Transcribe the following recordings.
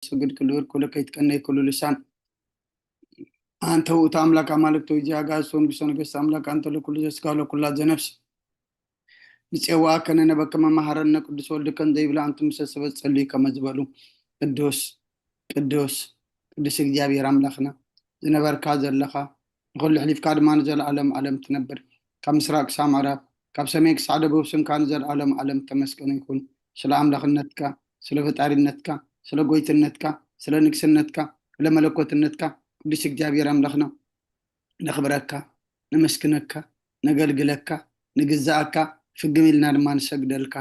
سجد كل ور كل كيت كني كل لسان أنت وتاملك عملك توجي أجازون بسنة قص أملك أنت لكل جسكالو كل نفس نسيوا كنا نبكى ما مهرنا قدس ولد كان ذي بلا أنتم مسبب تصلي كما زبالو قدوس قدوس قدس إجابي رملخنا زنبر كازر لخا نقول حليف كاد ما نزل عالم تنبر كم سراك سامرة كم سميك سعد بوسم كان نزل عالم تمسكن يكون سلام لخنتك سلفت عرنتك سلا قويت النتك سلا نكس النتك ولا ملكوت النتك قدس إجابي رملخنا نخبرك نمسكنك نقلقلك نجزاك في جميلنا لما نسجدلك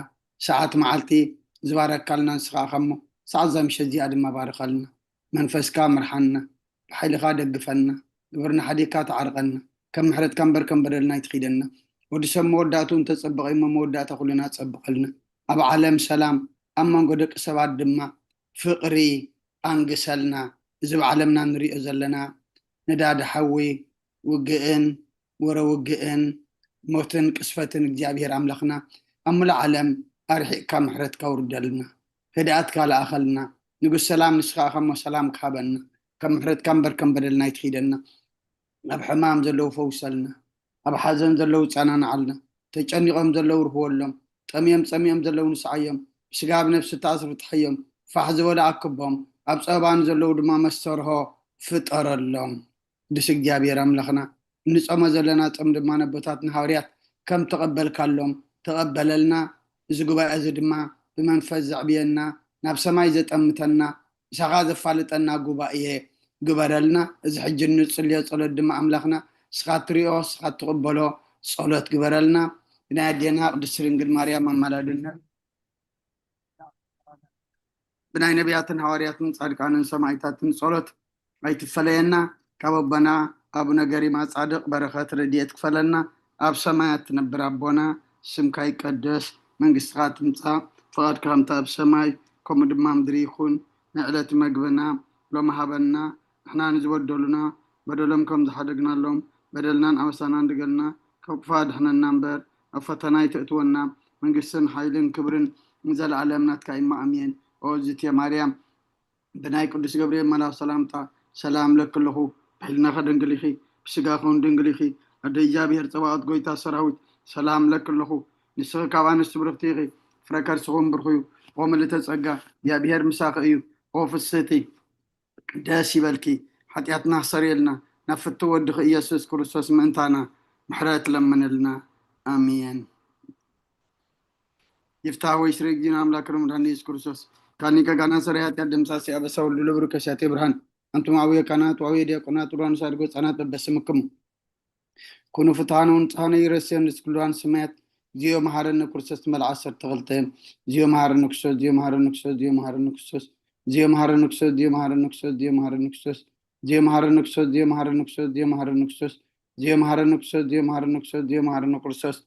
ساعات معلتي زبارك لنا نسخا خمو ساعات زي مش زيادة ما بارك لنا منفسك مرحنا بحيل غادة قفلنا قبرنا حديقات عرقنا كم حرد كم برلنا يتخيدنا ودسم موداتون تصبغ إما مودات كلنا تصبغ لنا أبو عالم سلام أما نقولك سبات دماء فقري أنقسلنا زب عالمنا نريء زلنا نداد حوي وقئن ورا وقئن موتن قصفتن اجابير عملخنا أم العالم أرحي كم حرت كوردلنا هدأتك على أخلنا نقول سلام نسخا خم سلام كابنا كم حرت كم بدلنا يتخيدنا أب حمام زلو فوسلنا أب حزن زلو تسانان علنا تجاني غم زلو رهولهم تميم زلو نسعيهم شقاب نفس تأثر تحيهم فحز ولا عقبهم أب صابان زلو دما مسرها فطر اللهم دش إجابي رملخنا نسأم زلنا تأم دما نبتاتنا هوريات كم تقبل كلهم تقبل لنا زقبا أزدما بمن فزع بينا ناب سماي زت أمتنا شغاز فالتنا قبائيه قبرلنا إذا حج النصلي صلاة دم أملخنا سخات ريو سخات تقبلو صلاة قبرلنا بنادينا قدس رنجل مريم ملادنا بناي نبياتنا هورياتنا صادقان سمايتاتنا صلاة أيت فلينا كببنا أبونا قريما صادق بركات رديت فلنا أب سمايات نبر أبونا سمكاي قدس من قصات نصا فقد كرمت أب سماي كم دمام دريخون نعلت مقبنا لما هبنا احنا نزود لنا بدلهم كم زحدقنا لهم بدلنا أوسانا دقلنا كفاد احنا النمبر أفتنا يتأتونا من قسم حيلين كبرن نزل علمنا تكايما أمين أوزيت يا مريم بناي قدس جبريل ملا سلامتا سلام لك له بحلنا خدن قليخي بسقاخون دنقليخي الدجابي هرتوات قويتا سراوي سلام لك له نسخ كوان السبرفتيغي فركر سخون برخيو وملي تسقى يا بيهر مساقيو وفي السيتي داسي بالكي حتياتنا سريلنا نفتو ودخ إيسوس كريستوس منتانا محرات لمن لنا آمين يفتاوي شريك دين أملاك رمضان يسوس كريستوس كاني كانا سريات يدم ساسي أبسا ولولو بركشاتي برهان أنتم عوية كانت وعوية دي قناة وران سارقو سانات ببسمكم كونوا فتحانون تحاني يرسيون نسكلوان سمات زيو مهارن كريستوس ملعصر تغلطين زيو مهارن كريستوس زيو مهارن كريستوس زيو مهارن كريستوس زيو مهارن كريستوس زيو مهارن كريستوس زيو مهارن كريستوس زيو مهارن كريستوس زيو مهارن كريستوس زيو مهارن كريستوس زيو مهارن كريستوس زيو مهارن كريستوس زيو مهارن كريستوس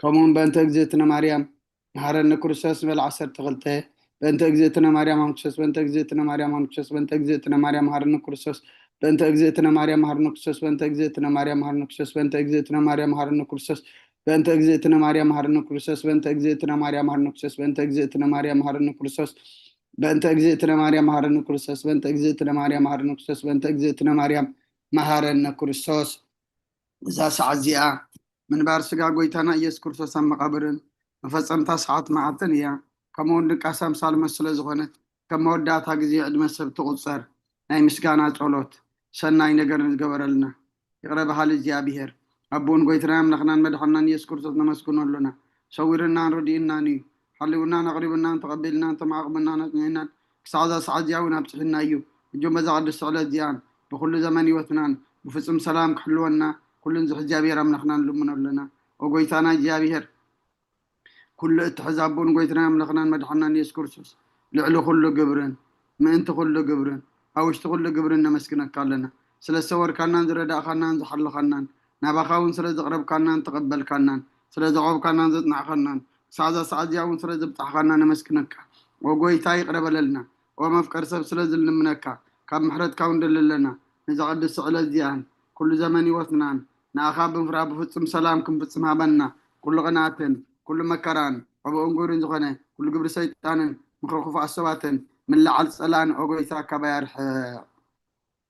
كمون بنت اجزيتنا مريم مهارن كريستوس بالعصر تغلطه بنت اجزيتنا مريم كريستوس بنت اجزيتنا مريم كريستوس بنت اجزيتنا مريم مهارن كريستوس بنت اجزيتنا مريم مهارن كريستوس بنت اجزيتنا مريم مهارن كريستوس بنت اجزيتنا مريم مهارن كريستوس بنت اجزيتنا مريم مهارن كريستوس بنت اجزيتنا مريم مهارن كريستوس بنت اجزيتنا مريم مهارن كريستوس بنت اجزيتنا مريم مهارن كريستوس بنت اجزيتنا مريم مهارن كريستوس بنت اجزيتنا مريم مهارن كريستوس إذا سعزيا من بارسقا قويتنا يس كريستوس مقابرن مفصمتا ساعات معتن يا كمون قسم سالم سلازغونه كموداتا غزي عدم سب تقصر ناي مسغانا ጸሎት ሰናይ ነገር ንገበረልና ይቅረብ ሃል እግዚአብሔር አቡን ጎይትናም ነخنان መድሐናን ኢየሱስ ክርስቶስ ነመስግኖልና ሰውርና ረዲናኒ حلونا نقربنا تقبلنا تمعقبنا نقنينا كسعدا سعدياونا بصحنا ايو جو مزعد السعلة ديان بكل زمان يوتنان بفصم سلام كحلونا كل نزح جابير نخنان لمنا لنا وقويتانا جابير كل اتحزابون قويتنا نخنان مدحنان يسوع كريستوس لعلو كل قبرن ما انت كل قبرن او اشتغل قبرن نمسكنك لنا سلسور كانان زردا خنان زحل خنان نبخاون سلا زقرب كانان تقبل كانان سلا زعوب كانان زطنع خنان سعدا سعدياون سلا زبطح خنان نمسكنك وقويتا يقرب لنا ومفكر سب سلا زل منك كم محرد كون دللنا نزعد السعلة ديان كل زمان يوثنان ناخاب فراب فتصم سلامكم فتصم هابنا كل غناتن كل مكران أبو أنقورن زغنة كل قبر سيطان مخرخف عصباتن من لعل سلان أوغيسا كبيرح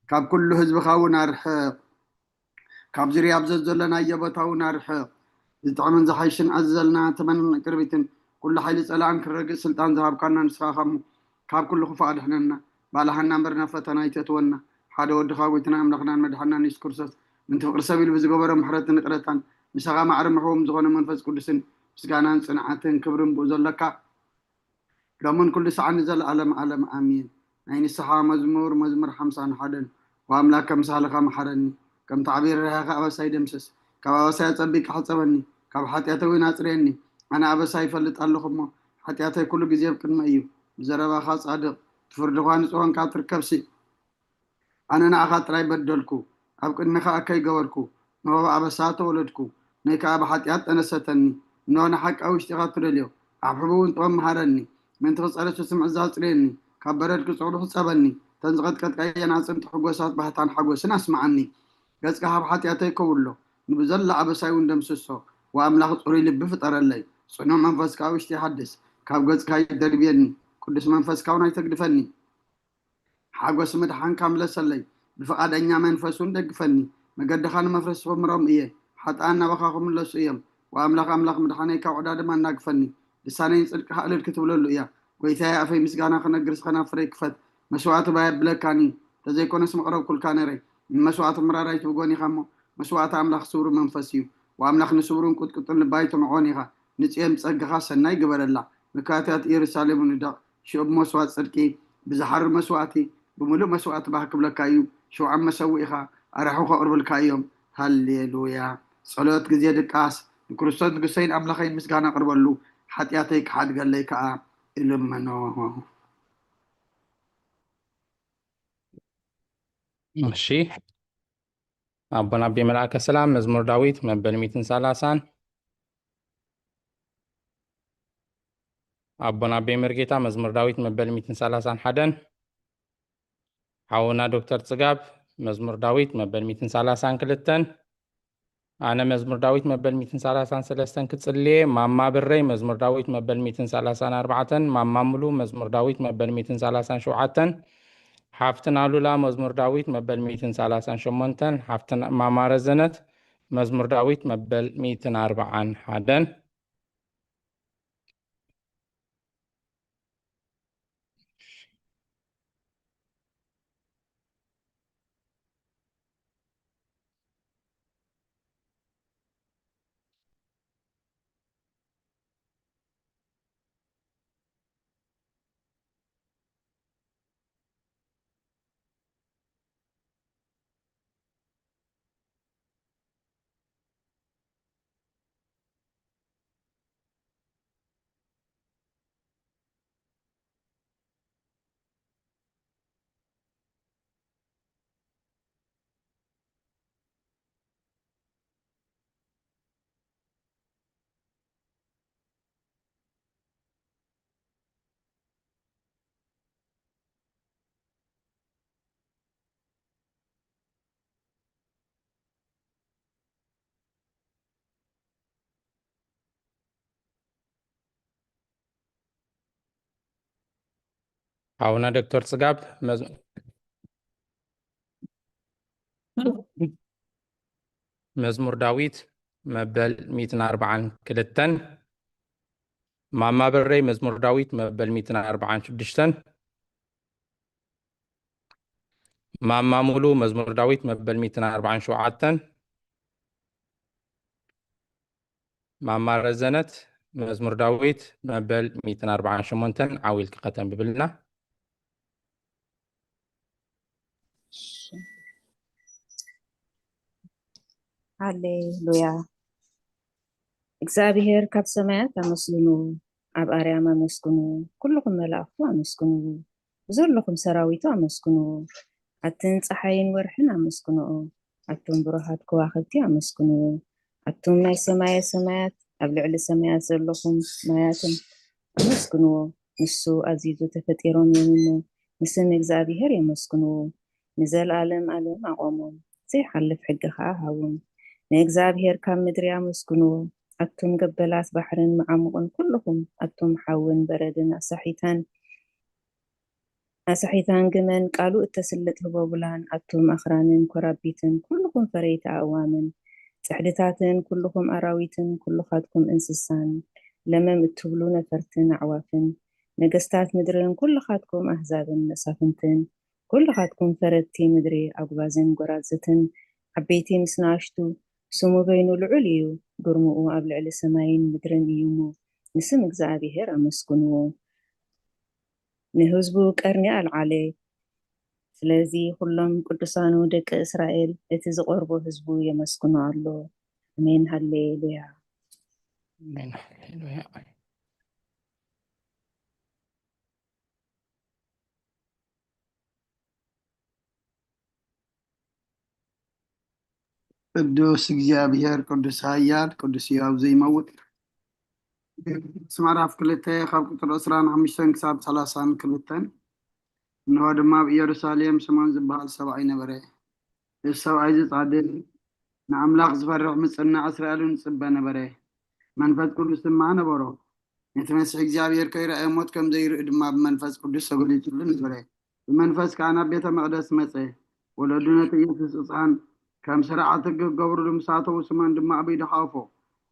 كاب كل حزب خاون أرح كاب زرياب زلنا يبتاون أرح زتعمن زحيشن أزلنا تمن قربتن كل حيل سلان كرق سلطان ذهب كنا نسخاهم كاب كل خفاء دحننا بالحنا مرنا فتنا يتتونا حدا ود خاوتنا أملخنا مدحنا نسكرسس من تفقر سبيل بزقبر محرت نقرتان مسخا معرمحهم زغنا منفس كلسن مسغانان صنعتن كبرن بوزلكا لمن كل ساعة نزل علم آمين عين السحا مزمور 51 وأملاك مسالك محرني كم تعبير رهاق أبا سيد مسس كما وسيت أبيك حسبني كم حتياتي ناصريني أنا أبا سيف اللي تقلقهم حتياتي كل جزيب كلمة أيو بزربا خاص عدق تفردقوان سوان كاتر كبسي أنا نأخذ راي بدلكو أبقى نخا أكي قوركو نواب أبا ساتو ولدكو نيكا أبا حتيات أنا ستني نوانا حق أو اشتغال تريليو أحبون طوام محرني من تفصل شو سمع زاتريني كبرت صعود حسابني تنزغت كتكايا ناسم تحقوسات بحتان حقوس ناس معني قصك هاب حتياتي كولو نبزل عبساي وندمسسو وأملاخ صوري لب فطر اللي صنع منفس كاوش تحدث كاب قصك هاي دربيني كدس منفس كاونا يتقدفني حقوس مدحان كاملة سلي بفقاد أنيا منفسون دقفني مقد خان مفرس ومرام إيه حتى أنا بخاكم الله سيام وأملاخ مدحاني كاوعداد ما ناقفني لسانين صدق حقل الكتب له إياه ويثايا في مسجانا خنا قرس خنا فريق فت مسوات بايب بلكاني تزيكون اسم قرب كل كانري مسوات مراراي تبغوني خمو مسوات أملاخ سور منفسيو وأملاخ نسورون كنت كتن بايت معونيها نتيم تصقها سناي قبل الله مكاتات إيرساليم وندا شوب مسوات صدقي بزحر مسواتي بملو مسوات بحك بلكايو شو عم مسويها أرحوها قرب الكايوم هاليلويا صلوات جزيد كاس كريستوس قسين أملاخين مسجانا قرب له حتياتك حد قال لك إلمنوه ماشي أبونا عبد ملاك السلام مزمور داويد مبل 230 أبونا عبد مرقيتا مزمور داويد مبل 230 حدن حونا دكتور صقاب مزمور داويد مبل 230 كلتن أنا مزمور داويد مبل 230 سلستن كتصلي ماما بري مزمور داويد مبل 230 4 ماما ملو مزمور داويد مبل 230 7 حافتنا لولا مزمور داويد مبل 238 حافتنا ماما رزنت مزمور داويد مبل 240 حدن حونا دكتور صقاب مزمور داويد مبل 240 كلتن ماما بري مزمور داويد مبل 240 شدشتن ماما مولو مزمور داويد مبل 240 شوعتن ماما رزنت مزمور داويد مبل 240 شمونتن عويل كقتن ببلنا هاليلويا እግዚአብሔር ካብ ሰማያት ኣመስግኑ ኣብ ኣርያም ኣመስግኑ ኩልኩም መላእክቱ ኣመስግኑ ዘለኩም ሰራዊቱ ኣመስግኑ ኣትን ፀሓይን ወርሕን ኣመስግኑ ኣቶም ብሩሃት ከዋክብቲ ኣመስግኑ ኣቶም ናይ ሰማያት ኣብ ልዕሊ ሰማያት ዘለኩም ማያትን ኣመስግኑ ንሱ ኣዚዙ ተፈጢሮም እዮም ንስም እግዚአብሔር የመስግኑ ንዘለኣለም ዓለም ኣቆሞም ዘይሓልፍ ሕጊ ከዓ ሃዎም ንእግዚአብሔር ካብ ምድሪ ኣመስግኑ أتم قبلات بحر معمقن كلهم أتم حون بردن أسحيتان ኣሳሒታን ግመን ቃሉ እተስልጥ ህበቡላን ኣቶም ኣኽራንን ኮራቢትን ኩልኩም ፈረይቲ ኣእዋምን ፅሕድታትን ኩልኩም ኣራዊትን ኩልኻትኩም እንስሳን ለመም እትብሉ ነፈርትን ኣዕዋፍን ነገስታት ምድርን ኩልኻትኩም ኣህዛብን መሳፍንትን ኩልኻትኩም ፈረድቲ ምድሪ ኣጉባዝን ጎራዝትን ዓበይቲ ምስ ንኣሽቱ ስሙ በይኑ ልዑል እዩ ግርምኡ ኣብ ልዕሊ ሰማይን ምድርን እዩ እሞ ንስም እግዚኣብሔር ኣመስግንዎ ንህዝቡ ቀርኒ ኣልዓለ ስለዚ ኩሎም ቅዱሳኑ ደቂ እስራኤል እቲ ዝቆርቦ ህዝቡ የመስግኑ ኣሎ ኣሜን ሃሌሉያ አሜን ሃሌሉያ ቅዱስ እግዚአብሔር ቅዱስ ኃያል ቅዱስ ሕያው ዘይመውት ምዕራፍ 2 ካብ ቁጥሪ 25 ክሳብ 32 እንሆ ድማ ብኢየሩሳሌም ስምዖን ዝበሃል ሰብኣይ ነበረ እዚ ሰብኣይ ጻድቅ ንኣምላኽ ዝፈርሕ ምጽናዕ እስራኤልን ጽበ ነበረ መንፈስ ቅዱስ ድማ ነበሮ ነቲ መስሕ እግዚአብሔር ከይረአየ ሞት ከም ዘይርኢ ድማ ብመንፈስ ቅዱስ ተገሊጹሉ ነበረ ብመንፈስ ከዓ ናብ ቤተ መቅደስ መፀ ወለዱ ነቲ ኢየሱስ ህፃን ከም ስርዓት ገብሩ ምሳተው ስምዖን ድማ ኣብኢዱ ሓፎ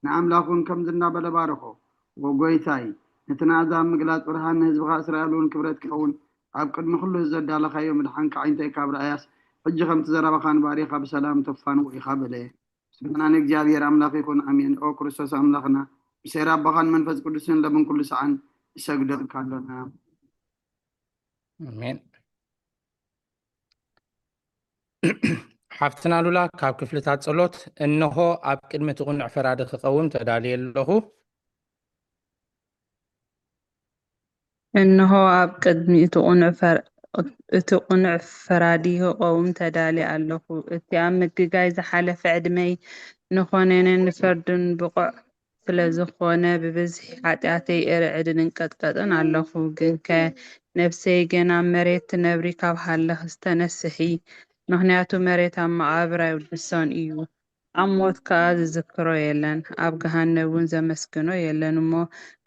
ንኣምላኹን ከም ዝናበለ ባረኾ ወጎይታይ ነቲ ንኣሕዛብ ምግላፅ ብርሃን ንህዝብኻ እስራኤል እውን ክብረት ክኸውን ኣብ ቅድሚ ኩሉ ዘዳለኻዮ ምድሓንካ ዓይንተይ ካብ ረኣያስ ሕጂ ከምቲ ዘረባኻን ባሪኻ ብሰላም ተፋን ውኢኻ በለ ምስጋና ንእግዚአብሔር ኣምላኽ ይኹን ኣሜን ኦ ክርስቶስ ኣምላኽና ብሴራ ኣቦኻን መንፈስ ቅዱስን ለምን ኩሉ ሰዓን ይሰግደልካ ኣለና አሜን ሓፍትና ሉላ ካብ ክፍልታት ጸሎት እንሆ ኣብ ቅድሚ ትቁንዕ ፈራዲ ክኸውን ተዳልየ ኣለኹ እንሆ ኣብ ቅድሚ እቲ ቁኑዕ ፈራዲ ክኸውን ተዳልየ ኣለኹ እቲ ኣብ ምግጋይ ዝሓለፈ ዕድመይ ንኾነንን ንፈርድን ብቑዕ ስለ ዝኾነ ብብዝሒ ኃጢአተይ እርዕድን እንቀጥቀጥን ኣለኹ ግን ከ ነፍሰይ ገና መሬት ትነብሪ ካብ ሃለኽ ዝተነስሒ ምክንያቱ መሬት ኣብ መቃብር ኣይውድሶን እዩ ኣብ ሞት ከዓ ዝዝክሮ የለን ኣብ ገሃነም እውን ዘመስግኖ የለን እሞ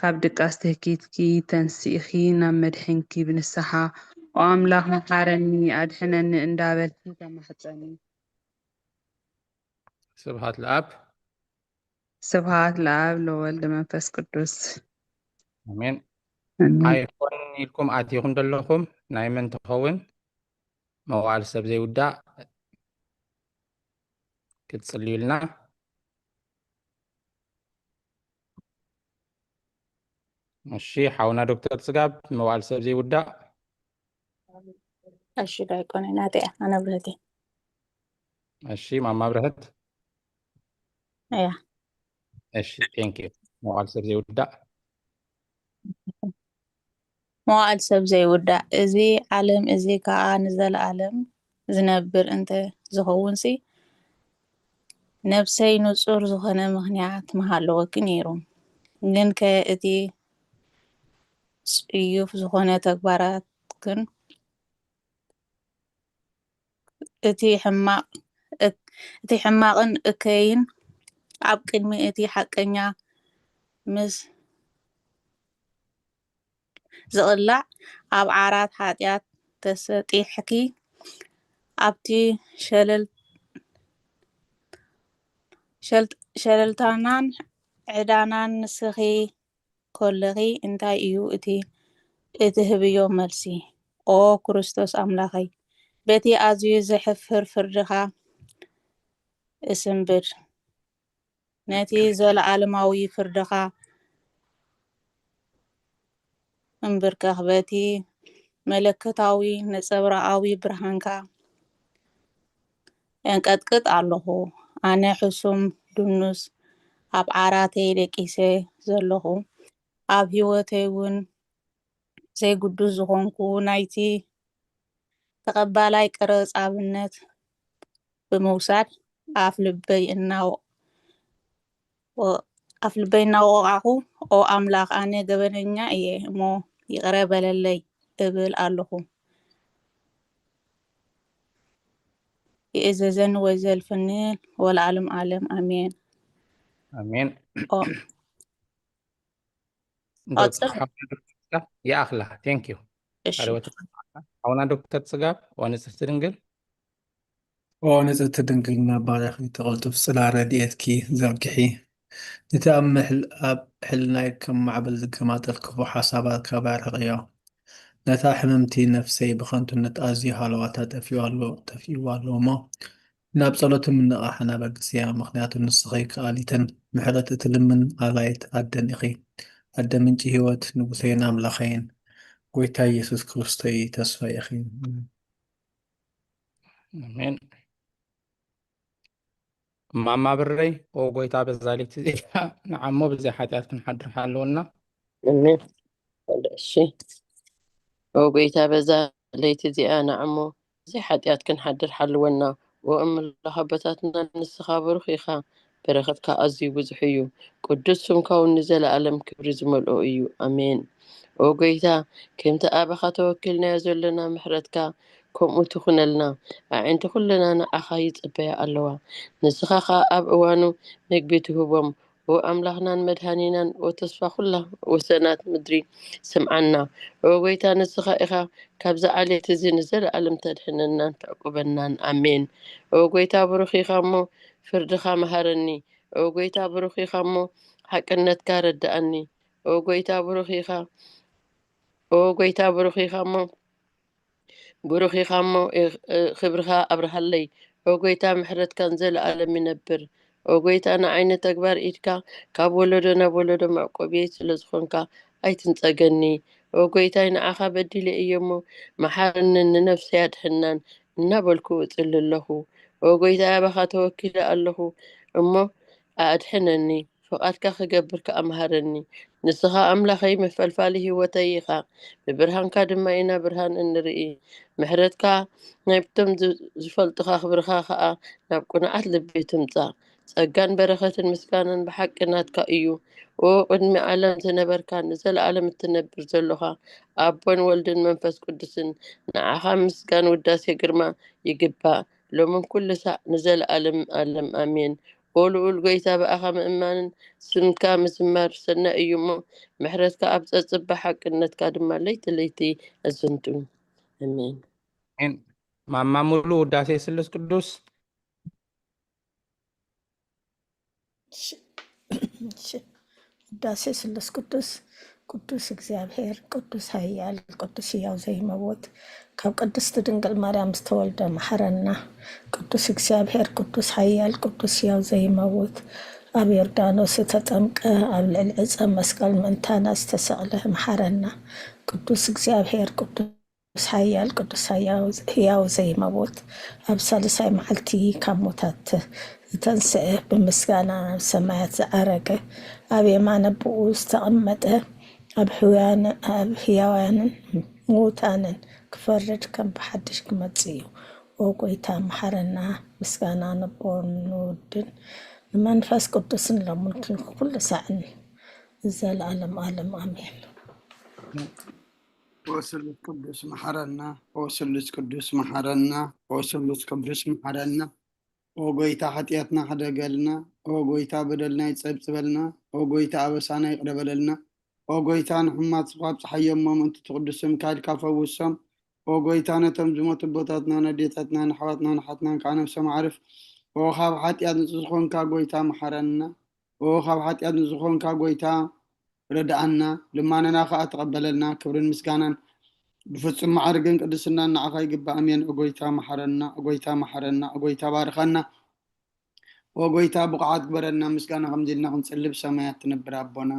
ካብ ድቃስ ትህኪትኪ ተንሲእኺ ናብ መድሕንኪ ብንስሓ ኦ ኣምላኽ መሓረኒ ኣድሕነኒ እንዳበልኪ ተማሕፀኒ ስብሃት ለኣብ ስብሃት ለኣብ ለወልድ መንፈስ ቅዱስ አሜን ኣይኮን ኢልኩም ኣትይኹም ዘለኹም ናይ መን ትኸውን መዋዕል ሰብ ዘይውዳእ ክትጽልዩ ኢልና እሺ ሓውና ዶክተር ጽጋብ መዋዕል ሰብ ዘይውዳእ እሺ ዳይቆን ናተያ ኣነ ብረህቲ እሺ ማማ ብረህት እያ እሺ ቴንክ ዩ መዋዕል ሰብ ዘይውዳእ መዋዕል ሰብ ዘይውዳእ እዚ ዓለም እዚ ከዓ ንዘለዓለም ዝነብር እንተ ዝኸውን ሲ ነፍሰይ ንጹር ዝኾነ ምክንያት መሃለወኪ ነይሩ ግን ከ እቲ ጽዩፍ ዝኾነ ተግባራትን እቲ ሕማቅን እከይን ኣብ ቅድሚ እቲ ሓቀኛ ምስ ዝቕላዕ ኣብ ዓራት ኃጢአት ተሰጢሕኪ ኣብቲ ሸለልታናን ዕዳናን ንስኺ ኮለኺ እንታይ እዩ እቲ ህብዮ መልሲ ኦ ክርስቶስ ኣምላኸይ በቲ ኣዝዩ ዘሕፍር ፍርድኻ እስንብድ ነቲ ዘለዓለማዊ ፍርድኻ እምብርከኽ በቲ መለከታዊ ነጸብራቃዊ ብርሃንካ እንቀጥቅጥ ኣለኹ ኣነ ሕሱም ድኑስ ኣብ ዓራተይ ደቂሰ ዘለኹ ኣብ ህይወተይ እውን ዘይጉዱስ ዝኾንኩ ናይቲ ተቐባላይ ቀረጻብነት ብምውሳድ ኣፍ ልበይ እናወቃኹ ኦ ኣምላኽ ኣነ ገበነኛ እየ እሞ ይቅረ በለለይ እብል ኣለኹ ይእዘዘኒ ወይ ዘልፍኒ ወለዓለም ዓለም ኣሜን አሜን أصل يا أخلا ثانك يو إيش أونا دكتور صقاب ونصف تدنقل ونزلت دنقلنا بارخي تغلطف صلاة رديتكي زرقحي نتأمل أب حلنا كم معبل زكمات الكبو حسابات كبار غيا نتا حممتي نفسي بخنتو نتأزي هالواتا تفيوالو ما نابصلت من أحنا بقسيا مخنيات النسخي كاليتن محرة تلمن آلايت أدن إخي أدن من جهوت نبثين أملخين قويتا يسوس كريستي تسفى إخي آمين ماما بري وقويتا بذلك تزي نعمو بزي حاجات كنحضر حالونا أمين شي وقيتا بزا ليت زي أنا عمو زي حديات كنحضر حلونا وأم لحبتاتنا نسخابر خيخا برختك أزي وزحيو قدسهم كون نزل ألم كبر زملؤ إيو أمين وقيتا كمت أبخا توكلنا يزلنا محرتك كم تخنلنا أنت كلنا نأخايت أبيا ألوا نسخاخا أب أوانو نقبيته بم وأملخنا مدهانينا وتصفى كلها وسنات مدري سمعنا وقيتا نسخا إخا كابزا علي تزي نزل ألم تدحننا تعقبنا أمين وقيتا بروخي خامو فردخا مهرني وقيتا بروخي خامو حقنت كاردأني وقيتا بروخي خا وقيتا بروخي خامو بروخي خامو خبرها أبرهالي وقيتا محرت كان زل ألم ينبر وقيتا أنا عين تكبر إيدكا كاب ولدنا ولد معقوبيت لزخونكا أي تنتقني وقيتا إن أخا بدي لإيمو محارن نفسي أدحنان نبلكو تل له وقيتا أبخا توكل الله أمو أدحنني فقاتك خجبرك أمهرني نسخا أملخي مفلفاله وتيخا ببرهان كادما إنا برهان النرئي محرتك نبتم زفلتخ خبرخا خا نبكون أهل بيتمتا ጸጋን በረኸትን ምስጋናን ብሓቅናትካ እዩ ወቅድሚ ዓለም ዝነበርካ ንዘለዓለም እትነብር ዘለኻ ኣቦን ወልድን መንፈስ ቅዱስን ንዓኻ ምስጋን ውዳሴ ግርማ ይግባእ ሎምን ኩሉ ሳዕ ንዘለዓለም ዓለም ኣሜን ወልኡል ጎይታ ብኣኻ ምእማንን ስምካ ምዝማር ሰነ እዩ እሞ ምሕረትካ ኣብ ፀፅብ ብሓቅነትካ ድማ ለይቲ ለይቲ ኣዘንቱ ኣሜን ማማ ሙሉ ውዳሴ ስሉስ ቅዱስ ውዳሴ ስሉስ ቅዱስ ቅዱስ እግዚአብሔር ቅዱስ ኃያል ቅዱስ ሕያው ዘይመውት ካብ ቅድስቲ ድንግል ማርያም ዝተወልደ መሐረና ቅዱስ እግዚአብሔር ቅዱስ ኃያል ቅዱስ ሕያው ዘይመውት ኣብ ዮርዳኖስ ተጠምቀ ኣብ ልዕሊ ዕፀ መስቀል ምእንታና ዝተሰቕለ መሐረና ቅዱስ እግዚአብሔር ቅዱስ ኃያል ቅዱስ ሕያው ዘይመውት ኣብ ሳልሳይ መዓልቲ ካብ ሞታት ዝተንስአ ብምስጋና ናብ ሰማያት ዝዓረገ ኣብ የማነ ብኡ ዝተቐመጠ ኣብ ህያውያንን ምዉታንን ክፈርድ ከም ብሓድሽ ክመጽእ እዩ ወጎይታ መሐረና ምስጋና ንቦን ንውድን ንመንፈስ ቅዱስን ለሙልክን ኩሉ ሳዕን ዘለዓለም ዓለም ኣሜን ወስሉስ ቅዱስ መሐረና ወስሉስ ቅዱስ መሐረና ወስሉስ ቅዱስ መሐረና ወጎይታ ኃጢአትና ሓደገልና ወጎይታ በደልና ይጸብጽበልና ወጎይታ አበሳና ይቅረበለልና ወጎይታ ንሕማት ስኻብ ፀሓዮሞም እንቱ ትቅዱስም ካድካ ፈውሶም ወጎይታ ነቶም ዝሞቱ ቦታትና ነዴታትና ንሓዋትና ንሓትናን ከዓ ነብሶም ዓርፍ ወኻብ ኃጢአት ንዝኾንካ ጎይታ መሐረና ወኻብ ኃጢአት ንዝኾንካ ጎይታ ረዳአና ልማነና ከዓ ተቀበለልና ክብርን ምስጋናን بفصل معرقن قدسنا نعخاي قبا أمين أقويتا محرنا أقويتا محرنا أقويتا بارخنا وأقويتا بقعات قبرنا مسكانا غمجلنا غنسلب سمايات نبر ربنا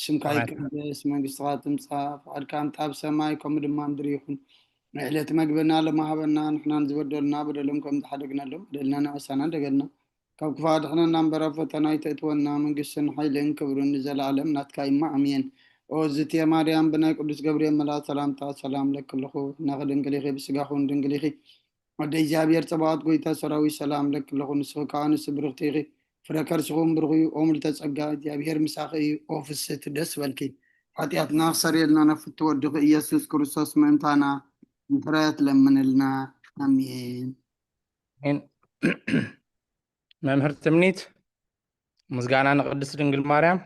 سمكاي كندس منقصات مصاف أركان تاب سماي كمد ما ندريخن رحلة مقبنا لما هبنا نحنا نزودلنا بدلهم تحدقنا لهم دلنا نأسانا دقلنا كم كفاد احنا نمبر فتنا يتأتونا منقصن حيلين كبرون نزل عالم ناتكاي ما أمين وزتي مريم بنا قدس جبريل ملا سلام لك لخو ناخدن قليخي بسقاخون دن قليخي ودي جابير تبعات قويتا سراوي سلام لك لخو نسخو كانس برغتيخي فركر سخون برغي أمل تسقا جابير مساخي أوفست دس والكي حتياتنا خسريلنا نفتو ودق إيسوس كريستوس ممتانا مفرات لمن لنا أمين ممهر تمنيت مزقانا نقدس دنقل مريم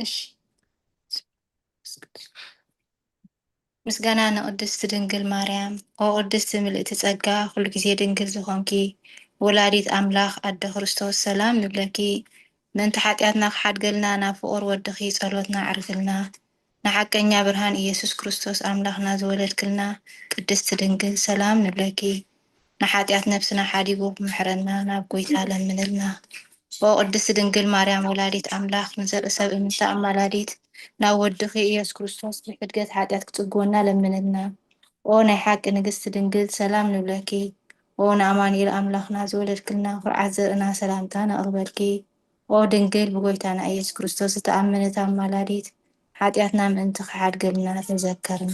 እሺ ምስጋና ንቅድስቲ ድንግል ማርያም ኦ ቅድስቲ ምልእቲ ጸጋ ኩሉ ግዜ ድንግል ዝኾንኪ ወላዲት ኣምላኽ ኣደ ክርስቶስ ሰላም ንብለኪ ምእንቲ ሓጢኣትና ክሓድገልና ናብ ፍቁር ወድኺ ጸሎትና ዕርግልና ንሓቀኛ ብርሃን ኢየሱስ ክርስቶስ ኣምላኽና ዝወለድክልና ቅድስቲ ድንግል ሰላም ንብለኪ ንሓጢኣት ነፍስና ሓዲጉ ክምሕረና ናብ ጎይታ ለምንልና ኦ ቅድስቲ ድንግል ማርያም ወላዲት ኣምላኽ ንዘርኢ ሰብ እምንታ ኣማላዲት ናብ ወድኺ ኢየሱስ ክርስቶስ ብሕድገት ሓጢኣት ክጽግወና ለምንልና ኦ ናይ ሓቂ ንግስቲ ድንግል ሰላም ንብለኪ ኦ ንኣማኑኤል ኣምላኽና ዝወለድክልና ኩርዓት ዘርእና ሰላምታ ነቕርበልኪ ኦ ድንግል ብጎይታና ኢየሱስ ክርስቶስ ዝተኣመነት ኣማላዲት ሓጢኣትና ምእንቲ ክሓድገልና ተዘከርና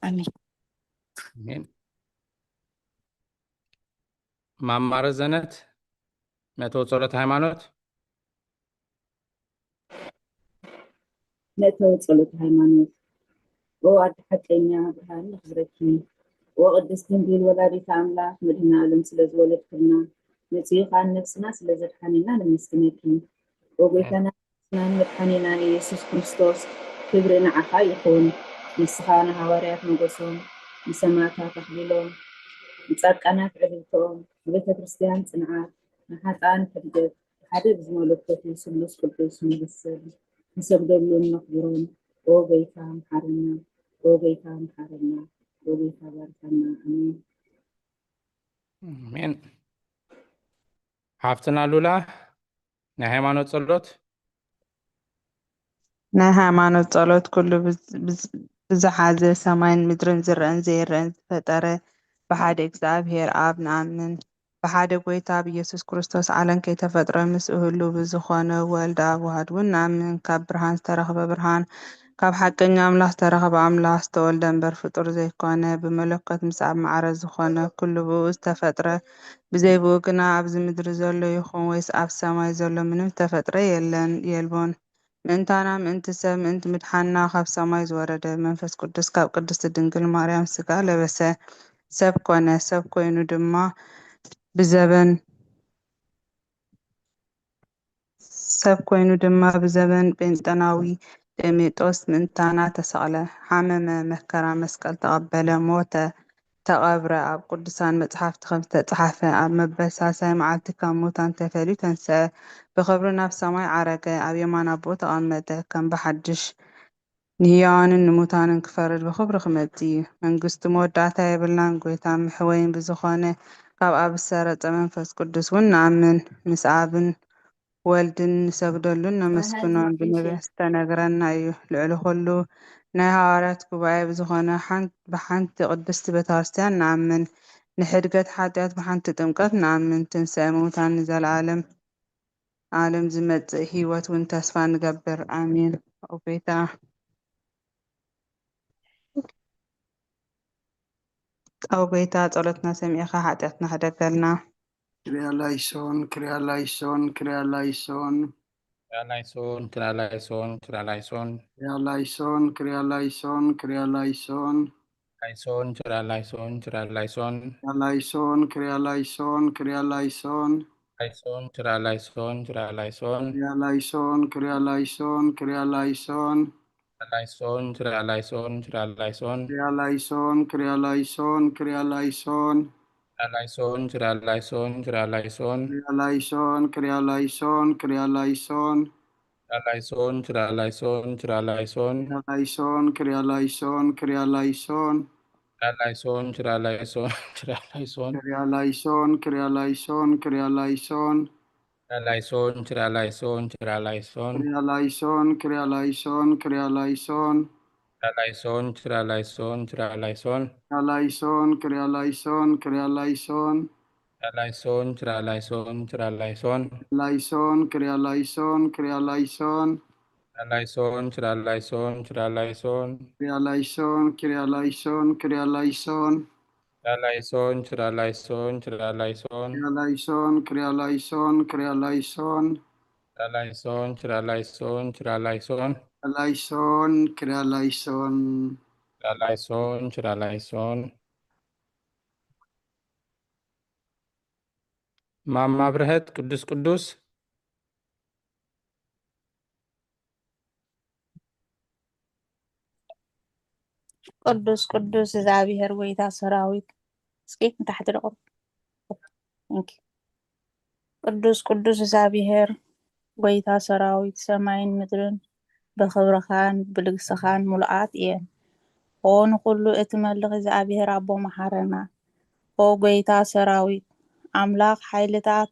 ኣሜን። አሜን። ማማረ ዘነት መቶ ጸሎት ሃይማኖት መእተዊ ጸሎት ሃይማኖት ኦ ኣደ ሓቀኛ ብርሃን ንኽብረኪ ኦ ቅድስት ድንግል ወላዲተ ኣምላኽ መድህና ዓለም ስለ ዝወለድክልና ንጽይኻ ነፍስና ስለ ዘድሓኒና ነመስግነኪ ኦ ጎይታና ናን መድሓኒና ኢየሱስ ክርስቶስ ክብሪ ንዓኻ ይኹን ንስኻ ንሃዋርያት ሞገሶም ንሰማዕታት ኣኽሊሎም ንጻድቃናት ዕልልቶኦም ንቤተ ክርስቲያን ጽንዓት ንሓጣን ሕድገት ሓደ ብዝመለኮቱ ስሉስ ቅዱስ ንብስል ንሰግደሉን ነኽብሮም ኦ ጎይታ መሓረና ኦ ጎይታ መሓረና ኦ ጎይታ ባርከና ኣሜን። አሜን። ሓፍትና ሉላ ናይ ሃይማኖት ጸሎት ናይ ሃይማኖት ጸሎት ኩሉ ብዝሓዘ ሰማይን ምድርን ዝርአን ዘይርአን ዝፈጠረ ብሓደ እግዚኣብሔር ኣብ ንኣምን ብሓደ ጎይታ ብኢየሱስ ክርስቶስ ዓለም ከይተፈጥረ ምስ እህሉ ብዝኾነ ወልድ ኣብ ዋህድ እውን ንኣምን ካብ ብርሃን ዝተረኸበ ብርሃን ካብ ሓቀኛ ኣምላኽ ዝተረኸበ ኣምላኽ ዝተወልደ እምበር ፍጡር ዘይኮነ ብመለኮት ምስ ኣብ ማዕረ ዝኾነ ኩሉ ብኡ ዝተፈጥረ ብዘይብኡ ግና ኣብዚ ምድሪ ዘሎ ይኹን ወይስ ኣብ ሰማይ ዘሎ ምንም ዝተፈጥረ የልቦን ምእንታና ምእንቲ ሰብ ምእንቲ ምድሓንና ካብ ሰማይ ዝወረደ መንፈስ ቅዱስ ካብ ቅድስቲ ድንግል ማርያም ስጋ ለበሰ ሰብ ኮነ ሰብ ኮይኑ ድማ ብዘበን ጴንጠናዊ ዴሜጦስ ምእንታና ተሰቕለ ሓመመ መከራ መስቀል ተቐበለ ሞተ ተቐብረ ኣብ ቅዱሳን መጽሓፍቲ ከም ዝተጻሓፈ ኣብ መበሳሳይ መዓልቲ ካብ ሙታን ተፈልዩ ተንስአ ብኽብሪ ናብ ሰማይ ዓረገ ኣብ የማን ኣቦ ተቐመጠ ከም ብሓድሽ ንህያዋንን ንሙታንን ክፈርድ ብኽብሪ ክመጽእ እዩ። መንግስቱ መወዳእታ የብላን ጎይታ ምሕወይን ብዝኾነ ካብ ኣብ ዝተረጸ መንፈስ ቅዱስ እውን ንኣምን ምስ ኣብን ወልድን ንሰግደሉን ነመስግኖን ብነቢያት ዝተነገረና እዩ። ልዕሊ ኩሉ ናይ ሃዋርያት ጉባኤ ብዝኾነ ብሓንቲ ቅድስቲ ቤተክርስቲያን ንኣምን ንሕድገት ሓጢኣት ብሓንቲ ጥምቀት ንኣምን ትንሣኤ ሙታን ንዘለዓለም ዓለም ዝመጽእ ህይወት እውን ተስፋ ንገብር ኣሜን። ኦ ጎይታ ኣብ ጎይታ ጸሎትና ሰሚዕኻ ሓጢኣትና ክደገልና ክሪያላይሶን ክሪያላይሶን ክሪያላይሶን ክራላይሶን ክራላይሶን ክራላይሶን ክሪያላይሶን ክሪያላይሶን ክሪያላይሶን ላይሶን ክራላይሶን ክራላይሶን ክሪያላይሶን ክሪያላይሶን ክሪያላይሶን ላይሶን ክራላይሶን ክራላይሶን ክሪያላይሶን ክሪያላይሶን ክሪያላይሶን ላይሶን ክራላይሶን ክራላይሶን ክሪያላይሶን ክሪያላይሶን ክሪያላይሶን ክራላይሶን ክራላይሶን ክራላይሶን ክሪያላይሶን ክሪያላይሶን ክሪያላይሶን ክራላይሶን ክራላይሶን ክራላይሶን ክሪያላይሶን ክሪያላይሶን ክሪያላይሶን ክራላይሶን ክራላይሶን ክራላይሶን ክሪያላይሶን ክሪያላይሶን ክሪያላይሶን ክራላይሶን ክራላይሶን ክራላይሶን ክሪያላይሶን ክሪያላይሶን ክሪያላይሶን ክራላይሶን ክራላይሶን ክራላይሶን ክሪያላይሶን ክሪያላይሶን ክሪያላይሶን ክራላይሶን ክራላይሶን ክራላይሶን ላይሶን ክሪያላይሶን ክሪያላይሶን ክራላይሶን ክራላይሶን ክራላይሶን ክሪያላይሶን ክሪያላይሶን ክሪያላይሶን ክራላይሶን ክራላይሶን ክራላይሶን ክሪያላይሶን ክሪያላይሶን ክሪያላይሶን ክራላይሶን ክራላይሶን ክራላይሶን ክሪያላይሶን ክሪያላይሶን ክራላይሶን ክራላይሶን ማማ ብርሀት ቅዱስ ቅዱስ ቅዱስ ቅዱስ እግዚአብሔር ጎይታ ሰራዊት እስኪ ንታሕቲ ደቕሩ ቅዱስ ቅዱስ እግዚአብሔር ጎይታ ሰራዊት ሰማይን ምድርን ብክብርኻን ብልግስኻን ሙሉኣት እየን። ኦ ንኩሉ እትመልኽ እግዚአብሔር ኣቦ መሓረና። ኦ ጎይታ ሰራዊት ኣምላኽ ሓይልታት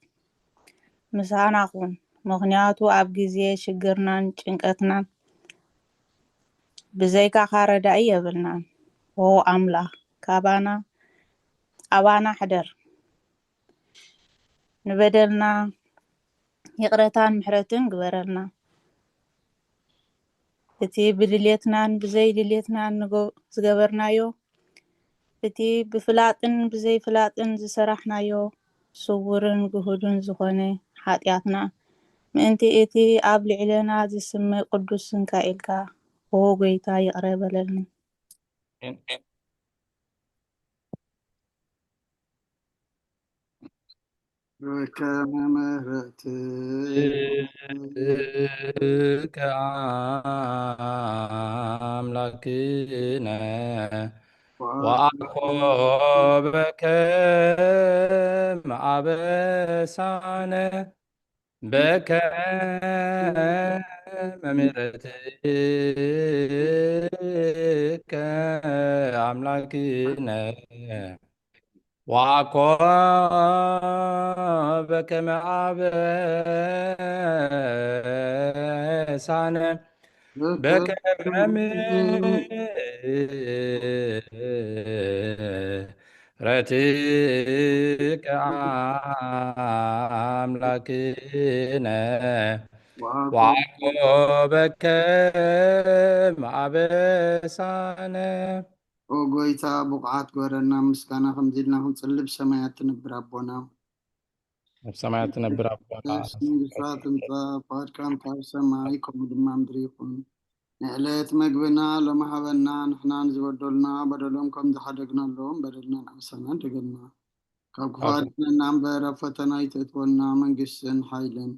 ምሳና ኩን። ምክንያቱ ኣብ ግዜ ሽግርናን ጭንቀትናን ብዘይካ ረዳኢ የብልናን። ኦ ኣምላኽ ኣባና ሕደር ንበደልና ይቕረታን ምሕረትን ግበረልና። እቲ ብድሌትናን ብዘይ ድሌትናን ዝገበርናዮ እቲ ብፍላጥን ብዘይፍላጥን ዝሰራሕናዮ ስውርን ግሁድን ዝኾነ ሓጢኣትና ምእንቲ እቲ ኣብ ልዕለና ዝስመይ ቅዱስ ስንካ ኢልካ ኦ ጎይታ ይቕረ በለልኒ። كم ምሕረትከ አምላክነ ወአኮበከ አበሳነ በከመ ምሕረትከ አምላክነ وعقابك عبسانا بك رتك أملاكنا وعقابك عبسانا ጎይታ ቡቅዓት ጎረና ምስጋና ከምዚልና ክንፅልብ ሰማያት ትነብር ኣቦና ኣብ ሰማያት ትነብር ኣቦና መንግስታት ትምፃእ ፍቃድካ ካብ ሰማይ ከምኡ ድማ ምድሪ ይኹን ንዕለት መግብና ሎሚ ሃበና ንሕና ንዝበደሉና በደሎም ከም ዝሓደግናሎም በደልና ንዕሰና ደገልና ካብ ክፋድና እምበር ኣብ ፈተና ይተእትወና መንግስትን ሓይልን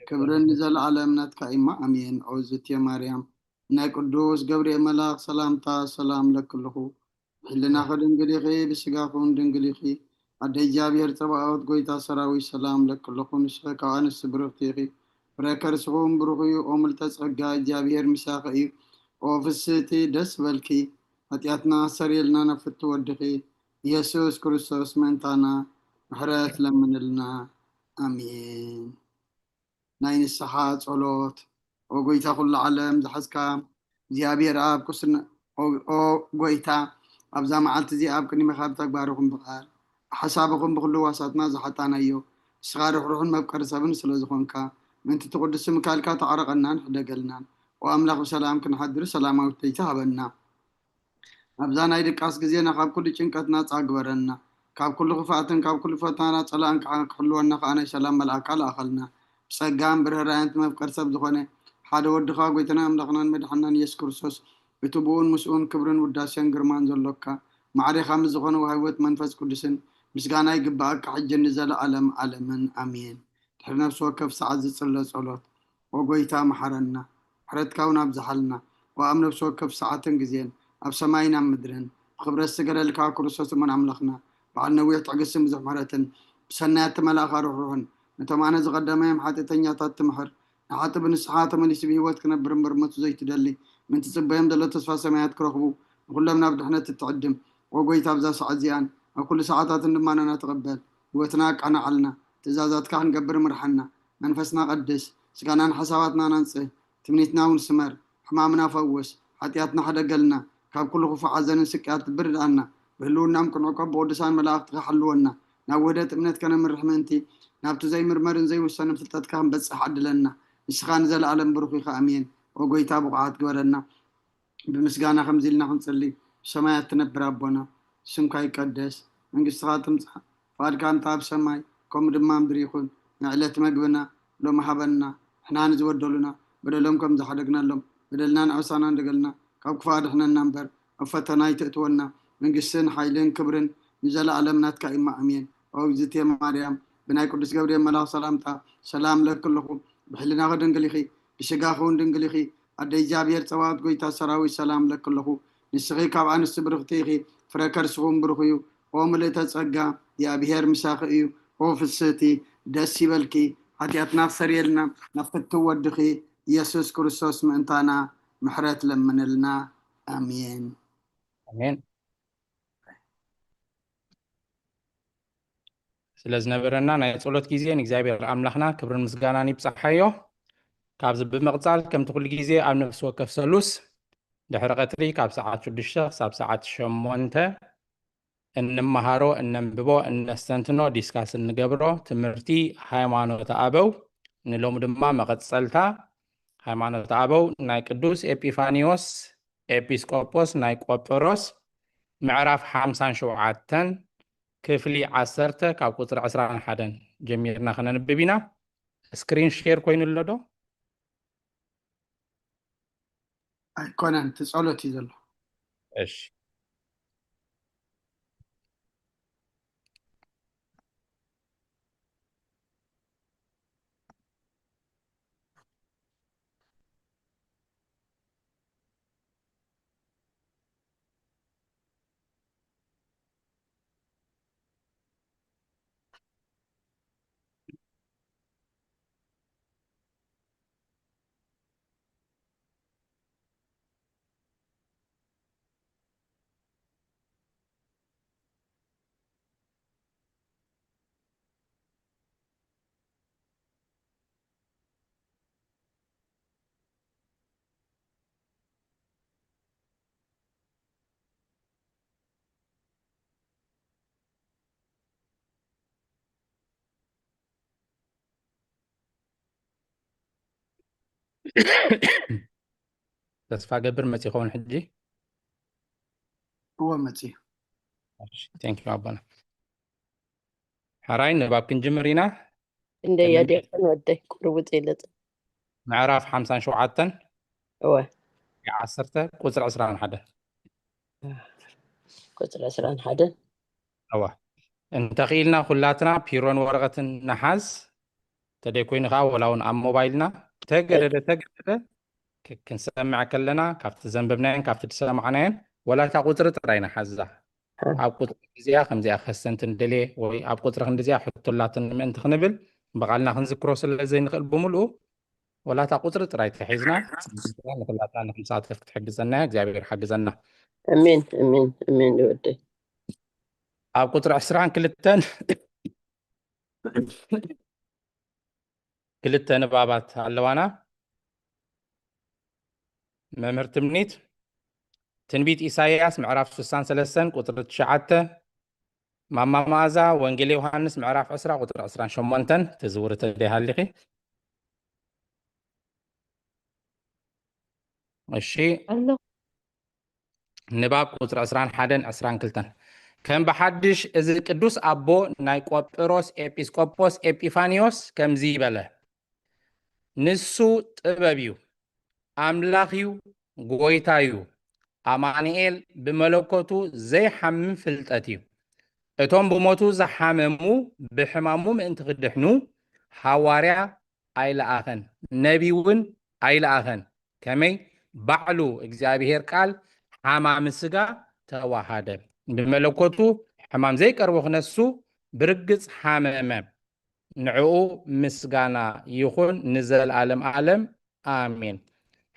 ክብርን ንዘለዓለም ናትካ ኢማ ኣሜን። ኦዝትየ ማርያም ናይ ቅዱስ ገብርኤል መልአክ ሰላምታ ሰላም ለክልኹ ሕልናኸ ድንግል ኢኺ ብስጋኹን ድንግል ኢኺ ኣደ እግዚኣብሔር ፀባኦት ጎይታ ሰራዊት ሰላም ለክልኹ ንስኸ ካብ ኣንስቲ ብርኽቲ ኢኺ ፍረ ከርስኹም ብሩኽ እዩ ኦ ምልዕተ ጸጋ እግዚኣብሔር ምሳኺ እዩ ኦ ፍስቲ ደስ በልኪ ኃጢአትና ሰሪየልና ነፍቲ ወድኺ ኢየሱስ ክርስቶስ መንታና ምሕረት ለምንልና ኣሜን። ናይ ንስሓ ጸሎት ኦ ጎይታ ኩሉ ዓለም ዝሓዝካ እግዚኣብሔር ኣብ ቁስና ኦ ጎይታ ኣብዛ መዓልቲ እዚ ኣብ ቅድሚኻ ብተግባርኹም ብቃል ሓሳብኹም ብኩሉ ዋሳትና ዝሓጣናዮ ንስኻ ርሕሩሕን መፍቀሪ ሰብን ስለ ዝኾንካ ምንቲ ትቅዱስ ምካልካ ተዓረቐናን ሕደገልናን ኦ ኣምላኽ ብሰላም ክንሓድር ሰላማዊት ለይቲ ሃበና ኣብዛ ናይ ድቃስ ግዜና ካብ ኩሉ ጭንቀት ናፃ ግበረና ካብ ኩሉ ክፍኣትን ካብ ኩሉ ፈተና ፀላእን ክሕልወና ከዓ ናይ ሰላም መልኣካ ለኣኸልና ብፀጋን ብርህራይን መፍቀሪ ሰብ ዝኾነ ሓደ ወድኻ ጎይታና ኣምላኽናን መድሓናን ኢየሱስ ክርስቶስ እቲ ብኡን ምስኡን ክብርን ውዳሴን ግርማን ዘሎካ ማዕሪኻ ምስ ዝኾነ ወሃይወት መንፈስ ቅዱስን ምስጋና ይግባአካ ሕጂ ንዘለዓለም ዓለምን ኣሜን። ድሕሪ ነፍሲ ወከፍ ሰዓት ዝፅለ ጸሎት ኦ ጎይታ መሓረና ምሕረትካ እውን ኣብዝሓልና ወኣብ ነፍሲ ወከፍ ሰዓትን ግዜን ኣብ ሰማይን ኣብ ምድርን ብክብረት ዝገለልካ ክርስቶስ እሙን ኣምላኽና በዓል ነዊሕ ትዕግስትን ብዙሕ ምሕረትን ብሰናያት ተመላእኻ ርሕሩሕን ነቶም ኣነ ዝቐደመዮም ሓጢአተኛታት ትምሕር ንሓጢ ብንስሓ ተመሊሱ ብሂወት ክነብር እምበር ሞቱ ዘይትደሊ ምንቲ ፅበዮም ዘሎ ተስፋ ሰማያት ክረኽቡ ንኩሎም ናብ ድሕነት እትዕድም ኦ ጎይታ ኣብዛ ሰዓት እዚኣን ኣብ ኩሉ ሰዓታትን ድማነና ትቕበል ህይወትና ቃናዓልና ትእዛዛትካ ክንገብር ምርሓና መንፈስና ቀድስ ስጋናን ሓሳባትና ናንፅህ ትምኒትና እውን ስመር ሕማምና ፈውስ ሓጢአትና ሓደገልና ካብ ኩሉ ክፉእ ሓዘንን ስቅያት ትብርድኣና ብህልውናም ክንዕቆብ ብቅዱሳን መላእኽትካ ሓልወና ናብ ውህደት እምነት ከነምርሕ ምእንቲ ናብቲ ዘይምርመርን ዘይውሰንን ፍልጠትካ ክንበፅሕ ዓድለና ንስኻ ንዘለዓለም ብሩኽ ኢኻ ኣሜን። ኦ ጎይታ ብቕዓት ግበረና ብምስጋና ከምዚ ኢልና ክንፅሊ ብሰማያት ትነብር ኣቦና ስምካ ይቀደስ መንግስትኻ ትምፃእ ፍቃድካ እንታ ኣብ ሰማይ ከምኡ ድማ ምድሪ ይኹን ንዕለት መግብና ሎሚ ሃበና ንሕና ንዝበደሉና በደሎም ከም ዝሓደግናሎም በደልና ንዕሳና እንደገልና ካብ ክፉእ ኣድሕነና እምበር ኣብ ፈተና ይተእትወና መንግስትን ሓይልን ክብርን ንዘለዓለም ናትካ ኢማ ኣሜን። ኦ እግዝእትየ ማርያም ብናይ ቅዱስ ገብርኤል መልአክ ሰላምታ ሰላም ለክልኹ ብሕልናኸ ድንግል ኢኺ ብስጋኸ እውን ድንግል ኢኺ ኣደ እግዚኣብሔር ፀባኦት ጎይታ ሰራዊት ሰላም ለክልኹ نسخي كاب أنس برختيخي فركر سخون برخيو وملئت ጸጋ የአብሔር ምሳኽ እዩ ፍስቲ ደስ ይበልኪ ኃጢአትና ሰሪየልና ናፍቅቲ ወድኺ ኢየሱስ ክርስቶስ ምእንታና ምሕረት ለምንልና አሜን አሜን። ስለዝነበረና ናይ ጸሎት ጊዜ ንእግዚአብሔር አምላኽና ክብርን ምስጋናን ይብጻሕዮ። ካብዚ ብምቕጻል ከምቲ ኩሉ ግዜ ኣብ ነፍሲ ወከፍ ሰሉስ ድሕሪ ቀትሪ ካብ ሰዓት 6 ክሳብ ሰዓት 8 እንመሃሮ እነንብቦ እነስተንትኖ ዲስካስ እንገብሮ ትምህርቲ ሃይማኖት አበው ንሎሙ ድማ መቐጸልታ ሃይማኖት አበው ናይ ቅዱስ ኤጲፋኒዮስ ኤጲስቆጶስ ናይ ቆጵሮስ ምዕራፍ 57 ክፍሊ 10 ካብ ቁጥሪ 21 ጀሚርና ከነንብብ ኢና። ስክሪን ሼር ኮይኑሎ ዶ ኣይኮነን ትጸሎት እዩ ዘሎ። እሺ ተስፋ ገብር መጽኢኹም ሕጂ هو መጽኢ ቴንክ ዩ አባና ሓራይ ንባብ ክንጅምር ኢና። እንደያ ዲያቆን ወደይ ቁርውጥ ይለጥ ምዕራፍ 57 እወ 10 ቁጥሪ 21 ቁጥሪ 21 እወ እንተኺልና ኩላትና ፒሮን ወረቐትን ነሓዝ ተደይ ኮይኑ ከዓ ወላውን ኣብ ሞባይልና ተገደደ ክንሰምዕ ከለና ካብቲ ዘንበብናየን ካብቲ ትሰማዕናየን ወላታ ቁጥሪ ጥራይ ነሓዛ ኣብ ቁጥሪ እዚኣ ከምዚኣ ከሰንትን ድልየ ወይ ኣብ ቁጥሪ ክንዲዚኣ ሕቶላትን ምእንቲ ክንብል በቓልና ክንዝክሮ ስለ ዘይንኽእል ብምልኡ ወላታ ቁጥሪ ጥራይ ተሒዝና ንኩላትና ንክንሳተፍ ክትሕግዘና እግዚኣብሔር ሓግዘና። አሜን አሜን አሜን ወደይ ኣብ ቁጥሪ 22 ክልተ ንባባት ኣለዋና። መምህር ትምኒት ትንቢት ኢሳይያስ ምዕራፍ 63 ቁጥሪ 9 ማማ መዓዛ ወንጌል ዮሐንስ ምዕራፍ 10 ቁጥሪ 28 ትዝውር ተደይሃሊኺ እሺ ንባብ ቁጥሪ 21 22 ከም በሓድሽ እዚ ቅዱስ ኣቦ ናይ ቆጵሮስ ኤጲስቆጶስ ኤጲፋኒዮስ ከምዚ ይበለ ንሱ ጥበብ እዩ ኣምላኽ እዩ ጎይታ እዩ ኣማኑኤል ብመለኮቱ ዘይሓምም ፍልጠት እዩ እቶም ብሞቱ ዝሓመሙ ብሕማሙ ምእንቲ ክድሕኑ ሃዋርያ ኣይለኣኸን ነቢ እውን ኣይለኣኸን ከመይ ባዕሉ እግዚኣብሔር ቃል ሓማም ስጋ ተዋሃደ ብመለኮቱ ሕማም ዘይቀርቦ ክነሱ ብርግጽ ሓመመ ንዕኡ ምስጋና ይኹን ንዘለዓለም ዓለም አሜን።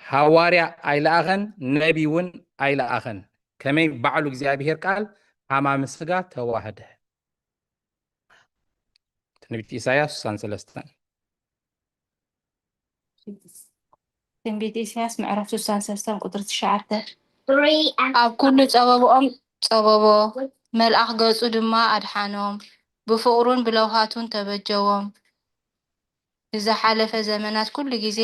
ሃዋርያ ኣይለኣኸን ነቢ እውን ኣይለኣኸን ከመይ ባዕሉ እግዚኣብሔር ቃል ሓማም ስጋ ተዋህደ። ትንቢት ኢሳይያስ 63 ትንቢት ኢሳይያስ ምዕራፍ 63 ቁጥሪ 9 ኣብ ኩሉ ፀበብኦም ፀበቦ መልኣኽ ገጹ ድማ ኣድሓኖም ብፍቅሩን ብለውሃቱን ተበጀዎም ብዝሓለፈ ዘመናት ኩሉ ግዜ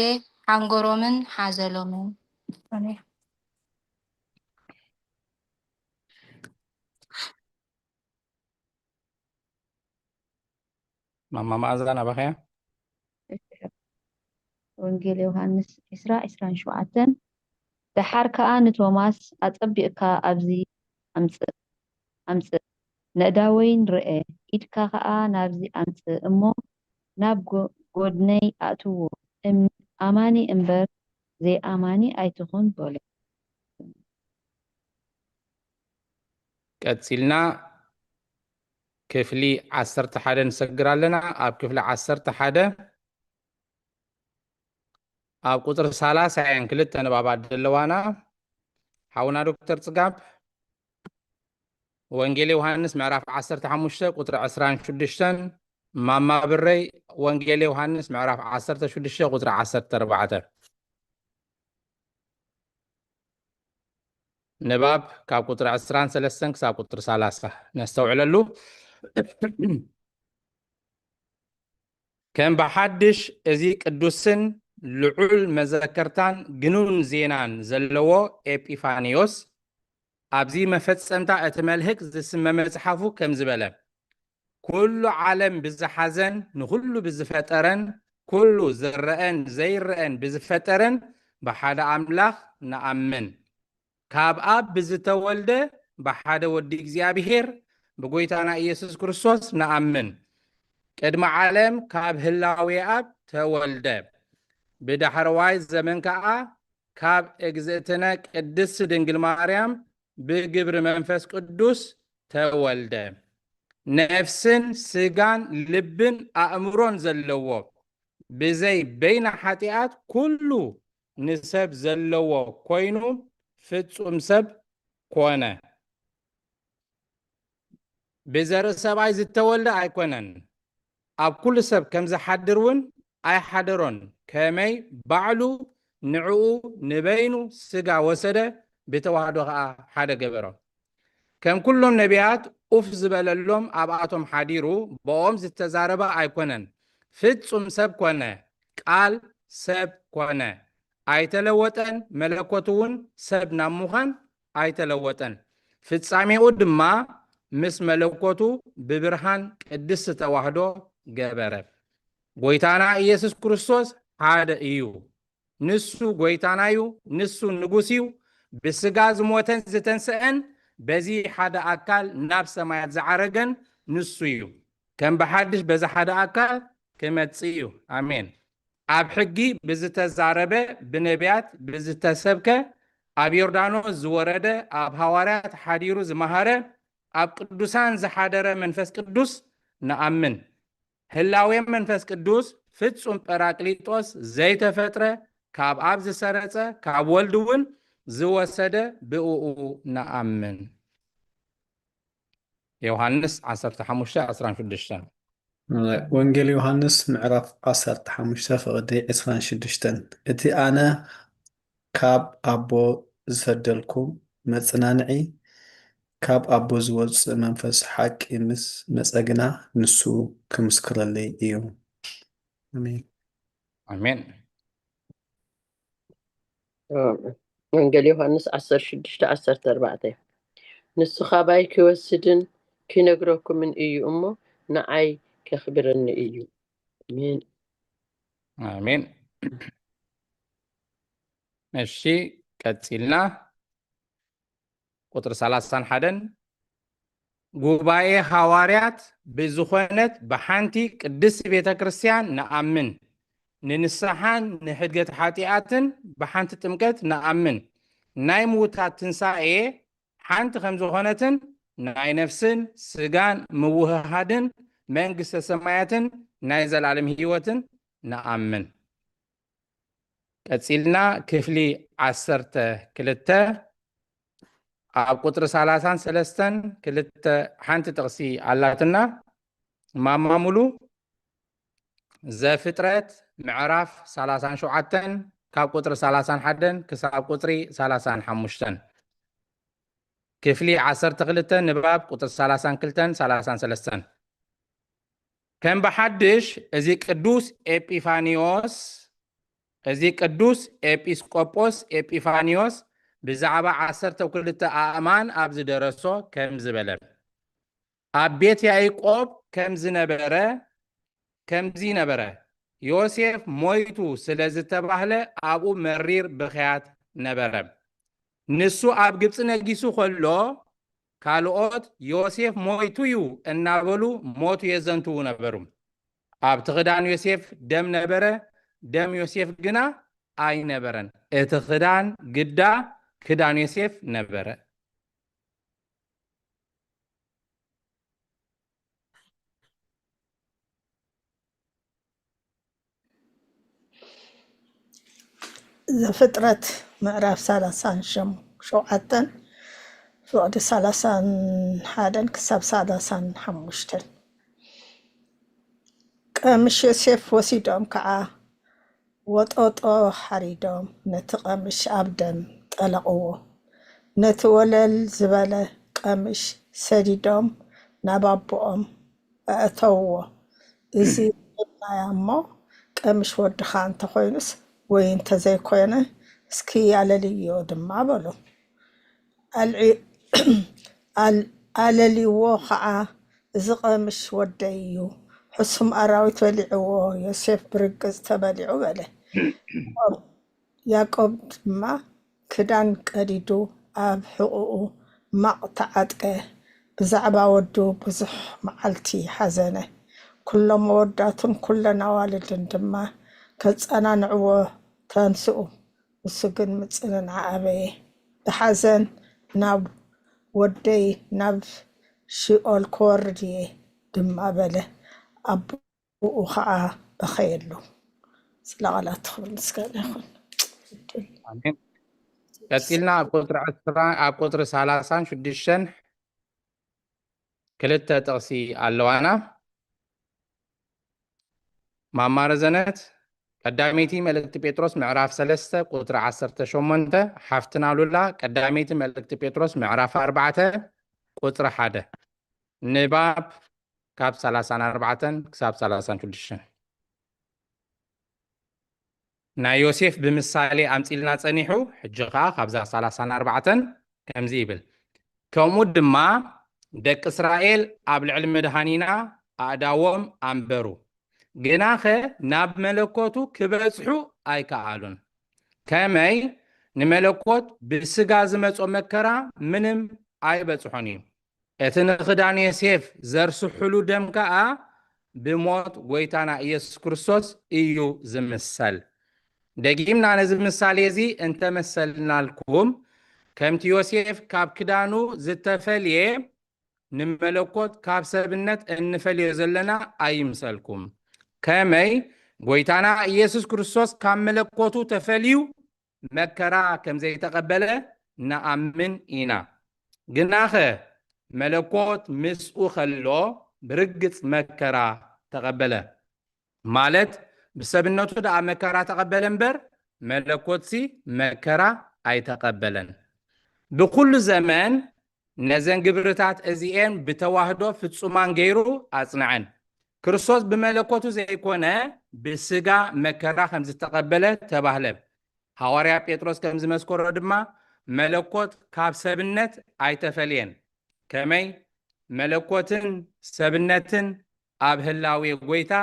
ሓንጎሮምን ሓዘሎምን። ማማ መዓዛ ናባኸያ ወንጌል ዮሐንስ 20:27 ድሓር ከዓ ንቶማስ ኣጸቢቕካ ኣብዚ ኣምጽእ ንእዳወይን ርአ ኢድካ ከዓ ናብዚ ኣምጽእ እሞ ናብ ጎድነይ ኣእትዎ ኣማኒ እምበር ዘይኣማኒ ኣይትኹን በሎ። ቀፂልና ክፍሊ 11 ንሰግር ኣለና ኣብ ክፍሊ 11 ኣብ ቁጥር 30 ክልተ ንባባት ዘለዋና ሓውና ዶክተር ጽጋብ ወንጌል ዮሐንስ ምዕራፍ 15 ቁጥር 26 ማማ ብረይ ወንጌል ዮሐንስ ምዕራፍ 16 ቁጥር 14 ንባብ ካብ ቁጥር 23 ክሳብ ቁጥር 30 ነስተውዕለሉ ከም ብሓድሽ እዚ ቅዱስን ልዑል መዘከርታን ግኑን ዜናን ዘለዎ ኤጲፋኒዮስ ኣብዚ መፈጸምታ እቲ መልህቅ ዝስመ መጽሓፉ ከም ዝበለ ኩሉ ዓለም ብዝሓዘን ንኩሉ ብዝፈጠረን ኩሉ ዝረአን ዘይረአን ብዝፈጠረን ብሓደ ኣምላኽ ንኣምን ካብ ኣብ ብዝተወልደ ብሓደ ወዲ እግዚኣብሔር ብጎይታና ኢየሱስ ክርስቶስ ንኣምን ቅድሚ ዓለም ካብ ህላዌ ኣብ ተወልደ ብዳሕረዋይ ዘመን ከዓ ካብ እግዝእትነ ቅድስት ድንግል ማርያም ብግብሪ መንፈስ ቅዱስ ተወልደ ነፍስን ስጋን ልብን ኣእምሮን ዘለዎ ብዘይ በይና ሓጢኣት ኩሉ ንሰብ ዘለዎ ኮይኑ ፍጹም ሰብ ኮነ ብዘርኢ ሰብኣይ ዝተወልደ ኣይኮነን ኣብ ኩሉ ሰብ ከም ዝሓድር እውን ኣይሓደሮን ከመይ ባዕሉ ንዕኡ ንበይኑ ስጋ ወሰደ ብተዋህዶ ከዓ ሓደ ገበሮ ከም ኩሎም ነቢያት ኡፍ ዝበለሎም ኣብኣቶም ሓዲሩ ብኦም ዝተዛረበ ኣይኮነን ፍጹም ሰብ ኮነ ቃል ሰብ ኮነ ኣይተለወጠን መለኮቱ እውን ሰብ ናብ ምዃን ኣይተለወጠን ፍጻሜኡ ድማ ምስ መለኮቱ ብብርሃን ቅድስቲ ተዋህዶ ገበረ ጎይታና ኢየሱስ ክርስቶስ ሓደ እዩ ንሱ ጎይታና እዩ ንሱ ንጉስ እዩ ብስጋ ዝሞተን ዝተንስአን በዚ ሓደ ኣካል ናብ ሰማያት ዝዓረገን ንሱ እዩ ከም ብሓድሽ በዚ ሓደ ኣካል ክመጽእ እዩ ኣሜን ኣብ ሕጊ ብዝተዛረበ ብነቢያት ብዝተሰብከ ኣብ ዮርዳኖስ ዝወረደ ኣብ ሃዋርያት ሓዲሩ ዝመሃረ ኣብ ቅዱሳን ዝሓደረ መንፈስ ቅዱስ ንኣምን ህላዌ መንፈስ ቅዱስ ፍጹም ጰራቅሊጦስ ዘይተፈጥረ ካብ ኣብ ዝሰረጸ ካብ ወልድ እውን ዝወሰደ ብእኡ ንኣምን ዮሐንስ 15:16 ወንጌል ዮሐንስ ምዕራፍ 15 ፍቅዲ 26 እቲ ኣነ ካብ ኣቦ ዝሰደልኩም መጽናንዒ ካብ ኣቦ ዝወፅእ መንፈስ ሓቂ ምስ መጸግና ንሱ ክምስክረለይ እዩ ኣሜን ኣሜን ወንጌል ዮሐንስ 16:14 ንሱ ኻባይ ክወስድን ክነግረኩምን እዩ እሞ ንዓይ ከኽብረኒ እዩ አሜን አሜን እሺ ቀፂልና ቁጥር 31 ጉባኤ ሐዋርያት ብዝኾነት ብሓንቲ ቅድስት ቤተ ክርስቲያን ንኣምን ንንስሓን ንሕድገት ሓጢኣትን ብሓንቲ ጥምቀት ንኣምን ናይ ምውታት ትንሳኤ ሓንቲ ከም ዝኾነትን ናይ ነፍስን ስጋን ምውህሃድን መንግስተ ሰማያትን ናይ ዘላለም ህይወትን ንኣምን ቀፂልና ክፍሊ 12 ኣብ ቁጥሪ 33 ክልተ ሓንቲ ጥቕሲ ኣላትና ማማሙሉ ዘፍጥረት ምዕራፍ 37 ካብ ቁጥሪ 31 ክሳብ ቁጥሪ 35 ክፍሊ 12 ንባብ ቁጥሪ 32 33 ከም ብሓድሽ እዚ ቅዱስ ኤጲፋኒዮስ እዚ ቅዱስ ኤጲስቆጶስ ኤጲፋኒዮስ ብዛዕባ 12 ኣእማን ኣብ ዝደረሶ ከም ዝበለ ኣብ ቤት ያዕቆብ ከምዚ ነበረ ዮሴፍ ሞይቱ ስለ ዝተባህለ ኣብኡ መሪር ብኽያት ነበረ ንሱ ኣብ ግብፅ ነጊሱ ከሎ ካልኦት ዮሴፍ ሞይቱ እዩ እናበሉ ሞቱ የዘንትው ነበሩ ኣብቲ ክዳን ዮሴፍ ደም ነበረ ደም ዮሴፍ ግና ኣይነበረን እቲ ክዳን ግዳ ክዳን ዮሴፍ ነበረ ዘፍጥረት ምዕራፍ 37 ፍቅዲ 31 ክሳብ 35 ቀምሽ ዮሴፍ ወሲዶም ከዓ ወጦጦ ሓሪዶም ነቲ ቀምሽ ኣብ ደም ጠለቕዎ ነቲ ወለል ዝበለ ቀምሽ ሰዲዶም ናብ ኣቦኦም ኣእተውዎ እዚ ናያ እሞ ቀምሽ ወድኻ እንተኮይኑስ ወይ እንተዘይኮነ እስኪ ያለልዮ ድማ በሎ ኣለልዎ ከዓ እዚ ቀምሽ ወደይ እዩ ሕሱም ኣራዊት በሊዕዎ ዮሴፍ ብርግፅ ተበሊዑ በለ ያዕቆብ ድማ ክዳን ቀዲዱ ኣብ ሕቁኡ ማቅ ተዓጥቀ ብዛዕባ ወዱ ብዙሕ መዓልቲ ሓዘነ ኩሎም መወዳቱን ኩለን ኣዋልድን ድማ ከፀናንዕዎ ተንስኡ ንሱ ግን ምፅንናዕ ኣበየ ብሓዘን ናብ ወደይ ናብ ሽኦል ክወርድ እየ ድማ በለ ኣቦኡ ከዓ በኸየሉ ስለቃላት ክብል ምስጋና ይኹን አሜን። ቀፂልና ኣብ ቁጥሪ 36 ክልተ ጥቕሲ ኣለዋና ማማረ ዘነት ቀዳሜይቲ መልእክቲ ጴጥሮስ ምዕራፍ 3 ቁጥሪ 18 ሓፍትና ሉላ ቀዳሜይቲ መልእክቲ ጴጥሮስ ምዕራፍ 4 ቁጥሪ 1 ንባብ ካብ 34 ክሳብ 36 ናይ ዮሴፍ ብምሳሌ ኣምፂልና ፀኒሑ ሕጂ ከዓ ካብዛ 34 ከምዚ ይብል ከምኡ ድማ ደቂ እስራኤል ኣብ ልዕሊ መድሃኒና ኣእዳዎም ኣንበሩ ግናኸ ናብ መለኮቱ ክበፅሑ ኣይከኣሉን ከመይ ንመለኮት ብስጋ ዝመፆ መከራ ምንም ኣይበፅሖን እዩ እቲ ንክዳን ዮሴፍ ዘርስሕሉ ደም ከዓ ብሞት ጎይታና ኢየሱስ ክርስቶስ እዩ ዝምሰል ደጊምና ነዚ ምሳሌ እዚ እንተመሰልናልኩም ከምቲ ዮሴፍ ካብ ክዳኑ ዝተፈልየ ንመለኮት ካብ ሰብነት እንፈልዮ ዘለና ኣይምሰልኩም ከመይ ጎይታና ኢየሱስ ክርስቶስ ካብ መለኮቱ ተፈልዩ መከራ ከምዘይተቀበለ ነኣምን ኢና ግናኸ መለኮት ምስኡ ከሎ ብርግፅ መከራ ተቀበለ ማለት ብሰብነቱ ደኣ መከራ ተቀበለ እምበር መለኮት መከራ ኣይተቀበለን ብኩሉ ዘመን ነዘን ግብርታት እዚአን ብተዋህዶ ፍጹማን ገይሩ ኣጽንዐን ክርስቶስ ብመለኮቱ ዘይኮነ ብስጋ መከራ ከም ዝተቀበለ ተባህለ ሐዋርያ ጴጥሮስ ከም ዝመስከሮ ድማ መለኮት ካብ ሰብነት ኣይተፈልየን ከመይ መለኮትን ሰብነትን ኣብ ህላዌ ጎይታ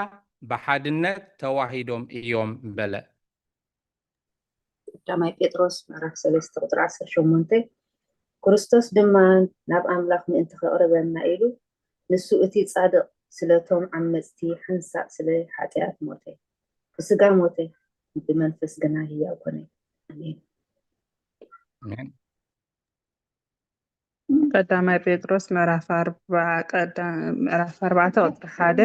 ብሓድነት ተዋሂዶም እዮም በለ ቀዳማይ ጴጥሮስ ምዕራፍ 3 ቁጥሪ 18 ክርስቶስ ድማ ናብ ኣምላኽ ምእንቲ ከቕርበና ኢሉ ንሱ እቲ ጻድቕ ስለቶም ዓመፅቲ ሓንሳእ ስለ ሓጢኣት ሞተ ብስጋ ሞተ ብመንፈስ ግና ህያው ኮነ ኣሜን ቀዳማይ ጴጥሮስ ምዕራፍ 4 ቁጥሪ 1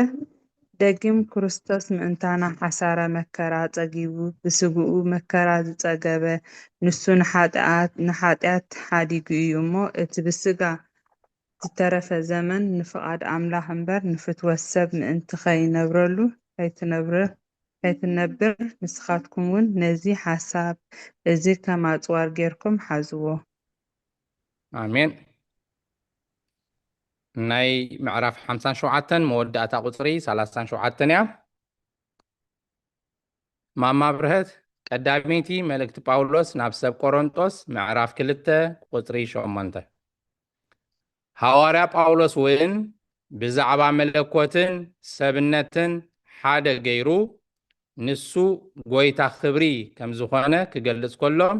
ደጊም ክርስቶስ ምእንታና ሓሳረ መከራ ፀጊቡ ብስግኡ መከራ ዝፀገበ ንሱ ንሓጢኣት ሓዲጉ እዩ እሞ እቲ ብስጋ ዝተረፈ ዘመን ንፍቃድ ኣምላኽ እምበር ንፍትወት ሰብ ምእንቲ ከይነብረሉ ከይትነብር ንስኻትኩም እውን ነዚ ሓሳብ እዚ ከም ኣፅዋር ጌርኩም ሓዝዎ ኣሜን ናይ ምዕራፍ 57 መወዳእታ ቁፅሪ 37 እያ ማማ ብርህት ቀዳሜይቲ መልእክቲ ጳውሎስ ናብ ሰብ ቆሮንጦስ ምዕራፍ 2 ቁፅሪ 8 ሐዋርያ ጳውሎስ እውን ብዛዕባ መለኮትን ሰብነትን ሓደ ገይሩ ንሱ ጎይታ ክብሪ ከም ዝኾነ ክገልጽ ከሎም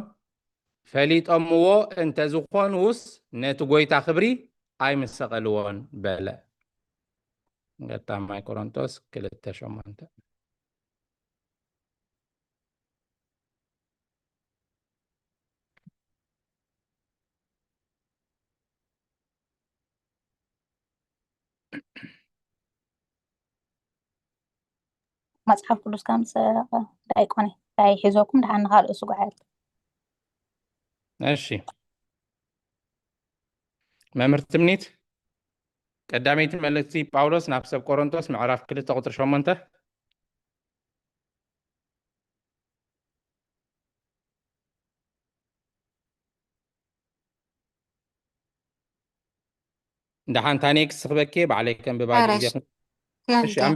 ፈሊጦምዎ እንተዝኾኑስ ነቲ ጎይታ ክብሪ ኣይምሰቀልዎን በለ ቀዳማይ ቆሮንቶስ 2:8 መጽሐፍ ቅዱስ ከም ዳይቆነ ዳይ ሒዞኩም ድሓን ካልእ ስጉዓት እሺ መምህር ትምኒት ቀዳመይቲ መልእክቲ ጳውሎስ ናብ ሰብ ቆሮንቶስ ምዕራፍ 2 ቁጥሪ 8 دحان تانيك سخبكي بعليكم ببادي عرش إذا إيش كانت عم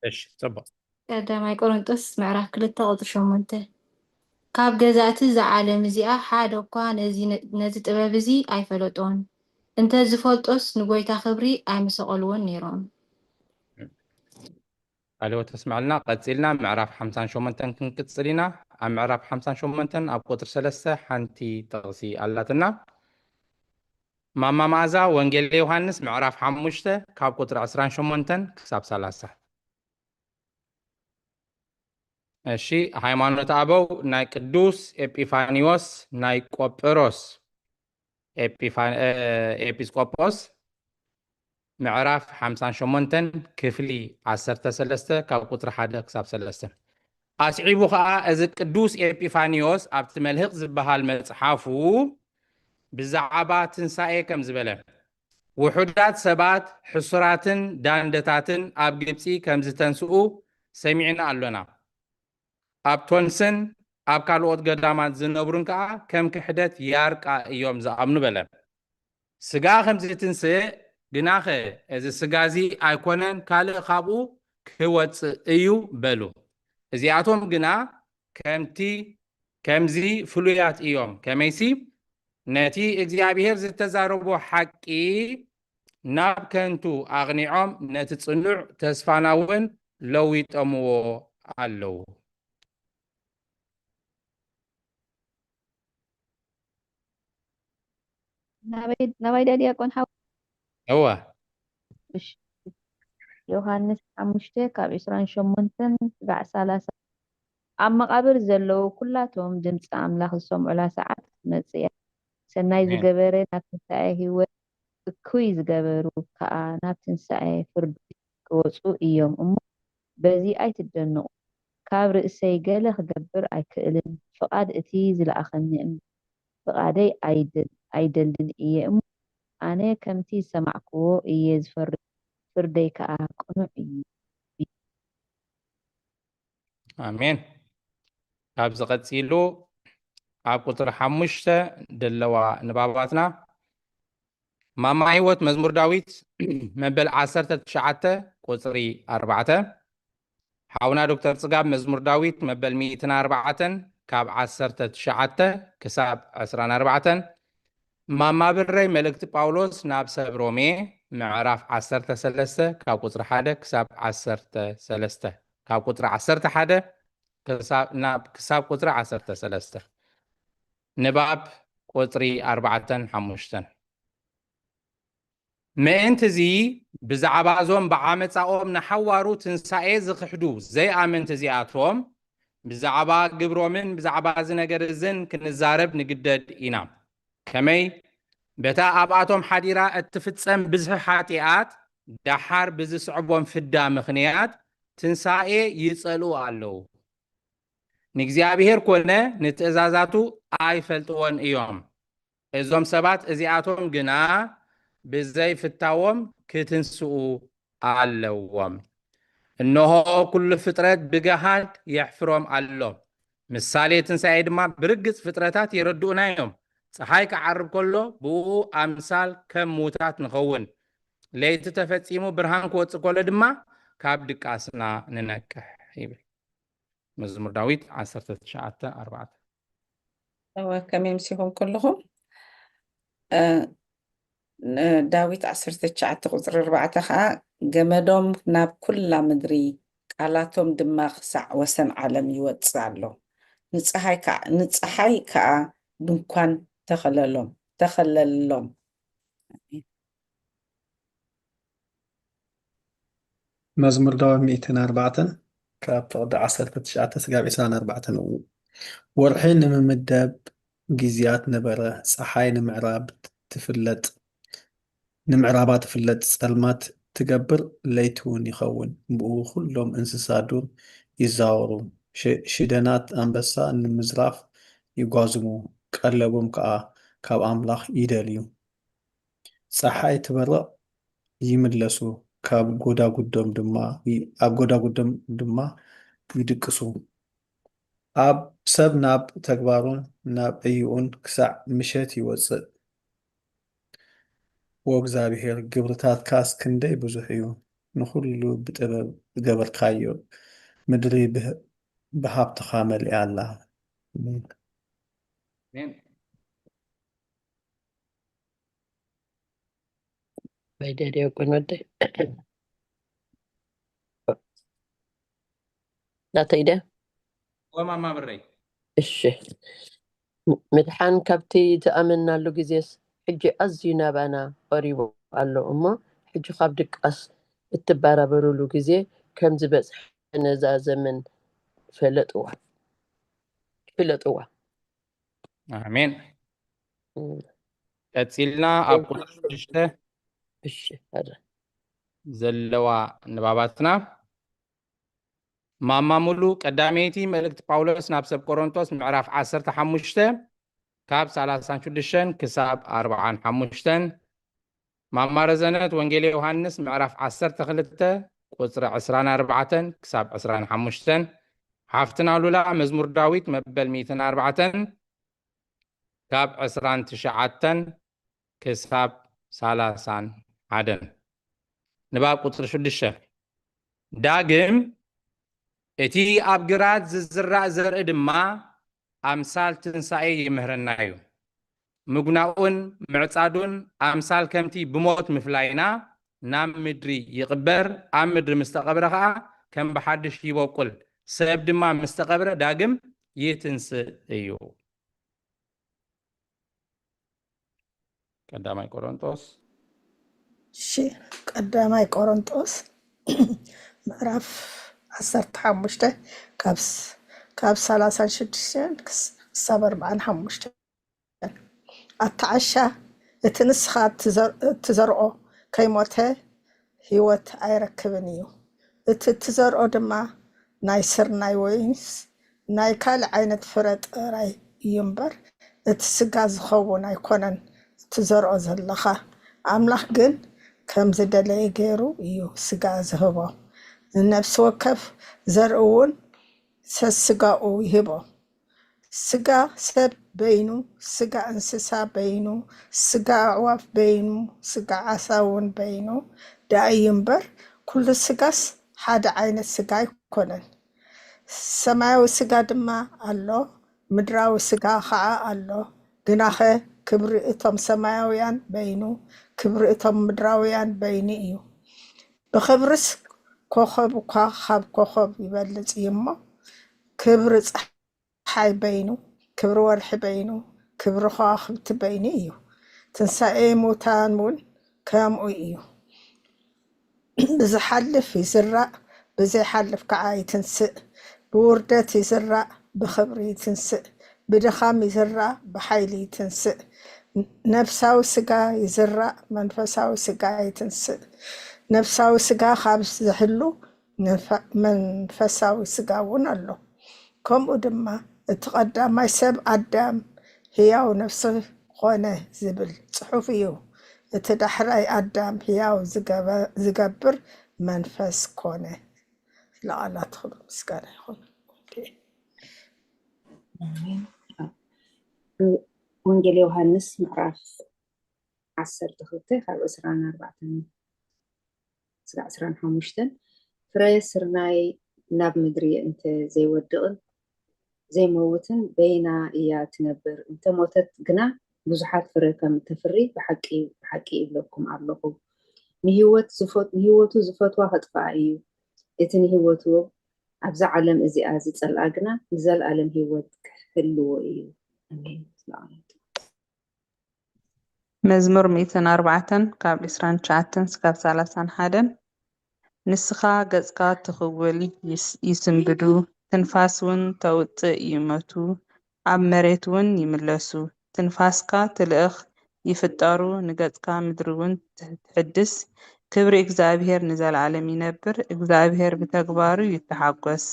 إيش صبر ቀዳማይ ቆሮንጦስ ምዕራፍ 2 ቁጥሪ 8 ካብ ገዛእቲ ዝዓለም እዚኣ ሓደ እኳ ነዚ ጥበብ እዚ ኣይፈለጦን እንተ ዝፈልጦስ ንጎይታ ክብሪ ኣይምሰቐልዎን ነይሮም ألو تسمع لنا قتلنا معرف 58 كنكتسلينا أم معرف 58 أب قطر 3 حنتي تغسي ألاتنا ماما مازا وانجيل يوحنس معرف 5 كاب قطر 28 كساب 3 እሺ ሃይማኖት አበው ናይ ቅዱስ ኤጲፋኒዎስ ናይ ቆጵሮስ ኤጲስቆጶስ ምዕራፍ 58 ክፍሊ 13 ካብ ቁጥሪ 1 ክሳብ 3 ኣስዒቡ ከዓ እዚ ቅዱስ ኤጲፋኒዎስ ኣብቲ መልህቕ ዝበሃል መጽሓፉ ብዛዕባ ትንሳኤ ከም ዝበለ ውሑዳት ሰባት ሕሱራትን ዳንደታትን ኣብ ግብፂ ከም ዝተንስኡ ሰሚዕና ኣሎና ኣብ ቶንስን ኣብ ካልኦት ገዳማት ዝነብሩን ከዓ ከም ክሕደት ያርቃ እዮም ዝኣምኑ በለ ስጋ ከም ዝትንስእ ግናኸ እዚ ስጋዚ ኣይኮነን ካልእ ካብኡ ክወፅእ እዩ በሉ እዚኣቶም ግና ከምዚ ፍሉያት እዮም ከመይሲ ነቲ እግዚአብሔር ዝተዛረቦ ሓቂ ናብ ከንቱ ኣቕኒዖም ነቲ ጽኑዕ ተስፋና እውን ለዊጠምዎ ኣለዉ نبي ዲያቆን ሓው እወ ዮሃንስ 5 ካብ 28 ጋዕ 30 ኣብ መቃብር ዘለዉ ኩላቶም ድምፂ ኣምላኽ ዝሰምዑላ ሰዓት መፅያ ሰናይ ዝገበረ ናብ ትንሣኤ ህይወት እኩይ ዝገበሩ ከዓ ናብ ትንሣኤ ፍርዲ ክወፁ እዮም እሞ በዚ ኣይትደንቑ ካብ ርእሰይ ገለ ክገብር ኣይክእልን ፍቓድ እቲ ዝለኣኸኒ ፍቓደይ ኣይደልን እየ እሞ ኣነ ከምቲ ዝሰማዕክዎ እየ ዝፈርድ ፍርደይ ከዓ ቅኑዕ እዩ ኣሜን ካብ ዝቐፂሉ ኣብ ቁጥሪ 5 ደለዋ ንባባትና ማማ ህይወት መዝሙር ዳዊት መበል 19 ቁፅሪ 4 ሓውና ዶክተር ጽጋብ መዝሙር ዳዊት መበል 104 ካብ 19 ክሳብ 24 ማማ ብረይ መልእክቲ ጳውሎስ ናብ ሰብ ሮሜ ምዕራፍ 13 ካብ ቁፅሪ 1 ክሳብ 13 ካብ ቁፅሪ 11 ክሳብ ቁፅሪ 13 ንባብ ቁፅሪ 4-5 ምእንቲ እዚ ብዛዕባ እዞም ብዓመፃኦም ንሓዋሩ ትንሣኤ ዝኽሕዱ ዘይኣመንቲ እዚኣቶም ብዛዕባ ግብሮምን ብዛዕባ እዚ ነገር እዝን ክንዛረብ ንግደድ ኢና ከመይ በታ ኣብኣቶም ሓዲራ እትፍፀም ብዙሕ ሓጢኣት ዳሓር ብዝስዕቦም ፍዳ ምኽንያት ትንሣኤ ይጸልኡ ኣለዉ ንእግዚአብሔር ኮነ ንትእዛዛቱ ኣይፈልጥዎን እዮም እዞም ሰባት እዚኣቶም ግና ብዘይፍታዎም ክትንስኡ ኣለዎም እነሆ ኩሉ ፍጥረት ብገሃድ የሕፍሮም ኣሎ ምሳሌ ትንሣኤ ድማ ብርግጽ ፍጥረታት የረድኡና እዮም ፀሓይ ክዓርብ ከሎ ብኡ ኣምሳል ከም ሙታት ንኸውን ለይቲ ተፈጺሙ ብርሃን ክወፅእ ከሎ ድማ ካብ ድቃስና ንነቅሕ ይብል መዝሙር ዳዊት 19:4 ከመይ ምሲኹም ኩልኹም ዳዊት 19 ቁፅሪ 4 ከዓ ገመዶም ናብ ኩላ ምድሪ ቃላቶም ድማ ክሳዕ ወሰን ዓለም ይወፅእ ኣሎ ንፀሓይ ከዓ ድንኳን ተኸለሎም መዝሙር ዳዊት 104 ካብ ፍቕዲ 19 ስጋብ 24 ወርሒ ንምምደብ ጊዜያት ነበረ ፀሓይ ንምዕራባ ትፍለጥ ጸልማት ትገብር ለይቲ እውን ይኸውን ብኡ ኩሎም እንስሳ ዱር ይዛወሩ ሽደናት አንበሳ ንምዝራፍ ይጓዝሙ ቀለቦም ከዓ ካብ ኣምላኽ ይደልዩ ፀሓይ ትበርቕ ይምለሱ ካብ ጎዳጉዶም ድማ ይድቅሱ ኣብ ሰብ ናብ ተግባሩን ናብ ዕዩኡን ክሳዕ ምሸት ይወፅእ ወእግዚአብሔር ግብርታትካስ ክንደይ ብዙሕ እዩ ንኩሉ ብጥበብ ዝገበርካዮ ምድሪ ብሃብትኻ መሊኣ ኣላ بيدي يكون ودي لا تيدا وما بري الشي مدحان كبتي تأمنا له جزيس حجي أزينا بنا قريبو قال له أما حجي خابدك أس التبارة برو له جزي كم زبز نزا زمن فلتوا آمين قتلنا أبو ششته الشي هذا زلوا نباباتنا ماما ملو قداميتي ملكت باولوس نابسب كورنثوس معرف 15 كاب 36 كساب 45 ماما رزنت وانجيل يوحنس معرف 12 قصر 24 كساب 25 حافتنا لولا مزمور داويت مبل 104 كاب 29 كساب 30 عدن نباب قصر شدشه داقم اتي ابقرات زرع زرع دما امثال تنسائي يمهرنايو مقناؤن معصادون امثال كمتي بموت مفلاينا نام مدري يقبر ام مدري مستقبرها كم بحدش يبوقل سبب دما مستقبره داقم يتنسئيو قدامي كورنثوس قدامي كورنثوس معرف 15 كاب 36 كساب 45 التعشى اتنسخة تزرعو كيموته هيوت ايركبنيو تزرعو دما ناي سر ناي وينس ناي كال عينت فرد راي ينبر اتسقا زخوو ناي كونن تزرعو زلخا أملاح جن كم زدلي غيرو يو سقا زهبو النفس وكف زرعون سسقاو يهبو سقا سب بينو سقا انسسا بينو سقا عواف بينو سقا عساون بينو دا ينبر كل سقاس حاد عين السقا يكونن سماو سقا دما الله مدراو سقا خاء الله قناخه كبرئتهم سماويان بينو كبرئتهم مدراويان بيني ايو بخبرس كوخب وكاخب كوخب يبلز يما كبر حي بينو كبر ورح بينو كبر خاخب تبيني ايو تنسائي موتان مون كام ايو بزي حلف يزرع بزي حلف كعاي تنسئ بوردت يزرع بخبري تنسئ بدخام يزرع بحيلي تنسئ نفساو سقا يزرع منفساو سقا يتنسئ نفساو سقا خابس زحلو منفساو سقا ونالو كم أدما اتقدم ما يسب أدام هياو نفسه خونه زبل صحفيو اتدحرأي أدام هياو زقبر منفس كونه لا تدخل مسكانة يخون ወንጌል ዮሐንስ ምዕራፍ 12 ካብ 24 እስካብ 15 ፍረ ስርናይ ናብ ምድሪ እንተ ዘይወድቕን ዘይመውትን በይና እያ ትነብር እንተሞተት ግና ብዙሓት ፍረ ከም ተፍሪ ብሓቂ ይብለኩም ኣለኹ ንህይወቱ ዝፈትዋ ከጥፍኣ እዩ እቲ ንህይወቱ ኣብዛ ዓለም እዚኣ ዝፀልኣ ግና ንዘለኣለም ህይወት ክህልዎ እዩ ኣሜን መዝሙር 104 ካብ 29 እስካብ 31 ንስኻ ገጽካ ትኽውል ይስንብዱ ትንፋስ እውን ተውፅእ ይመቱ ኣብ መሬት እውን ይምለሱ ትንፋስካ ትልእኽ ይፍጠሩ ንገጽካ ምድሪ እውን ትሕድስ ክብሪ እግዚአብሔር ንዘለዓለም ይነብር። እግዚአብሔር ብተግባሩ ይተሓጐስ።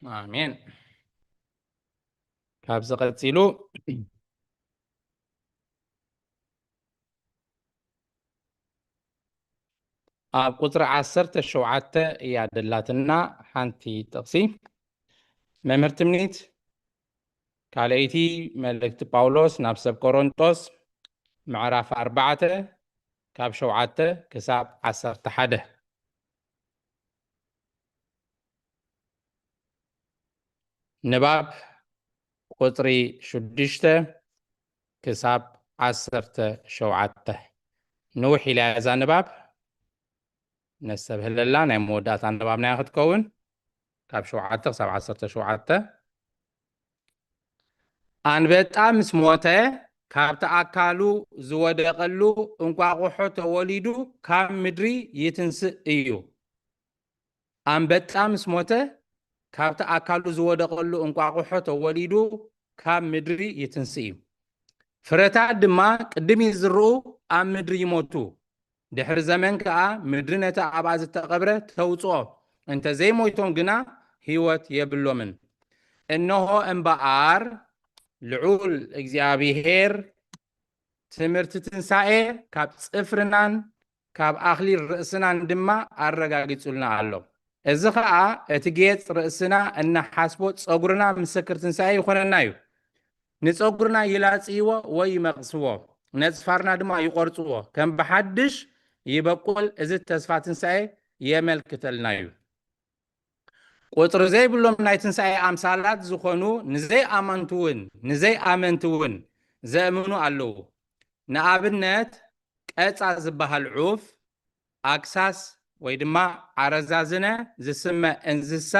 አሜን። ካብዚ ቀፂሉ ኣብ ቁፅሪ 17 እያ ደላትና ሓንቲ ጥቕሲ መምህር ትምኒት ካልአይቲ መልእክቲ ጳውሎስ ናብ ሰብ ቆሮንጦስ ምዕራፍ 4 ካብ 7 ክሳብ 11 ንባብ ቁፅሪ 6 ክሳብ 17 ንውሕ ኢላ እዛ ንባብ ነሰብ ህለላ ናይ መወዳእታ ንባብ ናይ ክትከውን ካብ 7 ክሳብ 17 አንበጣ ምስ ሞተ ካብቲ ኣካሉ ዝወደቐሉ እንቋቑሖ ተወሊዱ ካብ ምድሪ ይትንስእ እዩ። አንበጣ ምስ ሞተ ካብቲ ኣካሉ ዝወደቐሉ እንቋቑሖ ተወሊዱ ካብ ምድሪ ይትንስእ እዩ። ፍረታት ድማ ቅድም ይዝርኡ ኣብ ምድሪ ይሞቱ። ድሕሪ ዘመን ከዓ ምድሪ ነቲ ኣብኣ ዝተቐብረ ተውፅኦ፣ እንተዘይሞይቶም ግና ህይወት የብሎምን። እነሆ እምበኣር ልዑል እግዚአብሔር ትምህርቲ ትንሣኤ ካብ ጽፍርናን ካብ ኣኽሊል ርእስናን ድማ ኣረጋጊጹልና ኣሎ። እዚ ከዓ እቲ ጌጽ ርእስና እናሓስቦ ፀጉርና ምስክር ትንሣኤ ይኾነና እዩ። ንፀጉርና ይላጽይዎ ወይ ይመቕስዎ፣ ነጽፋርና ድማ ይቆርጽዎ፣ ከም ብሓድሽ ይበቁል። እዚ ተስፋ ትንሣኤ የመልክተልና እዩ። ቁጥሪ ዘይብሎም ናይ ትንሣኤ ኣምሳላት ዝኾኑ ንዘይኣመንቲ እውን ዘእምኑ ኣለዉ። ንኣብነት ቀፃ ዝበሃል ዑፍ፣ ኣክሳስ ወይ ድማ ዓረዛዝነ ዝስመ እንስሳ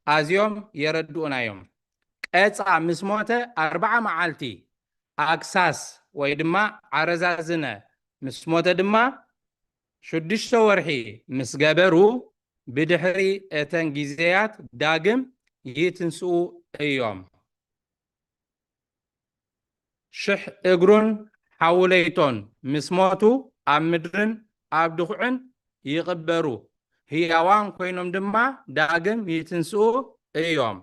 ኣዝዮም የረድኡናዮም። ቀፃ ምስ ሞተ 40 መዓልቲ፣ ኣክሳስ ወይ ድማ ዓረዛዝነ ምስ ሞተ ድማ 6 ወርሒ ምስ ገበሩ ብድሕሪ እተን ጊዜያት ዳግም ይትንስኡ እዮም። 1000 እግሩን ሓውለይቶን ምስ ሞቱ ኣብ ምድርን ኣብ ድኹዕን ይቕበሩ፣ ህያዋን ኮይኖም ድማ ዳግም ይትንስኡ እዮም።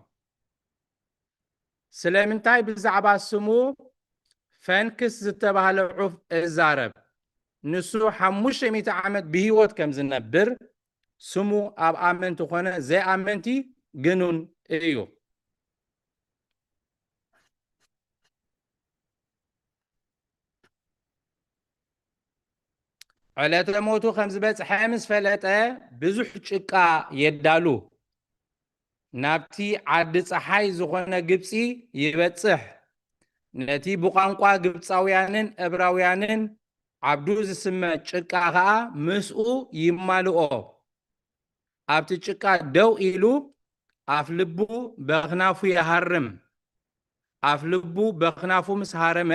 ስለምንታይ ብዛዕባ ስሙ ፈንክስ ዝተባሃለ ዑፍ እዛረብ? ንሱ 500 ዓመት ብህይወት ከም ዝነብር ስሙ ኣብ ኣመንቲ ኮነ ዘይኣመንቲ ግኑን እዩ። ዕለተ ሞቱ ከም ዝበፅሐ ምስ ፈለጠ ብዙሕ ጭቃ የዳሉ፣ ናብቲ ዓዲ ፀሓይ ዝኾነ ግብፂ ይበፅሕ። ነቲ ብቋንቋ ግብፃውያንን ዕብራውያንን ዓብዱ ዝስመ ጭቃ ከዓ ምስኡ ይማልኦ። ኣብቲ ጭቃ ደው ኢሉ ኣፍ ልቡ በኽናፉ ይሃርም። ኣፍ ልቡ በኽናፉ ምስ ሃረመ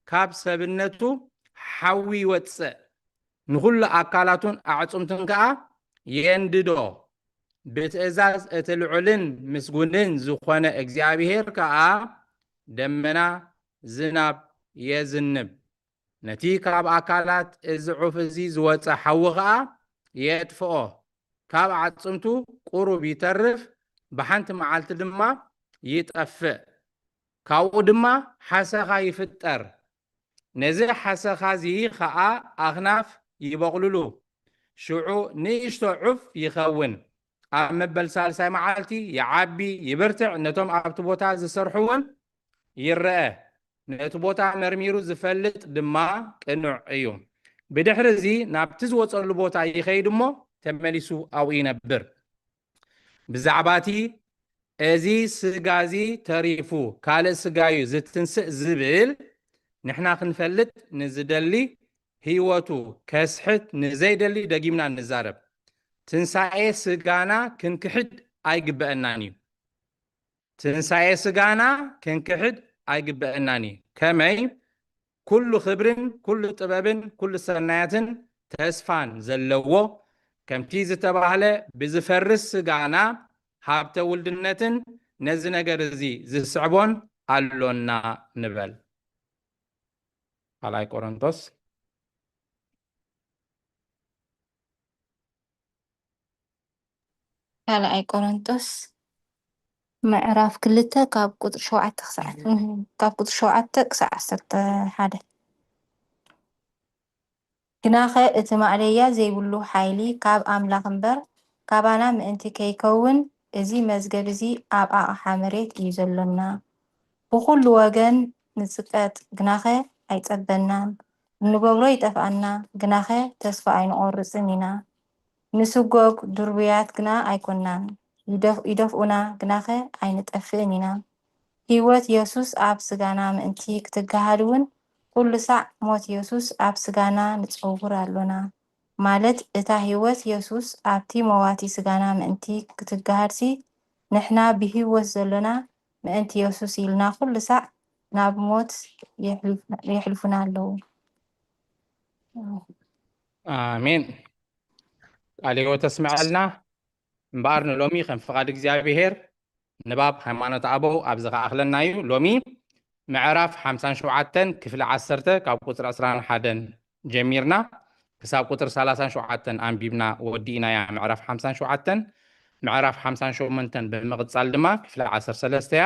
ካብ ሰብነቱ ሓዊ ይወፅእ፣ ንኩሉ ኣካላቱን ኣዕፁምትን ከዓ የንድዶ። ብትእዛዝ እቲ ልዑልን ምስጉንን ዝኾነ እግዚአብሔር ከዓ ደመና ዝናብ የዝንብ። ነቲ ካብ ኣካላት እዚ ዑፍ እዚ ዝወፅእ ሓዊ ከዓ የጥፍኦ። ካብ ዓፅምቱ ቁሩብ ይተርፍ፣ ብሓንቲ መዓልቲ ድማ ይጠፍእ። ካብኡ ድማ ሓሰኻ ይፍጠር። ነዚ ሓሰኻ እዚ ከዓ ኣኽናፍ ይበቕልሉ፣ ሽዑ ንእሽቶ ዑፍ ይኸውን። ኣብ መበል ሳልሳይ መዓልቲ ይዓቢ ይብርትዕ፣ ነቶም ኣብቲ ቦታ ዝሰርሑ እውን ይርአ። ነቲ ቦታ መርሚሩ ዝፈልጥ ድማ ቅኑዕ እዩ። ብድሕሪ እዚ ናብቲ ዝወፀሉ ቦታ ይኸይድ እሞ ተመሊሱ ኣብኡ ይነብር። ብዛዕባቲ እዚ ስጋዚ ተሪፉ ካልእ ስጋዩ ዝትንስእ ዝብል ንሕና ክንፈልጥ ንዝደሊ ህይወቱ ከስሕት ንዘይደሊ ደጊምና ንዛረብ። ትንሣኤ ስጋና ክንክሕድ ኣይግበአናን እዩ። ትንሣኤ ስጋና ክንክሕድ ኣይግበአናን እዩ። ከመይ ኩሉ ክብርን ኩሉ ጥበብን ኩሉ ሰናያትን ተስፋን ዘለዎ ከምቲ ዝተባህለ ብዝፈርስ ስጋና ሃብተ ውልድነትን ነዚ ነገር እዚ ዝስዕቦን ኣሎና ንበል። ካልኣይ ቆሮንቶስ ካልኣይ ቆሮንቶስ ምዕራፍ 2 ካብ ቁጥሪ 7 ክሳብ 11 ግናኸ እቲ ማዕለያ ዘይብሉ ሓይሊ ካብ ኣምላኽ እምበር ካባና ምእንቲ ከይከውን እዚ መዝገብ እዚ ኣብ ኣቕሓ መሬት እዩ ዘሎና ብኩሉ ወገን ንፅቀት ግናኸ ኣይፀበናን እንገብሮ ይጠፍኣና ግናኸ ተስፋ ኣይንቆርፅን ኢና ንስጎግ ድርብያት ግና ኣይኮናን ይደፍኡና ግናኸ ኣይንጠፍእን ኢና ሂወት የሱስ ኣብ ስጋና ምእንቲ ክትገሃድ እውን ኩሉ ሳዕ ሞት የሱስ ኣብ ስጋና ንፀውር ኣሎና ማለት እታ ሂወት የሱስ ኣብቲ መዋቲ ስጋና ምእንቲ ክትገሃድሲ ንሕና ብሂወት ዘለና ምእንቲ የሱስ ኢልና ኩሉ ሳዕ ናብ ሞት የሕልፉና ኣለዉ ኣሜን ቃል ሕይወት ተስምዐልና እምበኣር ንሎሚ ከም ፍቓድ እግዚኣብሔር ንባብ ሃይማኖት ኣበው ኣብ ዝኸኣኽለና እዩ ሎሚ ምዕራፍ 57 ክፍሊ 10 ካብ ቁፅሪ 21 ጀሚርና ክሳብ ቁጥሪ 37 ኣንቢብና ወዲእና እያ ምዕራፍ 57 ምዕራፍ 58 ብምቕፃል ድማ ክፍሊ 13 እያ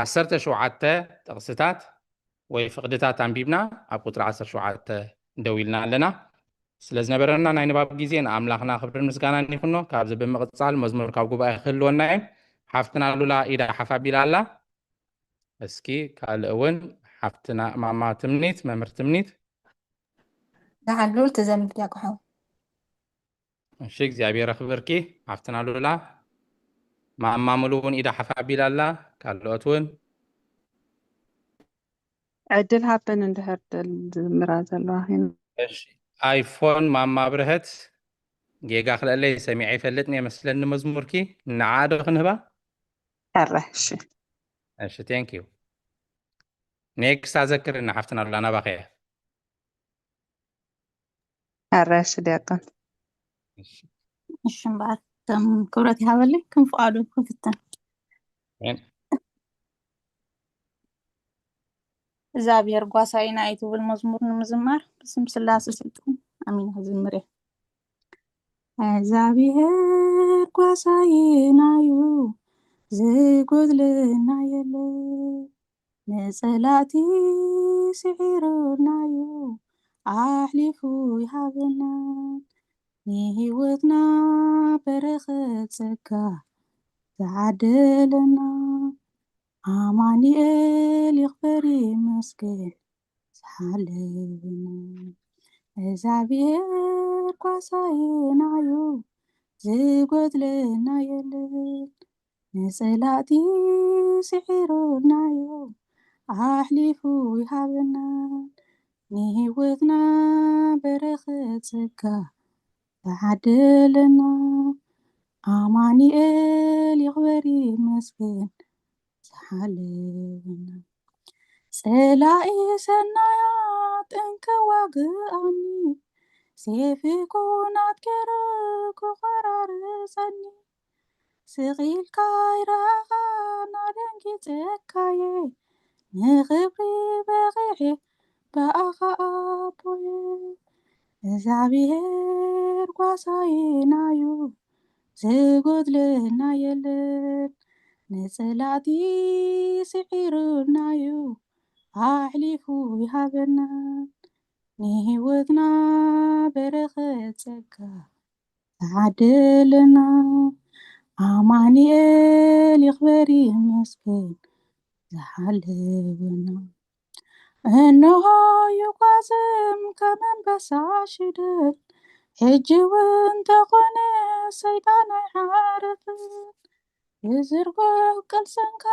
17 ጥቕስታት ወይ ፍቕድታት ኣንቢብና ኣብ ቁጥሪ 17 ደው ኢልና ኣለና ስለ ዝነበረና ናይ ንባብ ግዜ ንኣምላኽና ክብርን ምስጋናን ይኹኖ ካብዚ ብምቕፃል መዝሙር ካብ ጉባኤ ክህልወና እዩ ሓፍትና ሉላ ኢዳ ሓፋቢላ ኣላ እስኪ ካልእ እውን ሓፍትና ማማ ትምኒት መምህር ትምኒት ዝሓሉል ትዘምድ ያቅሖ እሺ እግዚኣብሔር ኣኽብርኪ ሓፍትና ሉላ ማማ ሙሉ እውን ኢዳ ሓፋቢላ ኣላ ካልኦት እውን ዕድል ሃበን እንድሕር ዝምራ ዘለዋ ኺን እሺ ኣይፎን ማማ ብርህት ጌጋ ክለለይ ሰሚዐ ይፈልጥኒ የመስለኒ መዝሙርኪ ንዓዶ ክንህባ ሕረሽ እሺ ቴንክ ዩ ኔክስት ኣዘክርና ሓፍትና ሉላ ናባኸየ ሕረሽ ዲያቆን እሺ እምበኣር ከም ክብረት ይሃበለይ ከም ፍቓዱ ክፍተን እግዚአብሔር ጓሳይና ይትብል መዝሙር ንምዝማር ብስም ስላሴ ስልጣን አሚን ዝምር እግዚአብሔር ጓሳይና እዩ ዝጎድለና የለ ንጸላቲ ስዒሩና እዩ ኣሕሊፉ ይሃበና ንህይወትና በረኸት ጸጋ ዝዓደለና አማኑኤል ይኽበር ይመስገን ዝሓለወና እግዚአብሔር ጓሳይና እዩ ዝጎድለና የለን ንጸላቲ ስዒሩና እዩ ኣሕሊፉ ይሃበና ንህይወትና በረኸት ጸጋ ዝዓደለና አማኑኤል ይኽበር ይመስገን ዝሓለወና ጸላኢ ሰናያት እንከዋግኣኒ ሴፊ ኩናት ገይሩ ክቆራርፀኒ ስቂልካ ይረኣኻ ናደንጊፀካየ ንኽብሪ በቂዐ በኣኻ ኣቦየ እግዚአብሔር ጓሳይና እዩ ዝጎድለና የለን ንጸላቲ ስዒሩና እዩ ኣሕሊፉ ይሃበና ንህይወትና በረኸት ጸጋ ዝዓደለና አማኑኤል ይኽበር ይመስገን ዝሓለወና እነሆ ይጓዝም ከመንበሳ ሽደት ሕጂ እውን ተኾነ ሰይጣን ኣይሓርፍን ብዝርግሕ ቅልስንካ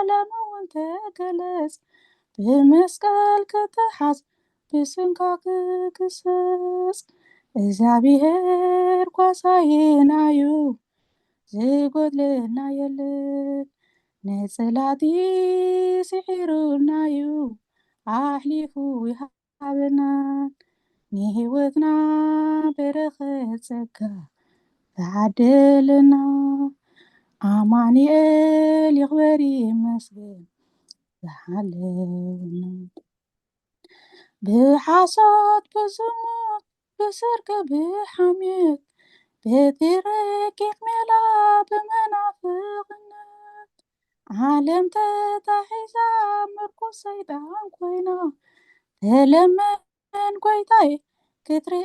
ሎሚ እውን ተገለጽ ብመስቀል ክትሓዝ ብስንካ ክግሰጽ እግዚአብሔር ጓሳይና እዩ ዝጎድለና የለን ንጸላቲ ስዒሩና እዩ ኣሕሊፉ ይሃበና ንህይወትና በረኸት ጸጋ ዝዓደለና አማኑኤል ይኽበር ይመስገን ዝሓለወና ብሓሶት ብዝሙት ብስርቂ ብሓሜት بتركك ملا بمنافقنا عالم تتحيزا مركو سيدان كوينا تلمن كويتاي كتري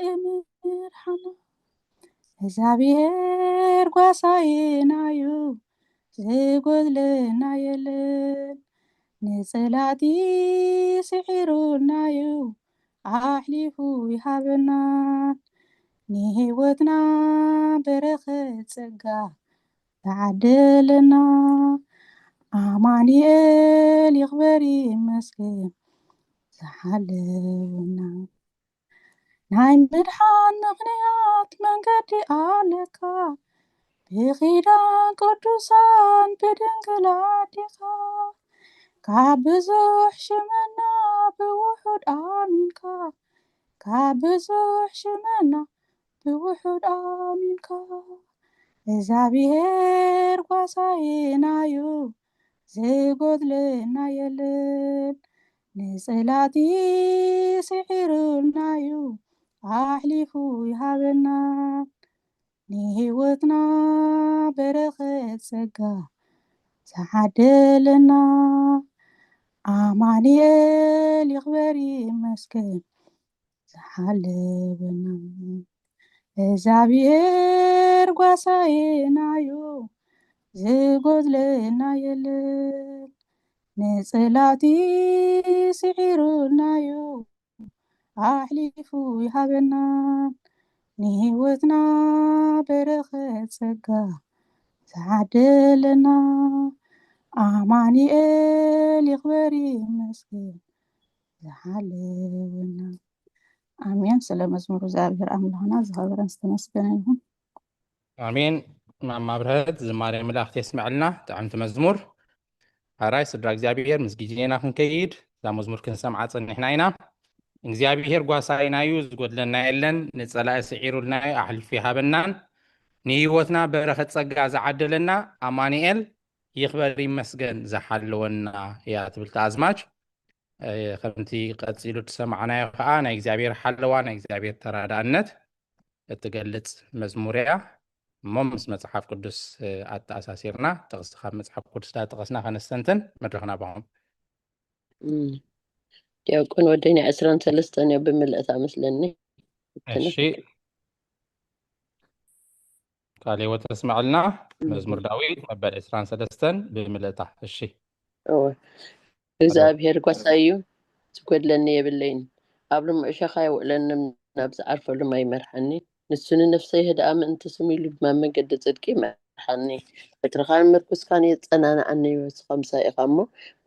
مرحنا እግዚአብሔር ጓሳዬን አዩ ዝጎድለና የለን ንጽላቲ ስዒሩና እዩ ኣሕሊፉ ይሃበና ንህይወትና በረኸት ጸጋ ተዓደለና ኣማኒኤል ይኽበር ይመስገን ዝሓለወና ናይ ምድሓን ምኽንያት መንገዲ ኣለካ ብኺዳን ቅዱሳን ብድንግል ኣዴኻ ካብ ብዙሕ ሽመና ብውሑድ ኣሚንካ ካብ ብዙሕ ሽመና ብውሑድ ኣሚንካ እግዚአብሔር ጓሳዬና እዩ ዝጎድለና የለን ንጽላቲ ስዒሩልና እዩ ኣሕሊፉ ይሃበና ንህይወትና በረኸት ጸጋ ዝዓደለና ኣማኒኤል ይኽበር ይመስገን ዝሓለወና እግዚአብሔር ጓሳዬና እዩ ዝጎድለና የለን ንጽላቲ ስዒሩልና እዩ ኣሕሊፉ ይሃበና ንህይወትና በረኸት ጸጋ ዝዓደለና ኣማኒኤል ይኽበር ይመስገን ዝሓለወና ኣሜን። ስለ መዝሙሩ እግዚአብሔር ኣምላኽና ዝኸበረን ዝተመስገነ ይሁን። ኣሜን። ማማ ብርህት ዝማሬ መላእኽቲ የስምዐልና ጥዕምቲ መዝሙር ሃራይ ስድራ እግዚኣብሔር ምስ ግዜና ክንከይድ እዛ መዝሙር ክንሰምዓ ፀኒሕና ኢና። እግዚኣብሔር ጓሳይና እዩ ዝጎድለና የለን ንፀላኢ ስዒሩልና እዩ ኣሕሊፉ ይሃበናን ንህይወትና በረኸት ፀጋ ዝዓደለና ኣማኒኤል ይኽበር ይመስገን ዝሓለወና እያ ትብል ተኣዝማች። ከምቲ ቀፂሉ ትሰማዕናዮ ከዓ ናይ እግዚኣብሔር ሓለዋ ናይ እግዚኣብሔር ተራዳእነት እትገልፅ መዝሙር እያ እሞ ምስ መፅሓፍ ቅዱስ ኣተኣሳሲርና ጥቕስቲ ካብ መፅሓፍ ቅዱስ ጠቐስና ከነስተንትን መድረኽና ባኹም ዲያቆን ወደኛ 23 እያ ብምልእታ መስለኒ እሺ ካልኦት ተስማዕልና መዝሙር ዳዊት መበል 23 ብምልእታ እሺ እግዚአብሔር ጓሳዩ ዝጎድለኒ የብለይን ኣብ ልሙዕ ሸኻ የውዕለንም ናብ ዝዓርፈሉ ኣይመርሐኒ ንሱን ነፍሰይ ህድኣ ምእንቲ ስሙ ኢሉ ድማ መንገዲ ጽድቂ ይመርሐኒ በትርኻን ምርኩስካን የጸናንዓኒ ወስኸምሳ ኢኻ እሞ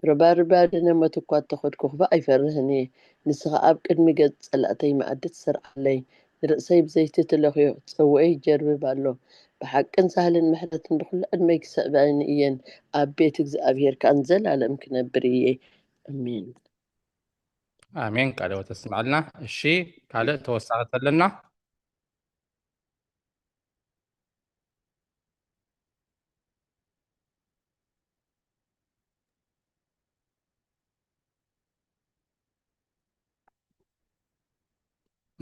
ብርባርባ ድነመት እኳ ተኸድኩ ክባ ኣይፈርህኒ ንስኻ ኣብ ቅድሚ ገጽ ጸላእተይ መኣዲ ትሰርዓለይ ንርእሰይ ብዘይቲ ትለኽዮ ፀውዐይ ይጀርብብ ኣሎ ብሓቅን ሳህልን ምሕረትን ብኩሉ ዕድመይ ክሰዕበኒ እየን ኣብ ቤት እግዚኣብሔር ከዓ ንዘላለም ክነብር እየ ኣሜን ኣሜን ካልኦት ተስማዕልና እሺ ካልእ ተወሳኺ ኣለና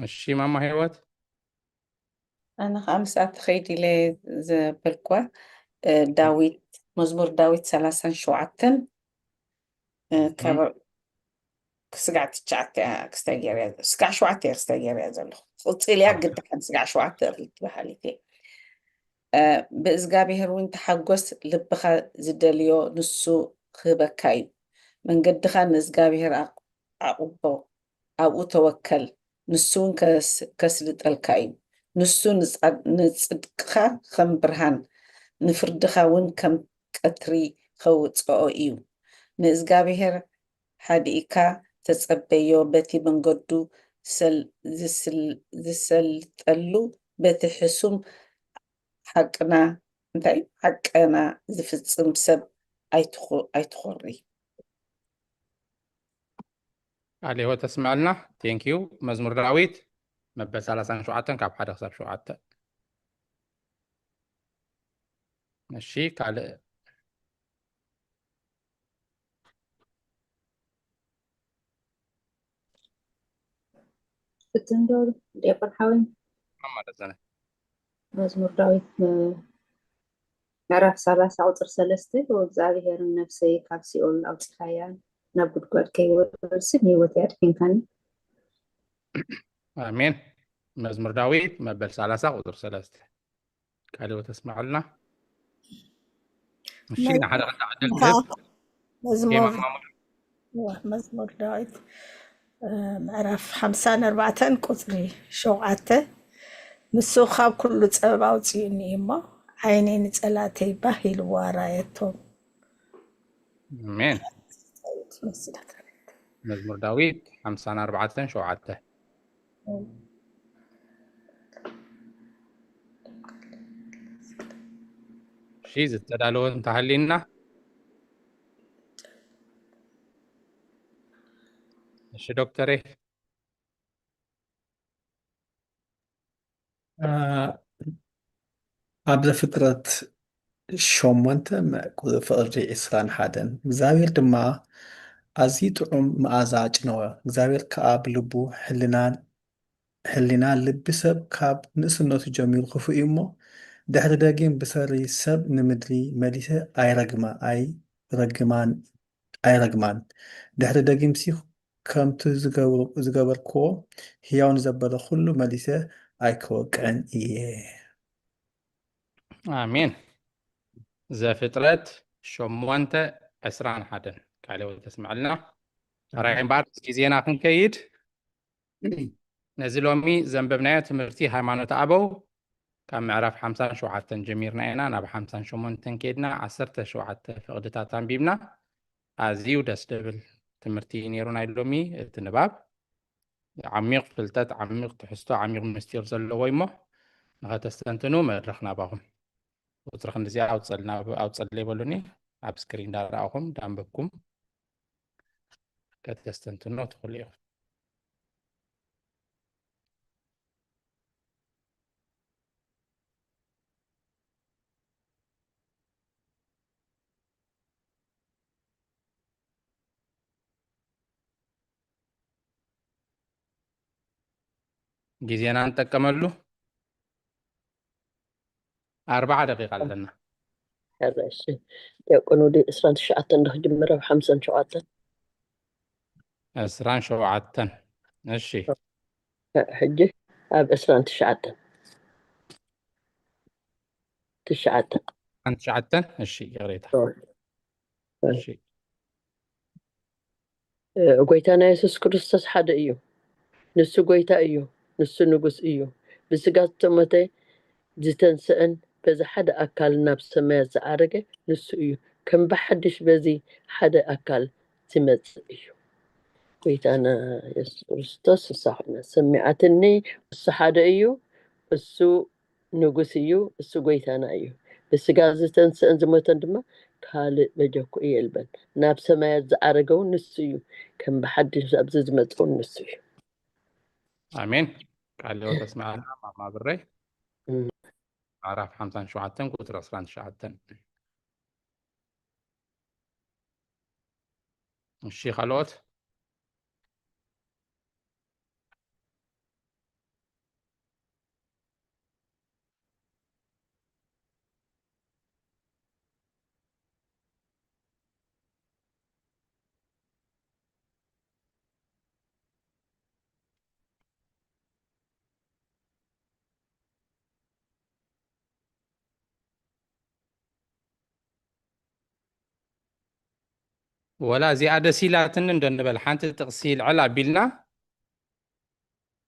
እሺ ማማ ህይወት أنا خمسة خيدي لي بالكوا داويت مزمور داويت 37 كبر سقعت تشعت كستاجر سقع شوعت كستاجر يا زلمه قلت لي قد كان سقع شوعت بحالتي بإزجابي وين تحجس لبخا زدليو نسو خبكاي من قد خان إزجابي أو توكل نسون كسرت الكاين نسو نصدقخ خم برهان نفردخ ون كم قطري خوت او نزغابير حديكا تصبيو بتي منغدو زسل تلو بتحسم حقنا انتي حقنا زفصم سب ايتخوري علي هو تسمع لنا ثانك يو مزمور داويت مبل 37 ካብ 1 ክሳብ 7 እሺ ካልእ بتندور ديقون حاول ማለት ዘነ መዝሙር ዳዊት ምዕራፍ 30 ቁጥር 3 ወእግዚአብሔር ነፍሰይ ካብ ሲኦል ኣውፂእካያ ናብ ጉድጓድ ከይወርድን ህይወት ያድሕንካኒ። آمين. مزمور داوود مبل 30 قطر 3 كالو تسمع لنا مشينا حدا عدل كيف መዝሙር ዳዊት ምዕራፍ 54 ቁፅሪ 7 ንሱ ካብ ኩሉ ፀበብ ኣውፂኡኒ እሞ ዓይነይ ንፀላተይ ባህ ኢልዋ ራየቶም። آمين. مزمور داوود 54 7 شي زتدالون تهلينا እሺ ዶክተሬ ኣብ ዘፍጥረት 8 ፍቅሪ 21 እግዚአብሔር ድማ ኣዝዩ ጥዑም መዓዛ ጭነወ። እግዚአብሔር ከዓ ብልቡ ሕሊና ልቢ ሰብ ካብ ንእስነቱ ጀሚሩ ክፉእ እዩ እሞ ድሕሪ ደጊም ብሰሪ ሰብ ንምድሪ መሊሰ ኣይረግማን ድሕሪ ደጊምሲ ከምቲ ዝገበርክዎ ህያው ንዘበለ ኩሉ መሊሰ ኣይከወቅዕን እየ። آمين. ዘፍጥረት 8:21 ካልኦ ተስማዕ ለና ራይን ባር ጊዜና ክንከይድ ነዚ ሎሚ ዘንበብናዮ ትምህርቲ ሃይማኖት ኣበው ካብ ምዕራፍ 57 ጀሚርና ኢና ናብ 58 ከይድና 17 ፍቅድታት ኣንቢብና ኣዝዩ ደስ ዝብል ትምህርቲ ነይሩ ናይ ሎሚ እቲ ንባብ ዓሚቕ ፍልጠት ዓሚቕ ትሕዝቶ ዓሚቕ ምስጢር ዘለዎ እሞ ንኸተስተንትኑ መድረኽ ናባኹም ቁፅሪ ክንዲዚኣ ኣውፀለ ይበሉኒ ኣብ ስክሪን እንዳረኣኹም ዳንበብኩም ከተስተንትኑ ትኽእሉ ኢኹም። ጊዜና ንጠቀመሉ 4 ደቂቃ ኣለና። ሕረሽ ደቆኑ ዲ 29 እንደክጅምር ኣብ 57 27 እሺ ሕጂ ኣብ 29 እሺ ይቕሬታ እሺ ጎይታና ኢየሱስ ክርስቶስ ሓደ እዩ። ንሱ ጎይታ እዩ፣ ንሱ ንጉስ እዩ። ብስጋ ዝተሞተ ዝተንስአን በዚ ሓደ ኣካል ናብ ሰማያት ዝዓረገ ንሱ እዩ። ከም ብሓድሽ በዚ ሓደ ኣካል ዝመጽእ እዩ። ጎይታና ኢየሱስ ክርስቶስ ንሳኹና ሰሚዓትኒ እሱ ሓደ እዩ፣ እሱ ንጉስ እዩ፣ እሱ ጎይታና እዩ። ብስጋ ዝተንስአን ዝሞተን ድማ ካልእ በጀኩ እየ ይልበን ናብ ሰማያት ዝዓረገው ንሱ እዩ። ከም ብሓድሽ ኣብዚ ዝመጽእ ንሱ እዩ። ኣሜን። ካልኦ ተስማዕና ማማ ብረይ ምዕራፍ 57 ቁጥሪ 29 እሺ ካልኦት ወላ እዚኣ ደስ ኢላትኒ እንደንበል ሓንቲ ጥቕሲ ልዕል ኣቢልና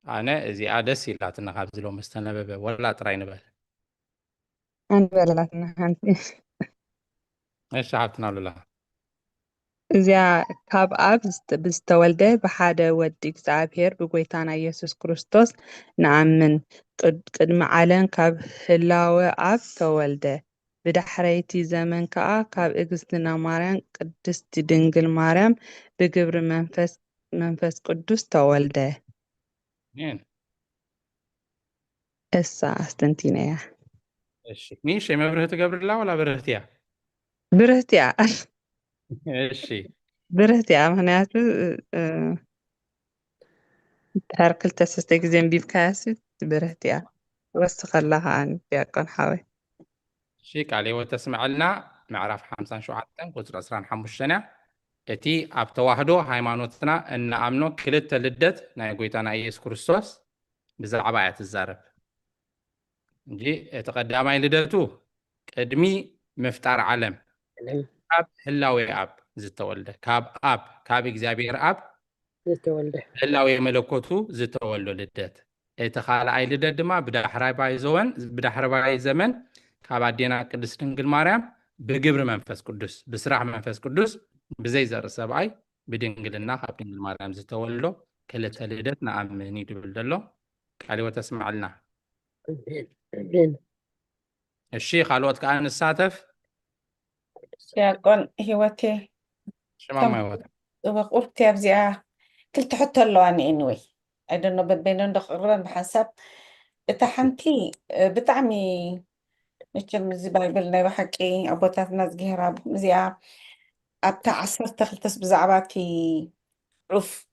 ኣነ እዚኣ ደስ ኢላትና ካብዚ ሎሚ ዝተነበበ ወላ ጥራይ ንበል ኣንበለላትና ሓንቲ እሺ ሃብትና ሉላ እዚኣ ካብ ኣብ ብዝተወልደ ብሓደ ወዲ እግዚኣብሔር ብጎይታና ኢየሱስ ክርስቶስ ንኣምን ቅድሚ ዓለም ካብ ህላወ ኣብ ተወልደ ብዳሕረይቲ ዘመን ከዓ ካብ እግዝእትና ማርያም ቅድስቲ ድንግል ማርያም ብግብሪ መንፈስ ቅዱስ ተወልደ። እሳ ኣስተንቲና እያ። እሺ ንእሽተይ መብርህቲ ገብርላ ወላ ብርህቲ እያ? ብርህቲ እያ። እሺ ብርህቲ እያ ምክንያቱ ድሕሪ 2-3 ግዜ እንቢብካያሲ ብርህቲ እያ። وسخ الله عن دياقون حاوي شيك عليه وتسمعلنا معرف 57 قصر 15 اتي اب تواحدو هايمانوتنا ان امنو كلت لدت ناي غويتانا يسوع كريستوس بزعبا يتزارب እንጂ ተቀዳማይ ልደቱ ቅድሚ ምፍጣር ዓለም ኣብ ህላዊ ኣብ ዝተወልደ ካብ እግዚአብሔር ኣብ ዝተወልደ ህላዊ መለኮቱ ዝተወልዶ ልደት እቲ ካልኣይ ልደት ድማ ብዳሕራይ ዘመን ካብ ኣዴና ቅድስት ድንግል ማርያም ብግብሪ መንፈስ ቅዱስ ብስራሕ መንፈስ ቅዱስ ብዘይ ዘርኢ ሰብኣይ ብድንግልና ካብ ድንግል ማርያም ዝተወልዶ ክልተ ልደት ንኣምን ይድብል ዘሎ ቃልዎ ተስማዕልና الشيخ على الوقت كان الساتف يكون هوتي شمال ما هو وقفتي أبزيها كل تحط له أنا إنوي I don't know بينهم دخلنا بحسب تحنتي بتعمي نشم زي بايبلنا بحكي أبوتاتنا زجهرة زيها أبتاع عصر تخلص بزعباتي عف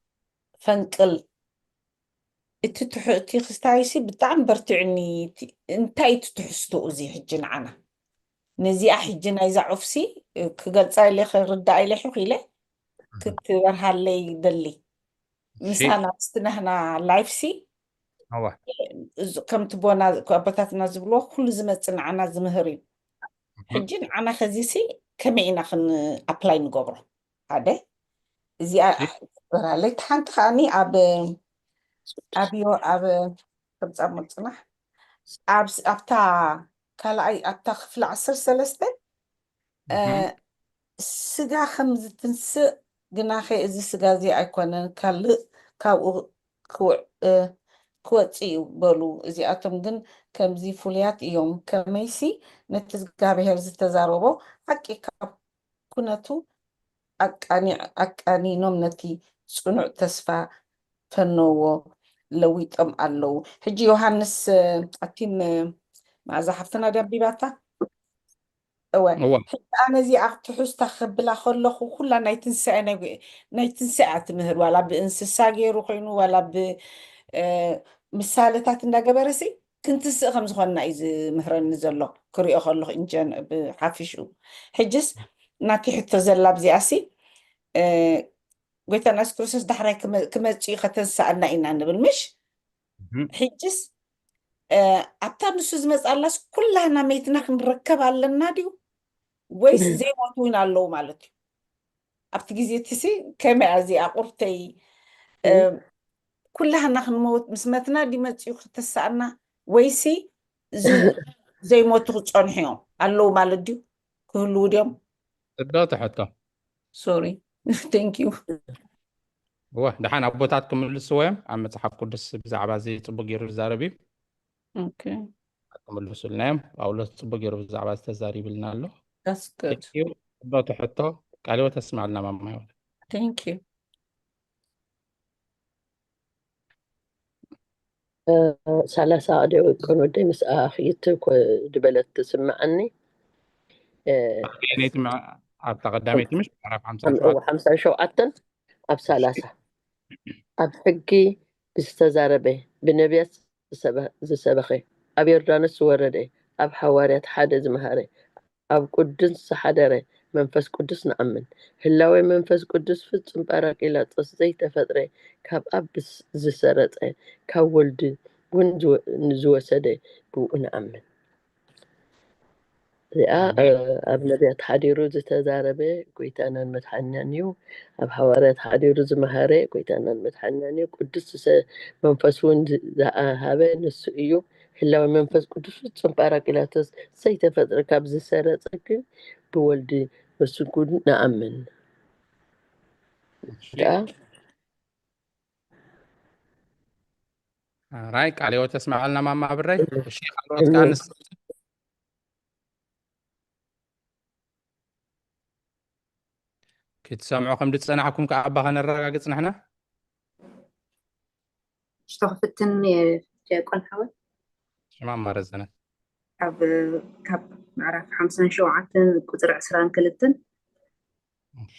فنقل تي خستايسي بتعم برتعني انتي تحسدو زي حجن عنا نزي حجنا إذا عفسي كقلت لي رد علي حقيله كنت ورها لي دلي مسانا استنهنا لايفسي هو كم تبونا كابتاتنا زبلو كل زمتنا عنا زمهري حجن عنا خزيسي كمينا خن أبلاي نقبره هذا زي برالي تحنت خاني أبيو كنت أمتصنع أبتا كلا أبتا خفل 10 سلسلة سجا 5 جناحي إذا سجا زي أيقونن كوتي بلو إذا أتم جن كم زي فوليات يوم كميسي نتزجع بهرز تزاربو حكي كنتو أكاني نومنتي صنع تسفى فنو لويت ألو حجي يوحنس أتين مع زحفتنا دبيباتا هو أنا زي أحس تخبلا خلخ وكلها نيتنسى أتمهر ولا بإنسسا غيرو خينو ولا ب مسالتات نجبرسي كنت خمس خلنا إذا مهران نزلوا كريء خلخ إنجان بحافشو حجس ناتي حتى زلاب زي أسي قلت أنا أسكرسس دحري كما تشي ختنسألنا إنا نبلمش حجس أبتار نسوز مسألة كلها نميتنا نركب على الناديو ويس زي ما توين على مالتي أبتجي تسي كما أزي أقرتي كلها نحن موت مسمتنا دي ما تشي ختنسألنا ويسي زي ما تغطون حيوم على مالتي كله ديم تبدأ حتى سوري thank you هو دحين أبوتاتكم السوام عم تصحف قدس بزعبا زي تبقير الزاربي okay كملوا لنا أو لا تبقير بزعبا تزاري بلنا له that's good تبدأ حتى قالوا تسمع لنا ماما thank you سلاسة عدو يكون ودي مس أخيتك دبلت تسمعني يعني مع تقدمت مش عارف 5 شوعتن أب سلاسة أب حقي بستزاربه بنبيات زسبخي أب يردانس ورده أب حواريات حادث مهاري أب قدس حدري منفس قدس نأمن هلاوي منفس قدس فتن بارك إلى تصدي تفتري كاب أب زسرت كاب ولد ونزو سدي بو نأمن أب نبيات حديرو زتزاربه قويتانا المتحنانيو أب حواريات حديرو زمهاري قويتانا المتحنانيو قدس منفسون هابي نسوئيو هلاوي منفس قدس فتن بارك إلى تصدي تفتري كاب زسرت بولدي مسكون نأمن رايك عليه وتسمع لنا ماما بالري الشيخ على كان كتسمعوكم دتصنعكم كأبا نرجع نحنا اشتغفتن يكون حوال شما مرزنا كاب معرف 50 شوعتن قطر 20 كلتن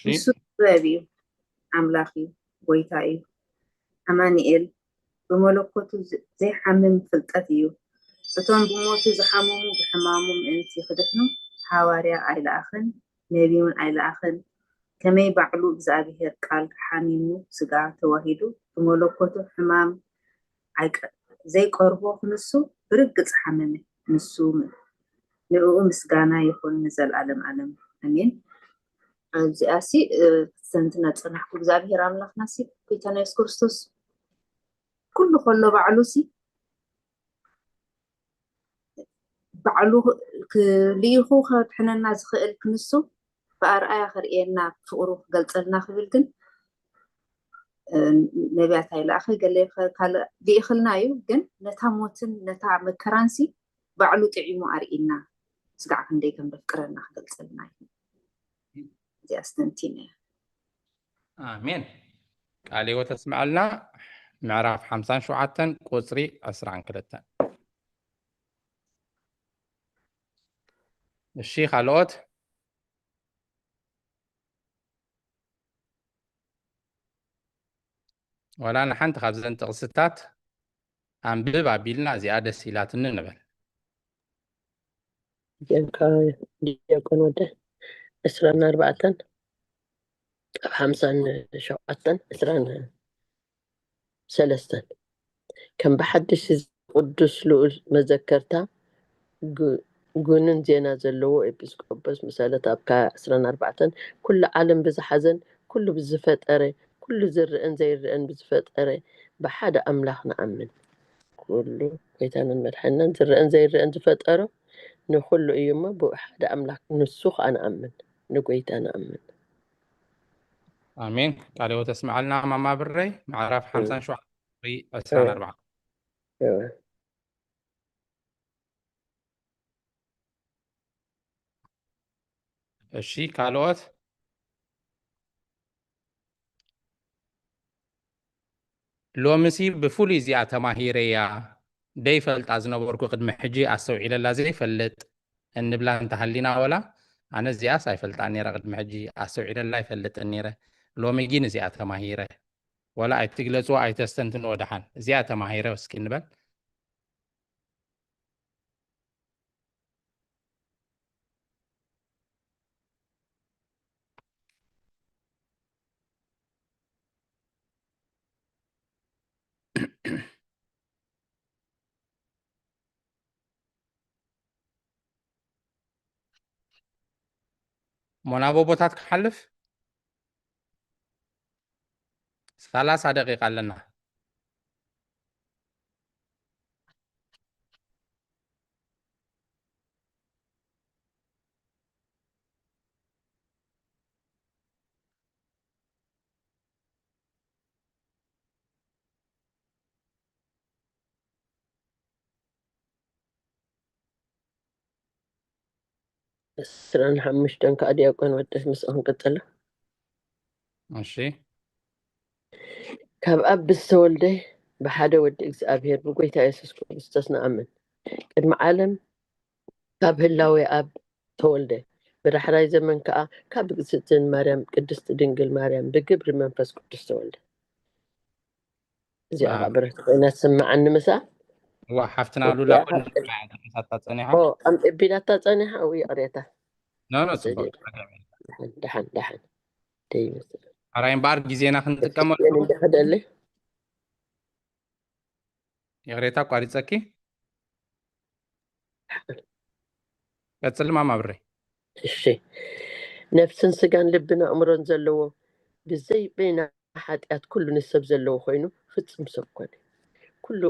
نسو بابيو أملاخي ويتايو أمانيئل بملكوتو زي حمم فلتاتيو እቶም ብሞቱ ዝሓመሙ ብሕማሙ ምእንቲ ክድሕኑ ሓዋርያ ኣይለኣኽን ነቢዩን ኣይለኣኽን ከመይ ባዕሉ እግዚኣብሔር ቃል ሓሚሙ ስጋ ተዋሂዱ ብመለኮቱ ሕማም ዘይቀርቦ ንሱ ብርግፅ ሓመመ ንሱ ንኡ ምስጋና ይኹን ንዘለዓለም ዓለም ኣሜን። እዚኣ ሲ ሰንትና ፀናሕኩ እግዚኣብሔር ኣምላኽና ሲ ጌታና ኢየሱስ ክርስቶስ ኩሉ ከሎ ባዕሉ ሲ ባዕሉ ልኢኹ ከድሕነና ዝኽእል ክንሱ ብኣርኣያ ክርኤና ፍቅሩ ክገልፀልና ክብል ግን ነቢያት ኣይለኣኸ ገለ ካልእ ቢኢኽልና እዩ ግን ነታ ሞትን ነታ መከራንሲ ባዕሉ ጥዒሙ ኣርኢና ስጋዕ ክንደይ ከም ደፍቅረና ክገልፀልና እዩ እዚኣ ስተንቲና እያ ኣሜን ቃል ህይወት ተስምዐልና ምዕራፍ 57 ቁፅሪ 12 እሺ ካልኦት ወላ ንሓንቲ ካብዘን ጥቕስታት ኣንብብ ኣቢልና እዚኣ ደስ ኢላትኒ ንበል ዲያቆን ወደ 24 ኣብ 57 23 ከም ብሓድሽ ቅዱስ ልኡል መዘከርታ ጉንን ዜና ዘለዎ ኤጲስቆጶስ መሰረት ኣብ 24 ኩሉ ዓለም ብዝሓዘን ኩሉ ብዝፈጠረ ኩሉ ዝርአን ዘይርአን ብዝፈጠረ ብሓደ ኣምላኽ ንኣምን ኩሉ ጎይታንን መድሓኒናን ዝርአን ዘይርአን ዝፈጠሮ ንኩሉ እዩ እሞ ብሓደ ኣምላኽ ንሱ ከዓ ንኣምን ንጎይታ ንኣምን ኣሜን ቃል ህይወት ተስምዐልና ማማ ብረይ ምዕራፍ 57 24 እሺ ካልኦት ሎምሲ ብፍሉይ እዚኣ ተማሂረ እያ ደይፈልጣ ዝነበርኩ ቅድሚ ሕጂ ኣስተውዒለላ ዘይፈልጥ እንብላ እንተሃሊና ወላ ኣነ እዚኣስ ኣይፈልጣ ነይረ ቅድሚ ሕጂ ኣስተውዒለላ ኣይፈልጥን ነይረ ሎሚ ግን እዚኣ ተማሂረ ወላ ኣይትግለፅዎ ኣይተስተንትንዎ ድሓን እዚኣ ተማሂረ እስኪ ንበል ሞናቦ ቦታት ክሓልፍ 30 ደቂቃ ኣለና ስራን ሓሙሽተን ከዓ ዲያቆን ወደስ ምስኦም ቅፅላ እሺ ካብ ኣብ ብዝተወልደ ብሓደ ወዲ እግዚኣብሔር ብጎይታ ኢየሱስ ክርስቶስ ንኣምን ቅድሚ ዓለም ካብ ህላዌ ኣብ ተወልደ ብዳሕራይ ዘመን ከዓ ካብ እግዝእትን ማርያም ቅድስቲ ድንግል ማርያም ብግብሪ መንፈስ ቅዱስ ተወልደ እዚኣ ከዓ ብረት ኮይና ትስምዓኒ ምሳ ዋ ሓፍትና ሉላ ፀኒሓ ቢላታ ፀኒሓ ወይ ቅሬታ ኖ ፅቡቅ ድሓን ኣራይ እምበኣር ግዜና ክንጥቀመሉ እንደኸደለ የቅሬታ ቋሪፀኪ ቀፅል ማማ ብረይ እሺ ነፍስን ስጋን ልብን ኣእምሮን ዘለዎ ብዘይ በይና ሓጢኣት ኩሉ ንሰብ ዘለዎ ኮይኑ ፍፅም ሰብ ኮነ ኩሉ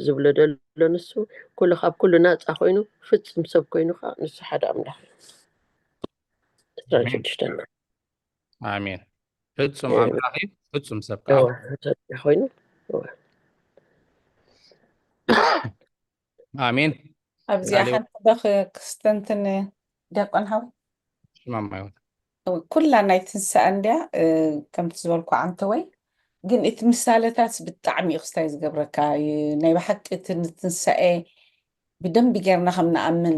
ዝብሎ ደሎ ንሱ ኩሉ ካብ ኩሉ ናፃ ኮይኑ ፍፅም ሰብ ኮይኑ ከዓ ንሱ ሓደ ኣምላኽ ኣሜን ፍፁም ኣምላኽ ፍፁም ሰብ ከዓ ኮይኑ ኣሜን ኣብዚኣ ሓንቲ በኽ ክስተንትን ዲያቆን ሃዊ ማማ ይሁን ኩላ ናይ ትንሳኤ እንድያ ከምቲ ዝበልኩ ዓንተ ወይ ግን እቲ ምሳሌታት ብጣዕሚ እዩ ክስታይ ዝገብረካ ናይ ብሓቂ እቲ ትንሳኤ ብደንቢ ጌርና ከም ንኣምን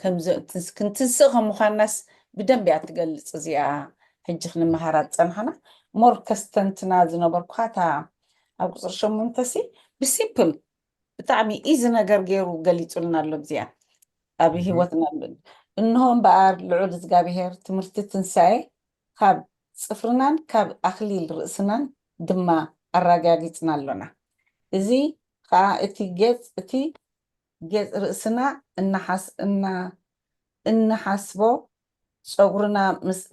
ክንትንስእ ከም ምዃንናስ ብደንቢ እያ ትገልፅ እዚኣ ሕጂ ክንመሃራት ፀንሓና ሞር ከስተንትና ዝነበርኩ እታ ኣብ ቁፅሪ 8 ብሲምፕል ብጣዕሚ ኢዚ ነገር ገይሩ ገሊጹልና ኣሎ ብዚኣ ኣብ ሂወትና እንሆም በኣር ልዑል እግዚኣብሔር ትምህርቲ ትንሳኤ ካብ ፅፍርናን ካብ ኣክሊል ርእስናን ድማ ኣረጋጊፅና ኣሎና እዚ ከዓ እቲ ጌፅ ርእስና እናሓስቦ ፀጉርና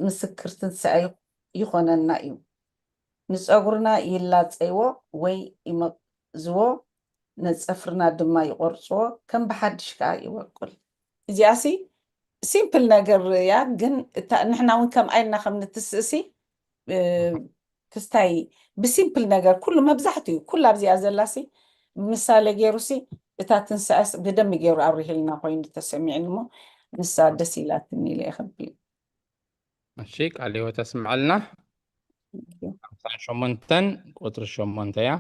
ምስክር ትንሳኤ ይኮነና እዩ ንፀጉርና ይላፀይዎ ወይ ይመቅዝዎ ነፀፍርና ድማ ይቆርፅዎ ከም ብሓድሽ ከዓ ይወቅል እዚኣሲ ሲምፕል ነገር እያ ግን ንሕና እውን ከም ዓይንና ከም ንትስእሲ ክስታይ ብሲምፕል ነገር ኩሉ መብዛሕትኡ ኩሉ ኣብዚኣ ዘላሲ ምሳሌ ገይሩሲ እታ ትንሳኤስ ብደሚ ገይሩ ኣብሪሂልና ኮይኑ ተሰሚዕኒ ሞ ንሳ ደስ ኢላትኒ ኢለ ይኽብል እሺ ቃል ህይወት ተስምዓልና 58 ቁጥሪ 8 እያ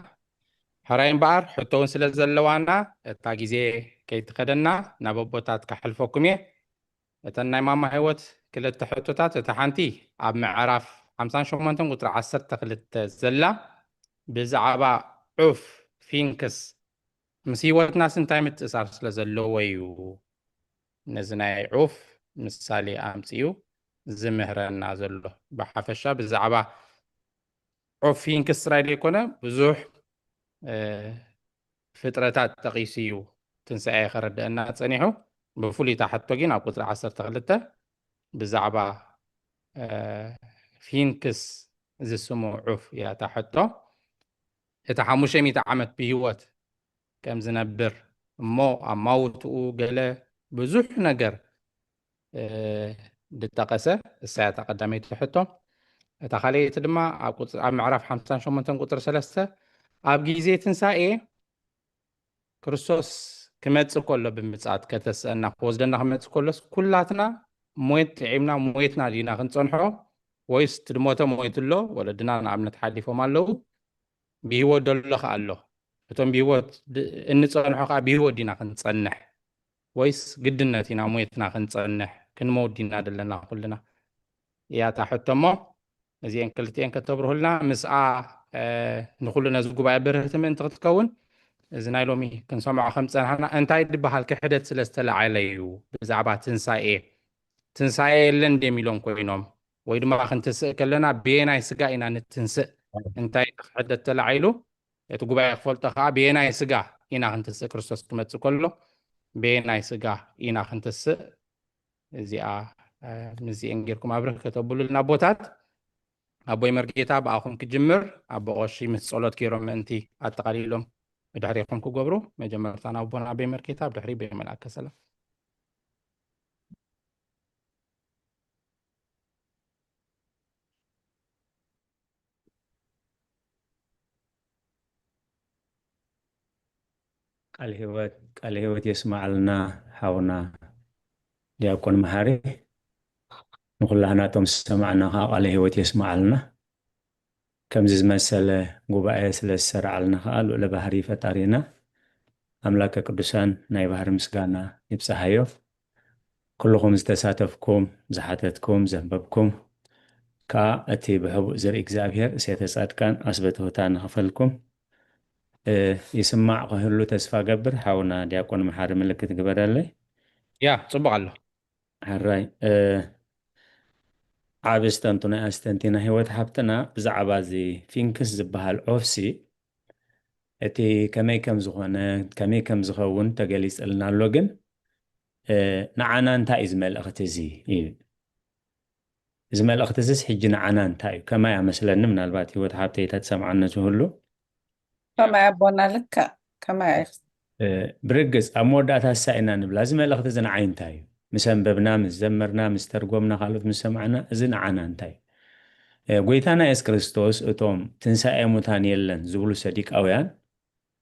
ሕራይ እምበኣር ሕቶውን ስለ ዘለዋና እታ ግዜ ከይትኸደና ናብ ኣቦታት ካሕልፈኩም እየ እተን ናይ ማማ ህይወት ክልተ ሕቶታት እታ ሓንቲ ኣብ ምዕራፍ 58 ቁጥሪ 12 ዘላ ብዛዕባ ዑፍ ፊንክስ ምስ ህይወትናስ እንታይ ምትእሳር ስለ ዘለዎ እዩ ነዚ ናይ ዑፍ ምሳሌ ኣምፅኡ ዝምህረና ዘሎ ብሓፈሻ ብዛዕባ ዑፍ ፊንክስ ጥራይ ዘይኮነ ብዙሕ ፍጥረታት ጠቂሱ እዩ ትንሳኤ ከረድአና ፀኒሑ ብፍሉይ ታሕቶ ግን ኣብ ቁጥሪ 12 ብዛዕባ ፊንክስ ዝስሙ ዑፍ እያ ታሕቶ እቲ 500 ዓመት ብሂወት ከም ዝነብር እሞ ኣብ ማውትኡ ገለ ብዙሕ ነገር ድጠቀሰ እሳያ ተቀዳመይቲ ሕቶ እታ ካልአይቲ ድማ ኣብ ምዕራፍ 58 ቁጥሪ 3 ኣብ ግዜ ትንሳኤ ክርስቶስ ክመጽእ ከሎ ብምጽኣት ከተስአና ክወስደና ክመጽእ ከሎስ ኩላትና ሞት ጥዒምና ሞትና ዲና ክንጸንሖ ወይስ ትድሞተ ሞትሎ ወለድና ንኣብነት ሓሊፎም ኣለዉ ብሂወት ደሎ ከዓ ኣሎ እቶም ብሂወት እንጸንሖ ከዓ ብሂወት ዲና ክንጸንሕ ወይስ ግድነት ኢና ሞትና ክንጸንሕ ክንመውት ዲና ደለና ኩልና እያ ታሕቶ እሞ እዚአን ክልቲአን ከተብርሁልና ምስኣ ንኩሉ ነዚ ጉባኤ ብርህቲ ምእንቲ ክትከውን እዚ ናይ ሎሚ ክንሰምዖ ከም ፀናሕና እንታይ ድበሃል ክሕደት ስለ ዝተለዓለ እዩ ብዛዕባ ትንሳኤ የለን ደሚሎም ኮይኖም ወይ ድማ ክንትስእ ከለና ብየናይ ስጋ ኢና ንትንስእ እንታይ ክሕደት ተላዒሉ እቲ ጉባኤ ክፈልጦ ከዓ ብየናይ ስጋ ኢና ክንትስእ ክርስቶስ ክመፅእ ከሎ ብየናይ ስጋ ኢና ክንትስእ እዚኣ ምዚአን ጌርኩም ኣብርህ ከተብሉልና ቦታት ኣቦይ መርጌታ ብኣኹም ክጅምር ኣቦ ቆሺ ምስ ጸሎት ገይሮም ምእንቲ ኣጠቃሊሎም ብድሕሪኹም ክገብሩ መጀመርታ ኣቦና ኣቦይ መርጌታ ብድሕሪ ብመልኣከ ሰላም ቃል ህይወት የስማዓልና ሓውና ዲያቆን መሃሪ ንኩላህናቶም ሰማዕና ቃል ህይወት የስማዓልና ከምዚ ዝመሰለ ጉባኤ ስለ ዝሰርዓልና ከዓ ልዑለ ባህሪ ፈጣሪና ኣምላከ ቅዱሳን ናይ ባህሪ ምስጋና ይብፅሓዮ ኩልኩም ዝተሳተፍኩም ዝሓተትኩም ዘንበብኩም ከዓ እቲ ብሕቡእ ዘርኢ እግዚኣብሔር እሴተ ጻድቃን ኣስበትሁታ ንኽፈልኩም ይስማዕ ክህሉ ተስፋ ገብር ሓውና ዲያቆን መሓሪ ምልክት ግበረለይ ያ ጽቡቕ ኣሎ ሓራይ ዓብ ስተንቱ ናይ ኣስተንቲና ህይወት ሃብትና ብዛዕባ እዚ ፊንክስ ዝበሃል ዖፍሲ እቲ ከመይ ከም ዝኾነ ከመይ ከም ዝኸውን ተገሊፅልና ኣሎ ግን ንዓና እንታይ እዩ ዝመልእኽቲ እዚ እዩ እዚ መልእኽቲ እዚስ ሕጂ ንዓና እንታይ እዩ ከማይ ኣመስለኒ ምናልባት ህይወት ሃብተይታ ትሰምዓነ ዝህሉ ከማይ ኣቦና ልካ ከማይ ብርግፅ ኣብ መወዳእታ ሳኢና ንብላ እዚ መልእኽቲ እዚ ንዓይ እንታይ እዩ ምስ ኣንበብና ምስ ዘመርና ምስ ተርጎምና ካልኦት ምስ ሰማዕና እዚ ንዓና እንታይ እዩ ጎይታና የሱስ ክርስቶስ እቶም ትንሳኤ ሙታን የለን ዝብሉ ሰዲቃውያን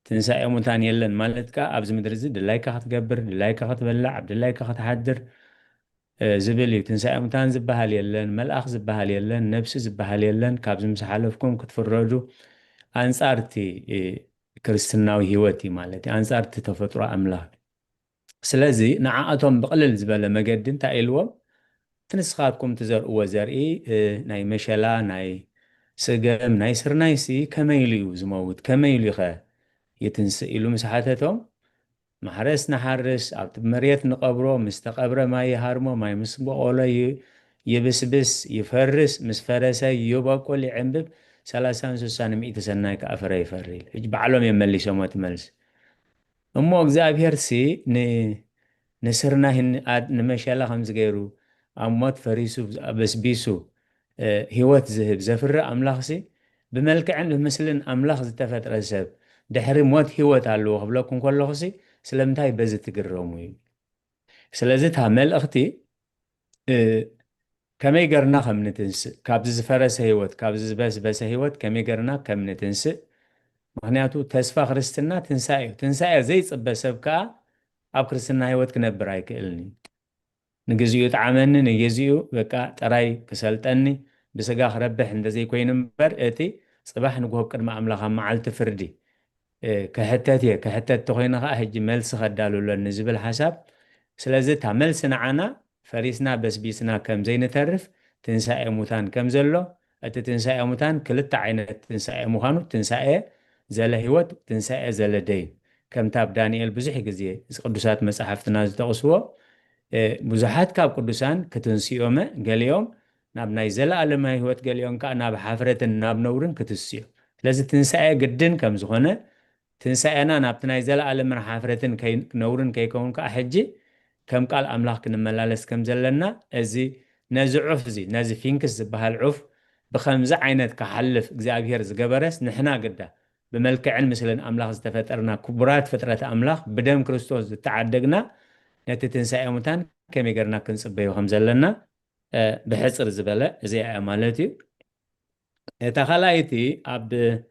ትንሳኤ ሙታን የለን ማለት ከዓ ኣብዚ ምድሪ እዚ ድላይካ ክትገብር ድላይካ ክትበላዕ ድላይካ ክትሓድር ዝብል እዩ ትንሳኤ ሙታን ዝበሃል የለን መልኣኽ ዝበሃል የለን ነብሲ ዝበሃል የለን ካብዚ ምስ ሓለፍኩም ክትፍረዱ ኣንጻርቲ ክርስትናዊ ህይወት እዩ ማለት እዩ ኣንጻርቲ ተፈጥሮ ኣምላኽ ስለዚ ንዓኣቶም ብቕልል ዝበለ መገዲ እንታይ ኢልዎም ትንስኻትኩም ትዘርእዎ ዘርኢ ናይ መሸላ ናይ ስገም ናይ ስርናይሲ ከመይ ኢሉ እዩ ዝመውት ከመይ ኢሉ ኸ ይትንስእ ኢሉ ምስ ሓተቶም محرس نحرس أو مريت نقبره مستقبره ما يهارمه ما يمسبه ولا يبسبس يفرس مسفرسه يبقى يعنبب 30 مئة سنة كأفر يفريل بعلم يملي شموت ملس أمو እግዚአብሔር ሲ ንስርና ንመሸላ ከም ዝገይሩ ኣብ ሞት ፈሪሱ በስቢሱ ህይወት ዝህብ ዘፍርእ ኣምላኽ ሲ ብመልክዕን ብምስልን ኣምላኽ ዝተፈጥረ ሰብ ድሕሪ ሞት ህይወት ኣለዎ ክብለኩም ከለኹ ሲ ስለምንታይ በዚ ትግረሙ እዩ ስለዚ እታ መልእኽቲ ከመይ ገርና ከም ንትንስእ ካብዚ ዝፈረሰ ህይወት ካብዚ ዝበስበሰ ህይወት ከመይ ገርና ከም ንትንስእ ምክንያቱ ተስፋ ክርስትና ትንሳኤ እዩ ትንሳኤ ዘይፅበ ሰብ ከዓ ኣብ ክርስትና ህይወት ክነብር ኣይክእልኒ ንግዚኡ ጣዕመኒ ንግዚኡ በቃ ጥራይ ክሰልጠኒ ብስጋ ክረብሕ እንደዘይኮይኑ እምበር እቲ ፅባሕ ንግሆብ ቅድሚ ኣምላኽ ኣብ መዓልቲ ፍርዲ ክሕተት እየ ክሕተት ተኮይነ ከዓ ሕጂ መልሲ ከዳልወለኒ ዝብል ሓሳብ ስለዚ እታ መልሲ ንዓና ፈሪስና በስቢስና ከም ዘይንተርፍ ትንሳኤ ሙታን ከም ዘሎ እቲ ትንሳኤ ሙታን ክልተ ዓይነት ትንሳኤ ምዃኑ ትንሳኤ ዘለ ህይወት ትንሳኤ ዘለ ደይን ከምታ ኣብ ዳንኤል ብዙሕ ግዜ ቅዱሳት መፅሓፍትና ዝተቕስዎ ብዙሓት ካብ ቅዱሳን ክትንስዮመ ገሊኦም ናብ ናይ ዘለኣለማዊ ህይወት ገሊኦም ከዓ ናብ ሓፍረትን ናብ ነውርን ክትስዮ ስለዚ ትንሳኤ ግድን ከም ዝኾነ ትንሳኤና ናብቲ ናይ ዘለኣለምን ሓፍረትን ነውርን ከይከውን ከዓ ሕጂ ከም ቃል ኣምላኽ ክንመላለስ ከም ዘለና እዚ ነዚ ዑፍ እዚ ነዚ ፊንክስ ዝበሃል ዑፍ ብከምዚ ዓይነት ክሓልፍ እግዚኣብሔር ዝገበረስ ንሕና ግዳ بملكعن مثلا أملاخ استفترنا كبرات فترة أملاخ بدم كريستوس تعدقنا نتتنسى متان كم يقرنا كنسبيه وخمسة لنا بحصر زبالة زي أمالتي تخلايتي عبد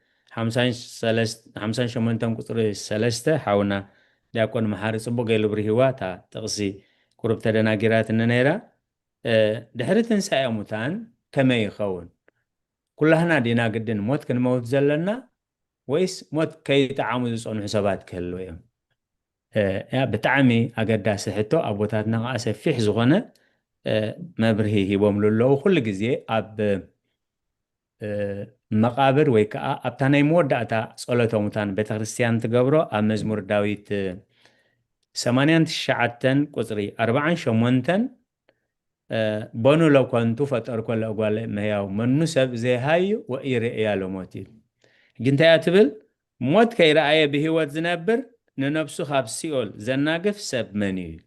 حمسان شمنتم كسر سلسته حاونا ليكون محارس بقى لبرهواتا تغسي كرب تدنا جرات النيرة دحرت تنسى متان كما يخون كلنا دينا قدن موت كن موت زلنا ويس موت كي تعامل صون حسابات كله يوم يا بتعمي أقداس حتى أبوتاتنا قاسة في حزقنا ما برهي هيبوم لله وكل جزء أب مقابر ويكا أبتاني مودة أتا صلاة ومتان بتخريستيان تجبره مزمور داويت 8 قصري 40 شمونتن بنو لو كنتو فتر كل أقوال ما ياو منو سب زي هاي وإيري يالو موتي جنت ياتبل موت كي رأي بهوات زنبر ننبسو خاب سيول زناقف سب مني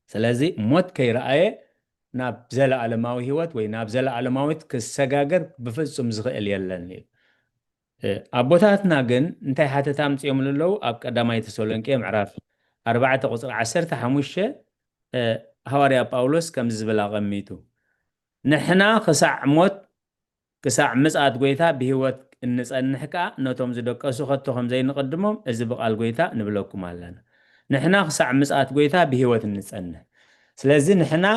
سلازي موت كي رأي نابزل على ماوي هوات وي نابزل على ماويت كالسقاقر بفزم زغئل يلني أبوتاتنا قن انتي حتى تامت يوم للو أب قدامي تسولنكي معراف 4 قصر 10 حموشة هواريا باولوس كم زبلا غميتو نحنا خسع موت كسع مسعد قويتا بهوات النسأنحكا نوتهم زدوكاسو خطوهم زي نقدمهم إذا بقى القويتا نبلوكم علينا نحنا خسع مسعد قويتا بهوات النسأنح سلازي نحنا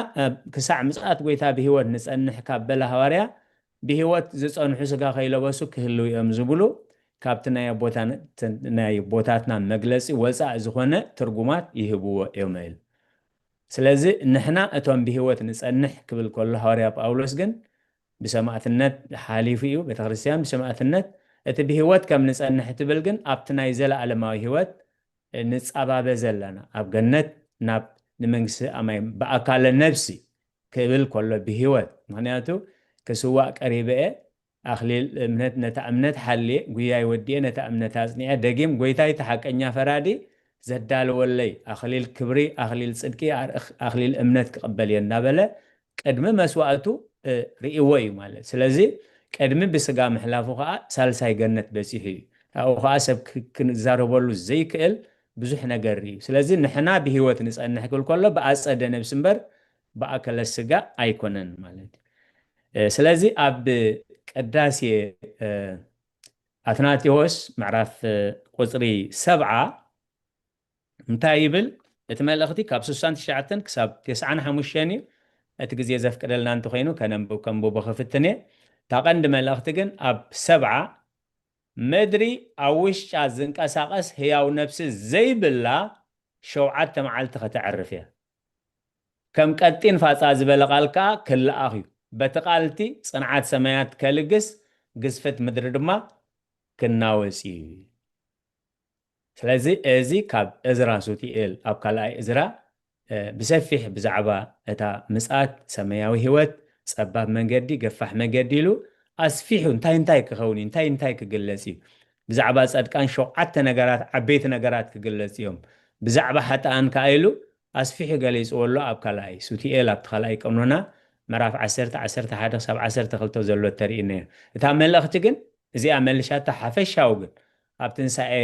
كسع مسعد قويتا بهوات النسأنحكا بلا هواريا بهوات زيصان حسقا خيلواسو كهلو يمزبلو كابتنا يبوتاتنا مجلسي وزع زخونة ترجمات يهبوا يوميل سلازي نحنا أتوم بهوات النسأنح قبل كل هواريا بأولوس جن بسماعة النت حالي فيه بتغرسيان بسماعة النت اتبهوات كم نسأل نحت بلجن أبتنا يزل على ما هوات نس أبا بزلنا أبجنت ناب نمنجس أمام بأكل النفسي كبل كله بهوات معناته كسواء قريبة أخليل منت نتأمنت حلي قويا يودي نتأمنت هزنية دقيم قويتاي تحك أنيا فرادي زدال ولي أخليل كبري أخليل صدقي أخليل أمنت قبل ينابله قدم مسوأته رئيوي مالك سلازي قدمي بسقا محلافو خا سالساي جنت بسيحي او خا سب كنزاربولو زي كل بزح نغري سلازي نحنا بهوت نسال نحكل كله باصد نفس منبر باكل السقا ايكونن مالك سلازي اب قداسي اثناتيوس معرف قصري 7 متايبل اتملختي كابسوسان شعتن كسب 9 حمشاني اتجزي زفك لنا انتو خينو كان بو بخفتني تاقند ملاختكن اب 7 مدري اوش ازنك اساقس هياو نفس زي بالله شوعات معلت تعرفيها كم قطين فاصا زبلقالكا كل اخي بتقالتي صنعات سمايات كلغس قزفت مدر دما كناوسي ስለዚህ እዚ ካብ እዝራ ሱቲኤል ኣብ ካልኣይ እዝራ ብሰፊሕ ብዛዕባ እታ ምጽኣት ሰማያዊ ህይወት ጸባብ መንገዲ ገፋሕ መንገዲ ኢሉ ኣስፊሑ እንታይ ክኸውን እንታይ ክግለጽ እዩ ብዛዕባ ጸድቃን 7 ነገራት ዓበይቲ ነገራት ክግለጽ እዮም ብዛዕባ ሓጣን ካኢሉ ኣስፊሑ ገሊጽዎ ኣሎ ኣብ ካልኣይ ሱቲኤል ኣብ ካልኣይ ቀኖና ምዕራፍ 10 11 ሳብ 12 ዘሎ ተርእይና እታ መልእኽቲ ግን እዚኣ መልሻታ ሓፈሻዊ ግን ኣብ ትንሳኤ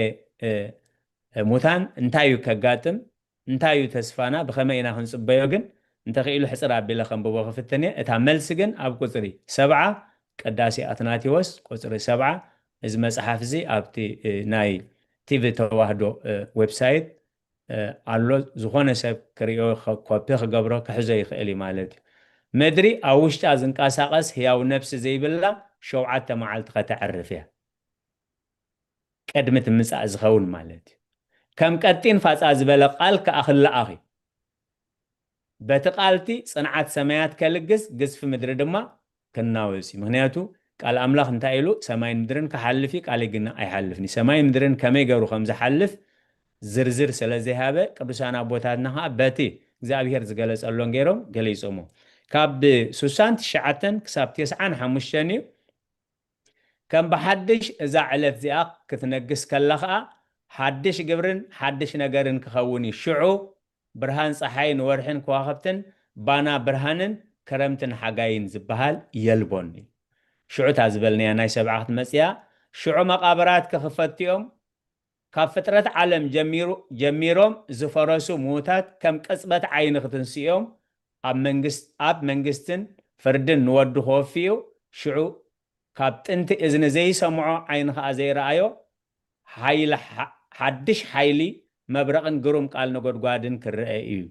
ሙታን እንታይ እዩ ከጋጥም እንታይ እዩ ተስፋና ብኸመይ ኢና ክንጽበዮ ግን እንተኽኢሉ ሕፅር ኣቢለ ከንብቦ ክፍትነ እታ መልሲ ግን ኣብ ቁፅሪ 7 ቅዳሴ ኣትናቴዎስ ቁፅሪ 7 እዚ መጽሓፍ እዚ ኣብቲ ናይ ቲቪ ተዋህዶ ዌብሳይት ኣሎ ዝኾነ ሰብ ክሪኦ ኮፒ ክገብሮ ክሕዞ ይኽእል እዩ ማለት እዩ ምድሪ ኣብ ውሽጣ ዝንቀሳቐስ ህያው ነፍሲ ዘይብላ 7 መዓልቲ ከተዕርፍ እያ ቅድሚ ምጽኣት ዝኸውን ማለት እዩ ከም ቀጢን ፋፃ ዝበለ ቃል ከኣኽላኣኺ በቲ ቃልቲ ጽንዓት ሰማያት ከልግስ ግዝፊ ምድሪ ድማ ክናወጽ ምክንያቱ ቃል ኣምላኽ እንታይ ኢሉ ሰማይን ምድርን ክሓልፍ ቃለይ ግና ኣይሓልፍኒ ሰማይን ምድርን ከመይ ገይሩ ከም ዝሓልፍ ዝርዝር ስለ ዘይሃበ ቅዱሳን ኣቦታትና ከዓ በቲ እግዚኣብሔር ዝገለጸሎን ገይሮም ገሊጾሞ ካብ 69 ክሳብ 95 እዩ ከም ብሓድሽ እዛ ዕለት እዚኣ ክትነግስ ከላ ከዓ ሓድሽ ግብርን ሓድሽ ነገርን ክኸውን እዩ ሽዑ ብርሃን ፀሓይን ወርሕን ከዋኸብትን ባና ብርሃንን ክረምትን ሓጋይን ዝበሃል የልቦን ሽዑታ ዝበልናያ ናይ ሰብዓ ክትመፅያ ሽዑ መቃብራት ክኽፈትዮም ካብ ፍጥረት ዓለም ጀሚሮም ዝፈረሱ ሙታት ከም ቅጽበት ዓይኒ ክትንስኦም ኣብ መንግስትን ፍርድን ንወዱ ክወፍዩ ሽዑ ካብ ጥንቲ እዝኒ ዘይሰምዖ ዓይኒ ከዓ ዘይረኣዮ ሓድሽ ሓይሊ መብረቕን ግሩም ቃል ነጎድጓድን ክርአ እዩ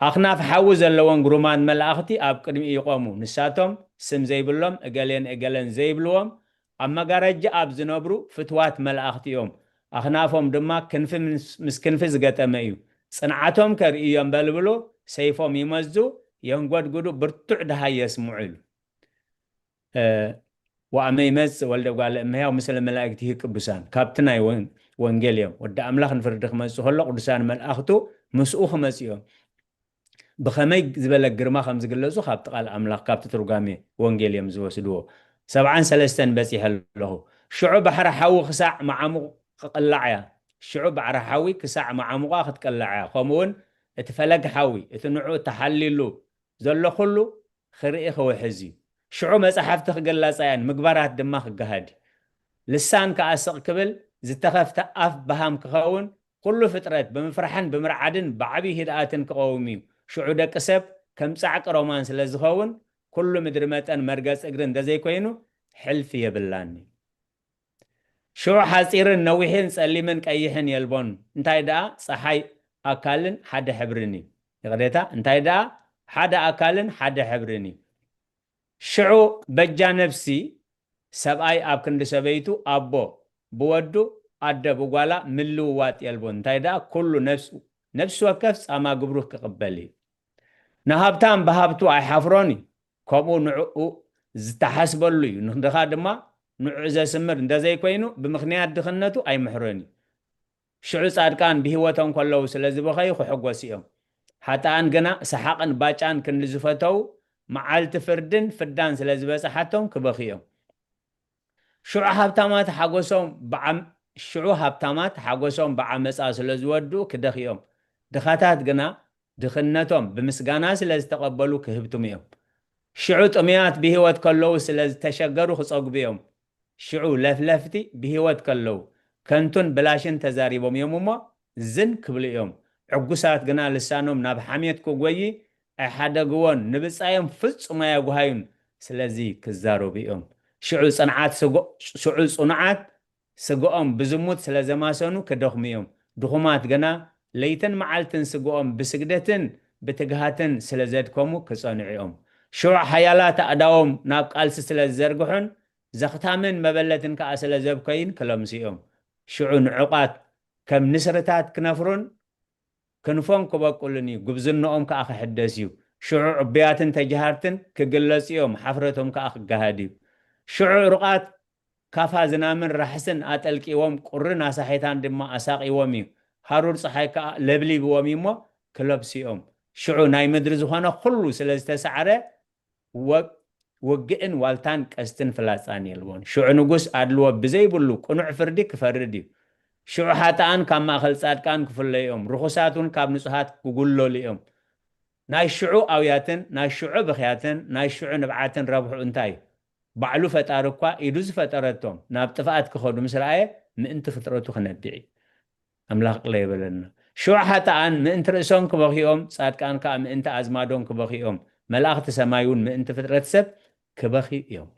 ኣኽናፍ ሓዊ ዘለዎን ግሩማን መላእኽቲ ኣብ ቅድሚ ይቆሙ ንሳቶም ስም ዘይብሎም እገለን ዘይብልዎም ኣብ መጋረጃ ኣብ ዝነብሩ ፍትዋት መላእኽቲ እዮም ኣኽናፎም ድማ ክንፊ ምስ ክንፊ ዝገጠመ እዩ ጽንዓቶም ከርእዮም በልብሎ ሰይፎም ይመዙ የንጎድጉዱ ብርቱዕ ድሃ የስምዑ ኢሉ ወኣመይ መጽእ ወልደ እጓለ እመሕያው ምስለ መላእክቲ ቅዱሳን ካብቲ ናይ ወንጌል እዮም ወዲ ኣምላኽ ንፍርዲ ክመጽእ ከሎ ቅዱሳን መላእኽቱ ምስኡ ክመጽኦም ብኸመይ ዝበለ ግርማ ከም ዝግለጹ ካብቲ ቃል ኣምላኽ ካብቲ ትርጓሜ ወንጌል እዮም ዝወስድዎ 73 በፂሐ ኣለኹ ሽዑ ባሕሪ ሓዊ ክሳዕ መዓሙቕ ክቕላዕ እያ ሽዑ ባሕሪ ሓዊ ክሳዕ መዓሙቓ ክትቀላዕ እያ ከምኡውን እቲ ፈለግ ሓዊ እቲ ንዑ ተሓሊሉ ዘሎ ኩሉ ክርኢ ክውሕዝ እዩ ሽዑ መጽሓፍቲ ክገላጻ እያን ምግባራት ድማ ክገሃድ ልሳን ከኣስቕ ክብል ዝተኸፍተ ኣፍ በሃም ክኸውን ኩሉ ፍጥረት ብምፍራሕን ብምርዓድን ብዓብዪ ህድኣትን ክቐውም እዩ ሽዑ ደቂ ሰብ ከም ጻዕቂ ሮማን ስለ ዝኸውን ኩሉ ምድሪ መጠን መርገጽ እግሪ እንተዘይኮይኑ ሕልፊ የብላኒ ሽዑ ሓፂርን ነዊሕን ጸሊምን ቀይሕን የልቦን እንታይ ደኣ ፀሓይ ኣካልን ሓደ ሕብርን እዩ ይቕደታ እንታይ ደኣ ሓደ ኣካልን ሓደ ሕብርን እዩ ሽዑ በጃ ነፍሲ ሰብኣይ ኣብ ክንዲ ሰበይቱ ኣቦ ብወዱ ኣደ ብጓላ ምልውዋጥ የልቦን እንታይ ደኣ ኩሉ ነፍሲ ወከፍ ፃማ ግብሩ ክቕበል እዩ ንሃብታም ብሃብቱ ኣይሓፍሮን እዩ ከምኡ ንዕኡ ዝተሓስበሉ እዩ ንድኻ ድማ ንዑ ዘስምር እንተዘይኮይኑ ብምኽንያት ድኽነቱ ኣይምሕሮን እዩ ሽዑ ጻድቃን ብሂወቶም ከለዉ ስለ ዝበኸዩ ክሕጐስ እዮም ሓጣን ግና ሰሓቕን ባጫን ክንዲ ዝፈተው መዓልቲ ፍርድን ፍዳን ስለ ዝበፅሓቶም ክበኺ እዮም ሽዑ ሃብታማት ሓጎሶም ብዓመፃ ስለ ዝወድኡ ክደኽዮም ድኻታት ግና ድኽነቶም ብምስጋና ስለ ዝተቐበሉ ክህብቱም እዮም ሽዑ ጥሙያት ብሂወት ከለዉ ስለ ዝተሸገሩ ክፀግቡ እዮም ሽዑ ለፍለፍቲ ብሂወት ከለዉ ከንቱን ብላሽን ተዛሪቦም እዮም እሞ ዝን ክብሉ እዮም ዕጉሳት ግና ልሳኖም ናብ ሓሜት ክጎይ ኣይሓደግዎን ንብፃዮም ፍጹም ኣየጓሃዩን ስለዚ ክዛረቡ እዮም ሽዑ ጽኑዓት ስግኦም ብዝሙት ስለ ዘማሰኑ ክደኽሙ እዮም ድኹማት ግና ለይትን መዓልትን ስግኦም ብስግደትን ብትግሃትን ስለ ዘድከሙ ክጸንዑ እዮም ሽዑ ሓያላት ኣእዳዎም ናብ ቃልሲ ስለ ዝዘርግሑን ዘኽታምን መበለትን ከዓ ስለ ዘብከይን ክለምሱ እዮም ሽዑ ንዑቓት ከም ንስርታት ክነፍሩን ክንፎም ክበቁልን እዩ ጉብዝንኦም ከዓ ክሕደስ እዩ ሽዑ ዕቡያትን ተጃሃርትን ክግለጹ እዮም ሓፍረቶም ከዓ ክገሃድ እዩ ሽዑ ሩቓት ካፋ ዝናምን ራሕስን ኣጠልቂዎም ቁርን ኣሳሒታን ድማ ኣሳቂዎም እዩ ሃሩር ፀሓይ ከዓ ለብሊብዎም እሞ ክለብሲኦም ሽዑ ናይ ምድሪ ዝኾነ ኩሉ ስለ ዝተሰዓረ ወግእን ዋልታን ቀስትን ፍላፃን የልዎን ሽዑ ንጉስ ኣድልዎ ብዘይብሉ ቁኑዕ ፍርዲ ክፈርድ እዩ ሽዑ ሓጥኣን ካብ ማእኸል ጻድቃን ክፍለዮም ርኩሳቱን ካብ ንጹሃት ክጉለሉ እዮም ናይ ሽዑ ኣውያትን ናይ ሽዑ ብኽያትን ናይ ሽዑ ንብዓትን ረብሑ እንታይ እዩ ባዕሉ ፈጣሪ እኳ ኢዱ ዝፈጠረቶም ናብ ጥፍኣት ክኸዱ ምስ ረኣየ ምእንቲ ፍጥረቱ ክነቢዕ ኣምላኽ ቅለ ይበለና ሽዑ ሓጥኣን ምእንቲ ርእሶም ክበኺኦም ጻድቃን ከዓ ምእንቲ ኣዝማዶም ክበኺኦም መላእኽቲ ሰማይ እውን ምእንቲ ፍጥረት ሰብ ክበኺ እዮም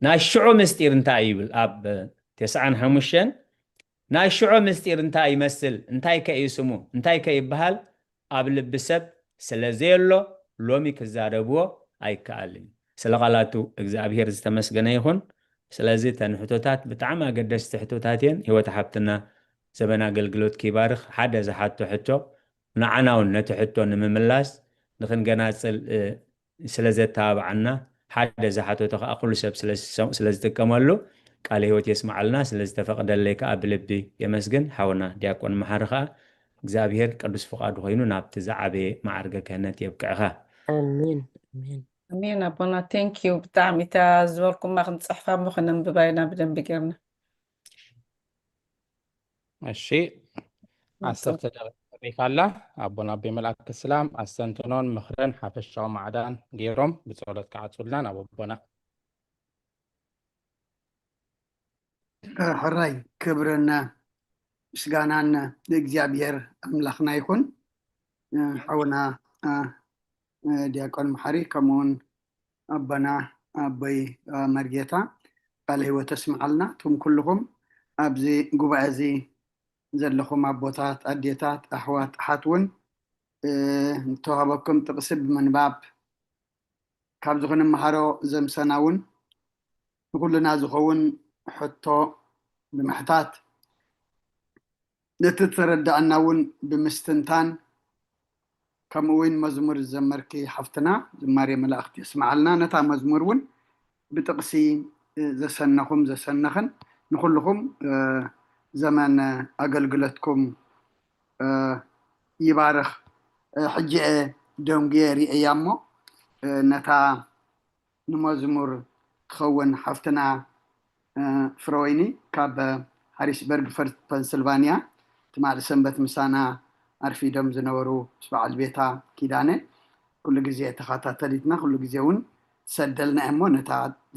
ናይ ሽዑ ምስጢር እንታይ ይብል ኣብ 95 ናይ ሽዑ ምስጢር እንታይ ይመስል እንታይ ከይስሙ እንታይ ከይበሃል ኣብ ልቢ ሰብ ስለዘየሎ ሎሚ ክዛረብዎ ኣይከኣልን ስለ ቃላቱ እግዚአብሔር ዝተመስገነ ይኹን ስለዚ ተንሕቶታት ብጣዕሚ ኣገደስቲ ሕቶታት እየን ሂወት ሓብትና ዘበን ኣገልግሎት ክባርኽ ሓደ ዝሓቶ ሕቶ ንዓና እውን ነቲ ሕቶ ንምምላስ ንክንገናፅል ስለ ዘተባብዓና ሓደ ዝሓተቶ ከዓ ኩሉ ሰብ ስለ ዝጥቀመሉ ቃል ሂወት የስማዓልና ስለ ዝተፈቅደለይ ከዓ ብልቢ የመስግን ሓውና ዲያቆን መሓሪ ከዓ እግዚአብሔር ቅዱስ ፍቃዱ ኮይኑ ናብቲ ዝዓበየ ማዕርገ ክህነት የብቅዕኻ ኣሚን ኣሚን ኣሚን ኣቦና ቴንክ ዩ ብጣዕሚ እታ ዝበልኩማ ክንፅሕፋ ሞ ክነንብባ ኢና ብደንቢ ጌርና እሺ 10 ደቂቃ ካላ ኣቦና ኣቤ መልአክ ሰላም ኣስተንትኖን ምኽረን ሓፈሻዊ ማዕዳን ገይሮም ብፀሎት ክዓፅሉና ናብ ኣቦና ሕራይ ክብርና ምስጋናና ለእግዚአብሔር ኣምላኽና ይኹን ሓውና ዲያቆን መሓሪ ከምኡውን ኣቦና ኣቦይ መርጌታ ቃል ሂወት ተስምዓልና ቱም ኩልኩም ኣብዚ ጉባኤ እዚ ዘለኹም ኣቦታት ኣዴታት ኣሕዋት ኣሓት እውን እንተዋሃበኩም ጥቕሲ ብምንባብ ካብዚ ክንመሃሮ ዘምሰና እውን ንኩልና ዝኸውን ሕቶ ብምሕታት ነቲ ተረዳእና እውን ብምስትንታን ከምኡ እውን መዝሙር ዘመርኪ ሓፍትና ዝማሬ መላእኽቲ የስማዓልና ነታ መዝሙር እውን ብጥቕሲ ዘሰነኹም ዘሰነኽን ንኩልኩም ዘመን ኣገልግሎትኩም ይባርኽ ሕጂ ደንጉየ ሪእያ እሞ ነታ ንመዝሙር ትኸውን ሓፍትና ፍሮወይኒ ካብ ሃሪስበርግ ፔንስልቫንያ ትማል ሰንበት ምሳና ኣርፊዶም ዝነበሩ በዓል ቤታ ኪዳነ ኩሉ ግዜ ተኸታተሊትና ኩሉ ግዜ እውን ሰደልና እሞ ነታ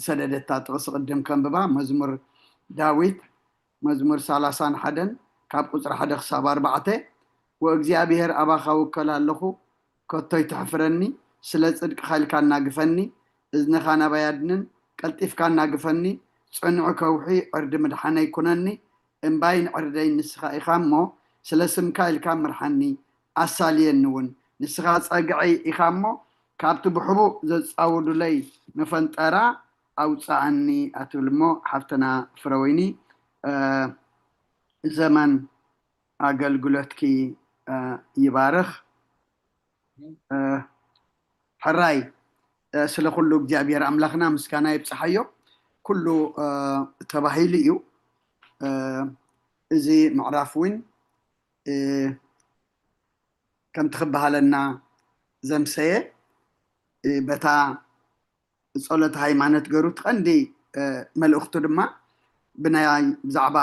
ሰደደታ ጥቕሲ ቅድም ከንብባ መዝሙር ዳዊት መዝሙር 31 ካብ ቁፅሪ 1 ክሳብ 4 ወእግዚአብሔር ኣባኻ ውከል ኣለኹ ከቶይ ትሕፍረኒ ስለ ጽድቅ ኻይልካ እናግፈኒ እዝንኻ ናባያድንን ቀልጢፍካ እናግፈኒ ጽኑዕ ከውሒ ዕርዲ ምድሓነ ይኩነኒ እምባይን ዕርደይ ንስኻ ኢኻ እሞ ስለ ስምካ ኢልካ ምርሓኒ ኣሳልየኒ እውን ንስኻ ፀግዐይ ኢኻ እሞ ካብቲ ብሕቡእ ዘፃውዱለይ መፈንጠራ ኣውፃኣኒ ኣትብል እሞ ሓፍትና ፍረወይኒ ዘመን ኣገልግሎትኪ ይባርኽ ሕራይ ስለ ኩሉ እግዚአብሔር ኣምላኽና ምስጋና ይብፅሓዮ ኩሉ ተባሂሉ እዩ እዚ ምዕራፍ እውን ከም ትኽበሃለና ዘምሰየ በታ ጸሎት ሃይማኖት ገሩ ትቐንዲ መልእኽቱ ድማ ብናይ ብዛዕባ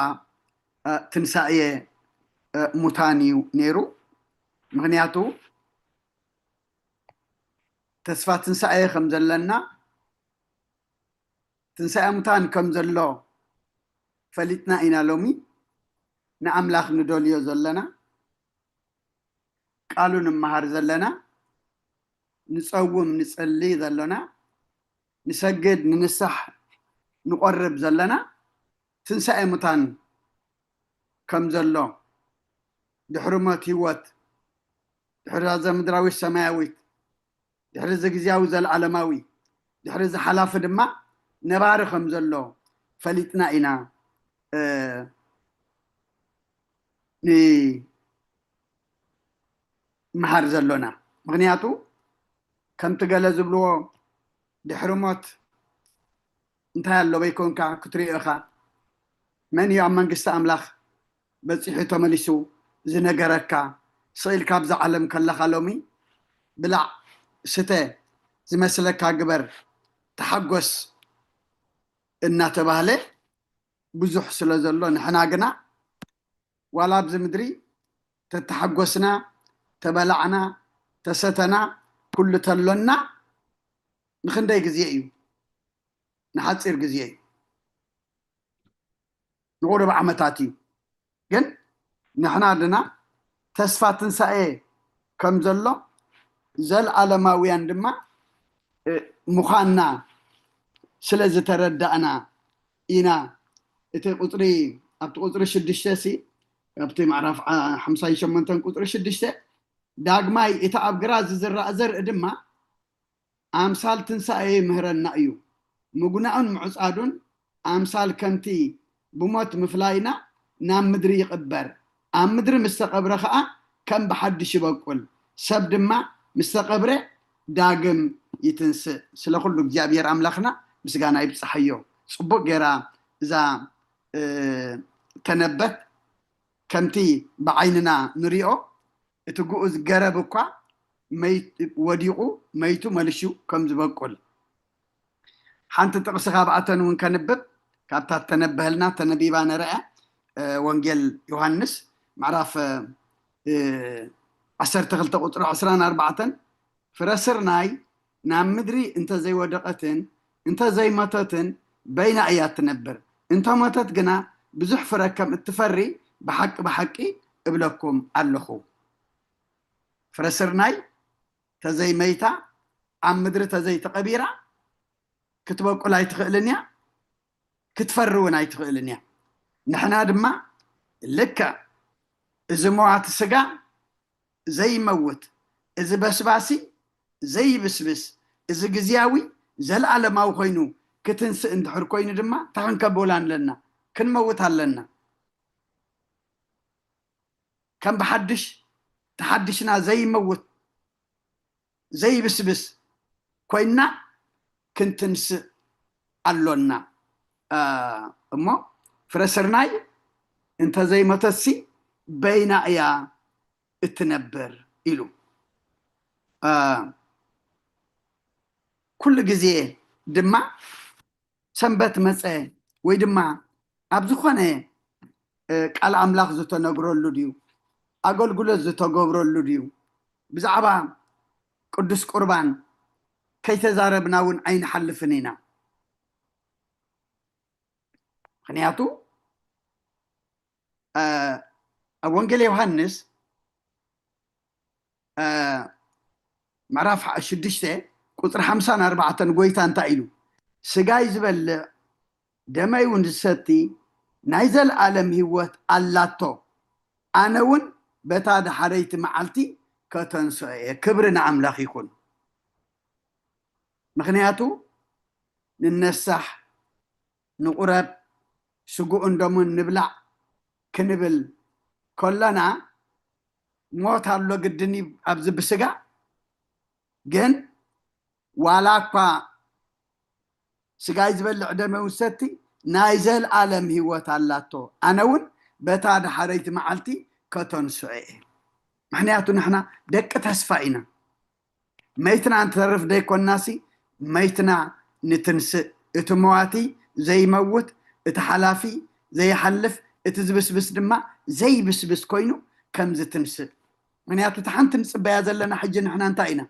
ትንሳኤ ሙታን እዩ ነይሩ ምክንያቱ ተስፋ ትንሳኤ ከም ዘለና ትንሳኤ ሙታን ከም ዘሎ ፈሊጥና ኢና ሎሚ ንኣምላኽ ንደልዮ ዘለና ቃሉ ንምሃር ዘለና ንፀውም ንጸሊ ዘለና ንሰግድ ንንስሕ ንቆርብ ዘለና ትንሳኤ ሙታን ከም ዘሎ ድሕሪ ሞት ህይወት ድሕሪ ዘምድራዊ ሰማያዊት ድሕሪ ግዝያዊ ዘለዓለማዊ ድሕሪ ዝሓላፈ ድማ ነባሪ ከም ዘሎ ፈሊጥና ኢና ንመሃር ዘሎና ምክንያቱ ከምቲ ገለ ዝብልዎ ድሕሪ ሞት انت يالله بيكونكا كتريئخا من يوم منقست أملاخ بصيحي تملسو زنقركا سئل كابز عالم كاللخا لومي بلع ستة زمسلكا قبر تحقوس إنا تبهلي بزح سلازلو نحنا قنا ولا بزمدري تتحقوسنا تبلعنا تستنا كل تلونا نخندي قزيئيو نحتصير قزيئيو نقول بعمتاتي جن نحنا عندنا تسفات تنسائي كم زلو زل عالماويان دما مخانا سلازة تردأنا إنا إتي قطري أبت قطري شدشتسي أبتي معرف حمساي شمنتن قطري شدشتة داقماي إتا أبقراز زر أزر إدما أمثال تنسائي مهرنا أيو مقنعون معصادون أمثال كنتي بموت مفلاينا نام مدري يقبر أم مدري مستقبر خاء كم بحد شبكول سبد ما مستقبر داقم يتنس سلخل جابير أملاخنا بس كان عيب صحيو صبق جرا إذا تنبت كمتي بعيننا نريو تجوز جربكوا ميت وديقو ميتو ملشو كم زبقول حنت تقصها بعتن وين كنبب كابتا تنبه لنا تنبيبانا رأى وانجيل يوحنس معرف 10 تغلط قطر 14 فرسرناي نام مدري انت زي ودقتن انت زي متتن بين ايات تنبر انت متت قنا بزح فركم التفري بحقي ابلكم اللخو فرسرناي تزي ميتا عم مدري تزي تقبيرة كتبقوا لا يتخيلنيا كتفرون اي تخيلنيا نحنا دما لك إذا موعت السقا زي موت إذا بسباسي زي بسبس إذا قزياوي زل على ما وخينو كتنس اندحر كوين دما تحنك بولان لنا كن موتها لنا كان بحدش تحدشنا زي موت زي بسبس كوينا كنتنس علونا أما فرسرناي انت زي ما تسي بين ايا التنبر إلو كل جزيه دما سنبت مسأي ويدما أبزخانة قال أملاخ زتو نقرولو ديو أقول قلت زتو قبرولو ديو بزعبا قدس قربان كي تزاربنا ون عين حلفنينا خنياتو وانجيل يوحنس معرف شدشته قطر 54 قويتان تايلو سقاي زبل دمي ونستي نايزل عالم هيوت اللاتو أنا ون بتاد حريت معلتي كتنسوية كبرنا عملاخ يكون مخنياتو ننسح نقرب سقو اندمون نبلع كنبل كلنا موت هالو قدني أبز بسقا جن ولاكا سقا يزبل عدمي وستي نايزل عالم هيوت اللاتو أنا ون بتاد حريت معلتي كتنسوية مخنياتو نحنا دك تسفائنا ميتنا أن ترف ديكو الناسي ميتنا نتنس اتمواتي زي موت اتحلافي زي حلف اتزبسبس دما زي بسبس كوينو كم زتنس مخنياتو تحن تنس بيازل لنا حجي نحنا انتاينا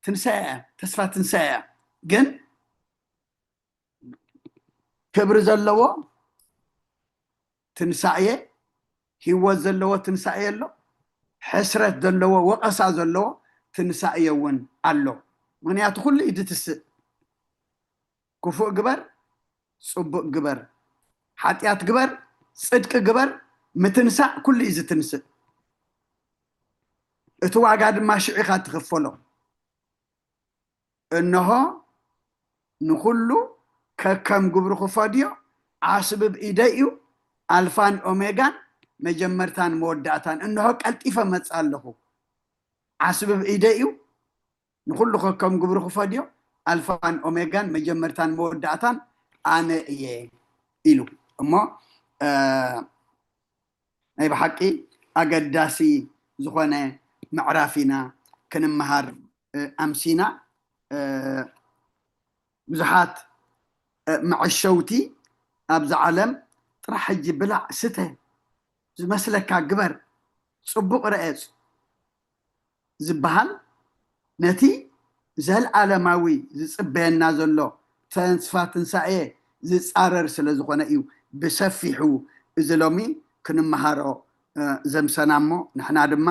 تنسايا تسفى تنسايا جن كبر زلوه تنسايه هو زلوه تنسايه له حسرت زلوه وقصا زلوه تنسايه ون الله مخنياتو كل يدتس كفو قبر صبق قبر حاتيات قبر صدق قبر متنسا كل إذا تنسى اتوا قاعد ما شعيخات تغفلو انه نخلو ككم قبر خفاديو عاسب بإيديو ألفان أوميغان مجمرتان موداتان انه قلطيفه مصالخو عاسب بإيديو نخلو ككم قبر خفاديو ኣልፋን ኦሜጋን መጀመርታን መወዳእታን ኣነ እየ ኢሉ እሞ ናይ ብሓቂ ኣገዳሲ ዝኾነ ምዕራፍ ኢና ክንመሃር ኣምሲና ብዙሓት መዐሸውቲ ኣብዚ ዓለም ጥራሕ ሕጂ ብላዕ ስተ ዝመስለካ ግበር ፅቡቅ ርአፅ ዝበሃል ነቲ ዘለዓለማዊ ዝፅበየና ዘሎ ተስፋ ትንሳኤ ዝፃረር ስለ ዝኾነ እዩ ብሰፊሑ እዚ ሎሚ ክንመሃሮ ዘምሰና እሞ ንሕና ድማ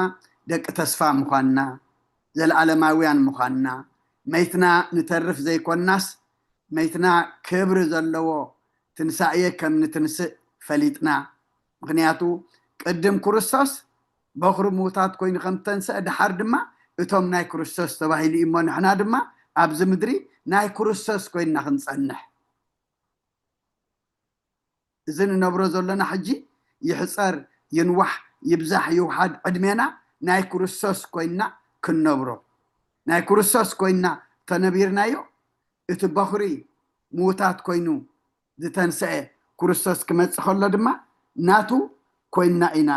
ደቂ ተስፋ ምዃንና ዘለዓለማውያን ምዃንና መይትና ንተርፍ ዘይኮናስ መይትና ክብሪ ዘለዎ ትንሳኤ ከም ንትንስእ ፈሊጥና ምክንያቱ ቅድም ክርስቶስ በኽሪ ሙታት ኮይኑ ከም ተንስአ ድሓር ድማ እቶም ናይ ክርስቶስ ተባሂሉ እሞ ንሕና ድማ ኣብዚ ምድሪ ናይ ክርስቶስ ኮይንና ክንፀንሕ እዚ ንነብሮ ዘለና ሕጂ ይሕፀር ይንዋሕ ይብዛሕ ይውሓድ ዕድሜና ናይ ክርስቶስ ኮይንና ክንነብሮ ናይ ክርስቶስ ኮይንና ተነቢርናዮ እቲ በኽሪ ሙታት ኮይኑ ዝተንስአ ክርስቶስ ክመፅእ ከሎ ድማ ናቱ ኮይንና ኢና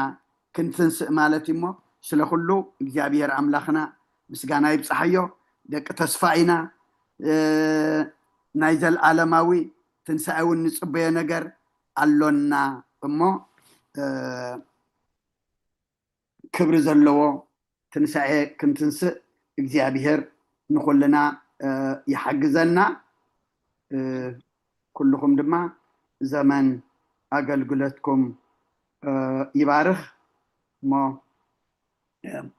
ክንትንስእ ማለት እሞ ስለኩሉ እግዚኣብሔር ኣምላኽና ምስጋና ይብፅሓዮ ደቂ ተስፋ ኢና ናይ ዘለዓለማዊ ትንሳኤ እውን ንፅበዮ ነገር ኣሎና እሞ ክብሪ ዘለዎ ትንሳኤ ክንትንስእ እግዚኣብሔር ንኩልና ይሓግዘና ኩልኩም ድማ ዘመን ኣገልግሎትኩም ይባርኽ እሞ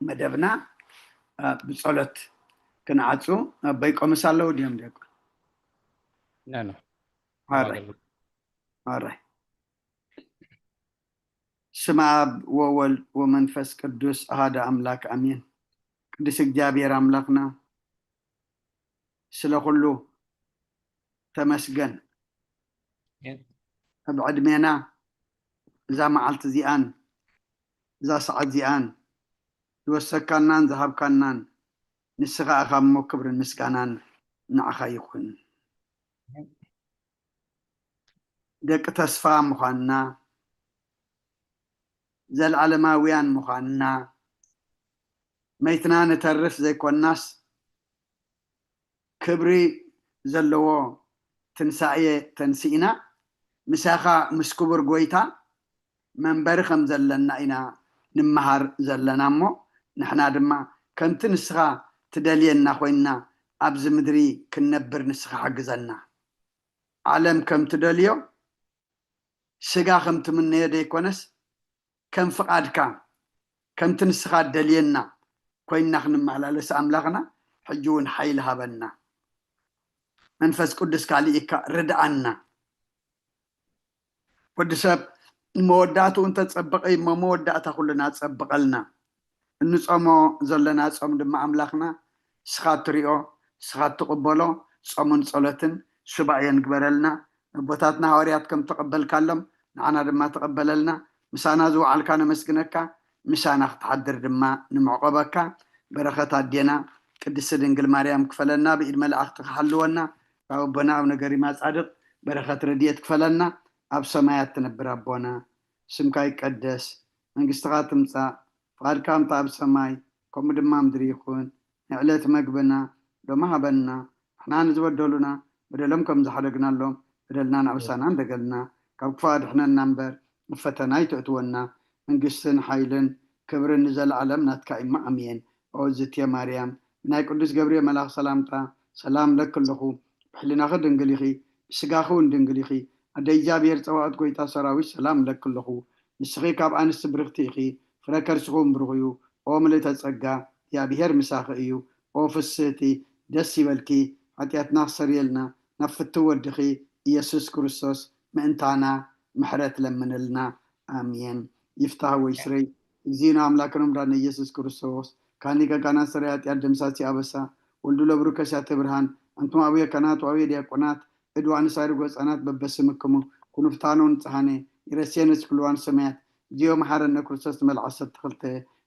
መደብና ብጸሎት ክንዓፁ ኣበይ ቆምስ ኣለዉ ድዮም ደቁ ኣራይ ስመ አብ ወወልድ ወመንፈስ ቅዱስ አሐደ አምላክ አሜን። ቅዱስ እግዚአብሔር አምላክና ስለኩሉ ተመስገን። ኣብ ዕድሜና እዛ መዓልቲ እዚኣን እዛ ሰዓት እዚኣን ዝወሰካናን ዝሃብካናን ንስኻ ኢኻ እሞ ክብርን ምስጋናን ንዓኻ ይኹን። ደቂ ተስፋ ምዃንና ዘለዓለማውያን ምዃንና መይትና ንተርፍ ዘይኮናስ ክብሪ ዘለዎ ትንሳኤ ተንሲእና ምሳኻ ምስ ክቡር ጎይታ መንበሪ ከም ዘለና ኢና ንምሃር ዘለና እሞ ንሕና ድማ ከምቲ ንስኻ ትደልየና ኮይንና ኣብዚ ምድሪ ክንነብር ንስኻ ሓግዘና። ዓለም ከም ትደልዮ ስጋ ከም ትምነዮ ዘይኮነስ ከም ፍቃድካ ከምቲ ንስኻ ትደልየና ኮይንና ክንመላለስ ኣምላኽና ሕጂ እውን ሓይሊ ሃበና። መንፈስ ቅዱስ ካሊእካ ርድኣና። ወዲ ሰብ መወዳእቱ እንተፀበቀ እሞ መወዳእታ ኩልና ፀበቀልና። እንፀሞ ዘለና ፆም ድማ ኣምላኽና ስኻ ትሪኦ ስኻ ትቕበሎ ፆምን ፀሎትን ሱባኤን ግበረልና። ኣቦታትና ሃዋርያት ከም ተቐበልካሎም ንዓና ድማ ተቐበለልና። ምሳና ዝወዓልካ ነመስግነካ ምሳና ክትሓድር ድማ ንምዕቆበካ በረኸት ኣዴና ቅድስቲ ድንግል ማርያም ክፈለና። ብኢድ መላእኽቲ ክሓልወና ካብ ኣቦና ኣብ ነገሪማ ፃድቕ በረኸት ረድኤት ክፈለና። ኣብ ሰማያት ትነብር ኣቦና ስምካ ይቀደስ መንግስትኻ ትምፃእ ፍቃድካ እምታ ኣብ ሰማይ ከምኡ ድማ ምድሪ ይኹን። ንዕለት መግብና ሎማ ሃበና ንሕና ንዝበደሉና በደሎም ከም ዝሓደግናሎም በደልና ናብሳና እንደገልና ካብ ክፉ ኣድሕነና እምበር ፈተና ይተእትወና። መንግስትን ሓይልን ክብርን ንዘለዓለም ናትካ ኢማ ኣሜን። ኦዝትየ ማርያም ናይ ቅዱስ ገብርኤል መልኣኽ ሰላምታ ሰላም ለክለኹ ብሕሊናኺ ድንግል ኢኺ ብስጋኺ እውን ድንግል ኢኺ ኣደ እግዚኣብሔር ፀዋዕት ጎይታ ሰራዊት ሰላም ለክለኹ። ንስኺ ካብ ኣንስቲ ብርክቲ ኢኺ ፍረ ከርስኹም ብሩኽ እዩ። ኦ ምልእተ ጸጋ እግዚኣብሔር ምሳኺ እዩ። ኦ ፍስህቲ ደስ ይበልኪ ሓጢኣትና ክሰርየልና ናብ ፍቲ ወድኺ ኢየሱስ ክርስቶስ ምእንታና ምሕረት ለምንልና አሜን። ይፍታህ ወይ ስረይ እግዚእና አምላክና ምራን ኢየሱስ ክርስቶስ ካኒ ከካና ሰራይ ኃጢአት ደምሳሲ አበሳ ወልዱ ለብሩ ከሳተ ብርሃን አንቱም አብየ ከናት ዋብየ ዲያቆናት እድዋን ሳይርጎ ህፃናት በበስምክሙ ኩኑፍታኖን ፀሃኔ ይረሴነስ ክልዋን ሰማያት ዚዮ መሓረነ ክርስቶስ መልዓሰት ተኽልተ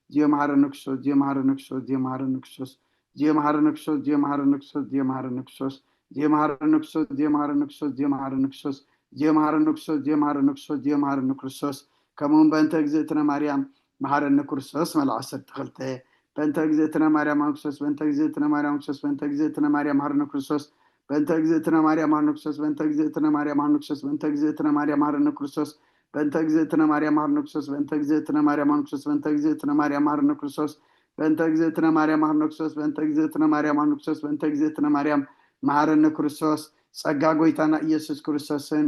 ዚዮ መሓረነ ክርስቶስ ዚዮ መሓረነ ክርስቶስ ዚዮ መሓረነ ክርስቶስ زي مهار نكسوس زي مهار نكسوس زي مهار نكسوس زي مهار نكسوس زي مهار نكسوس زي مهار نكسوس زي مهار نكسوس زي مهار نكسوس زي مهار نكرسوس كمون بنت اجزتنا مريم مهار نكرسوس مال 10 تخلته بنت اجزتنا مريم نكسوس بنت اجزتنا مريم نكسوس بنت اجزتنا مريم مهار نكرسوس بنت اجزتنا مريم مهار نكسوس بنت اجزتنا مريم مهار نكسوس بنت اجزتنا مريم مهار نكرسوس بنت اجزتنا مريم مهار نكسوس بنت اجزتنا مريم مهار نكسوس بنت اجزتنا مريم مهار نكرسوس بنت اجزتنا مريم مهار نكسوس بنت اجزتنا مريم مهار نكسوس بنت اجزتنا مريم مهار نكرسوس ጸጋ ጎይታና ኢየሱስ ክርስቶስን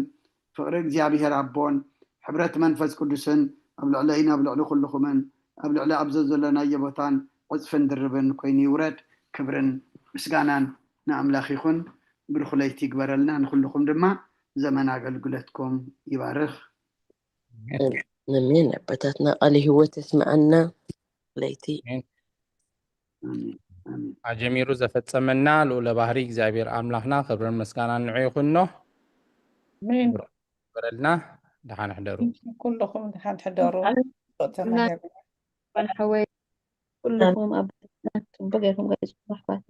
ፍቅሪ እግዚአብሔር አቦን ሕብረት መንፈስ ቅዱስን ኣብ ልዕለይና ኣብ ልዕሊ ኩልኹምን ኣብ ልዕሊ ኣብዘ ዘለናዮ ቦታን ቅፅፍን ድርብን ኮይኑ ይውረድ ክብርን ምስጋናን ንኣምላኽ ይኹን ብርኩለይቲ ይግበረልና ንኩልኩም ድማ ዘመን ኣገልግሎትኩም ይባርኽ አሜን። አባታትና ቃል ህይወት እስማዕና ለይቲ አጀሚሩ ዘፈጸመና ልዑለ ባህሪ እግዚአብሔር አምላክና ክብርን ምስጋናን ንዑ ይኹኖ አሜን። በረልና ደሓን ሕደሩ ኩልኩም ድሓን ትሕደሩ حوي كلكم أبناء بقيكم قاعد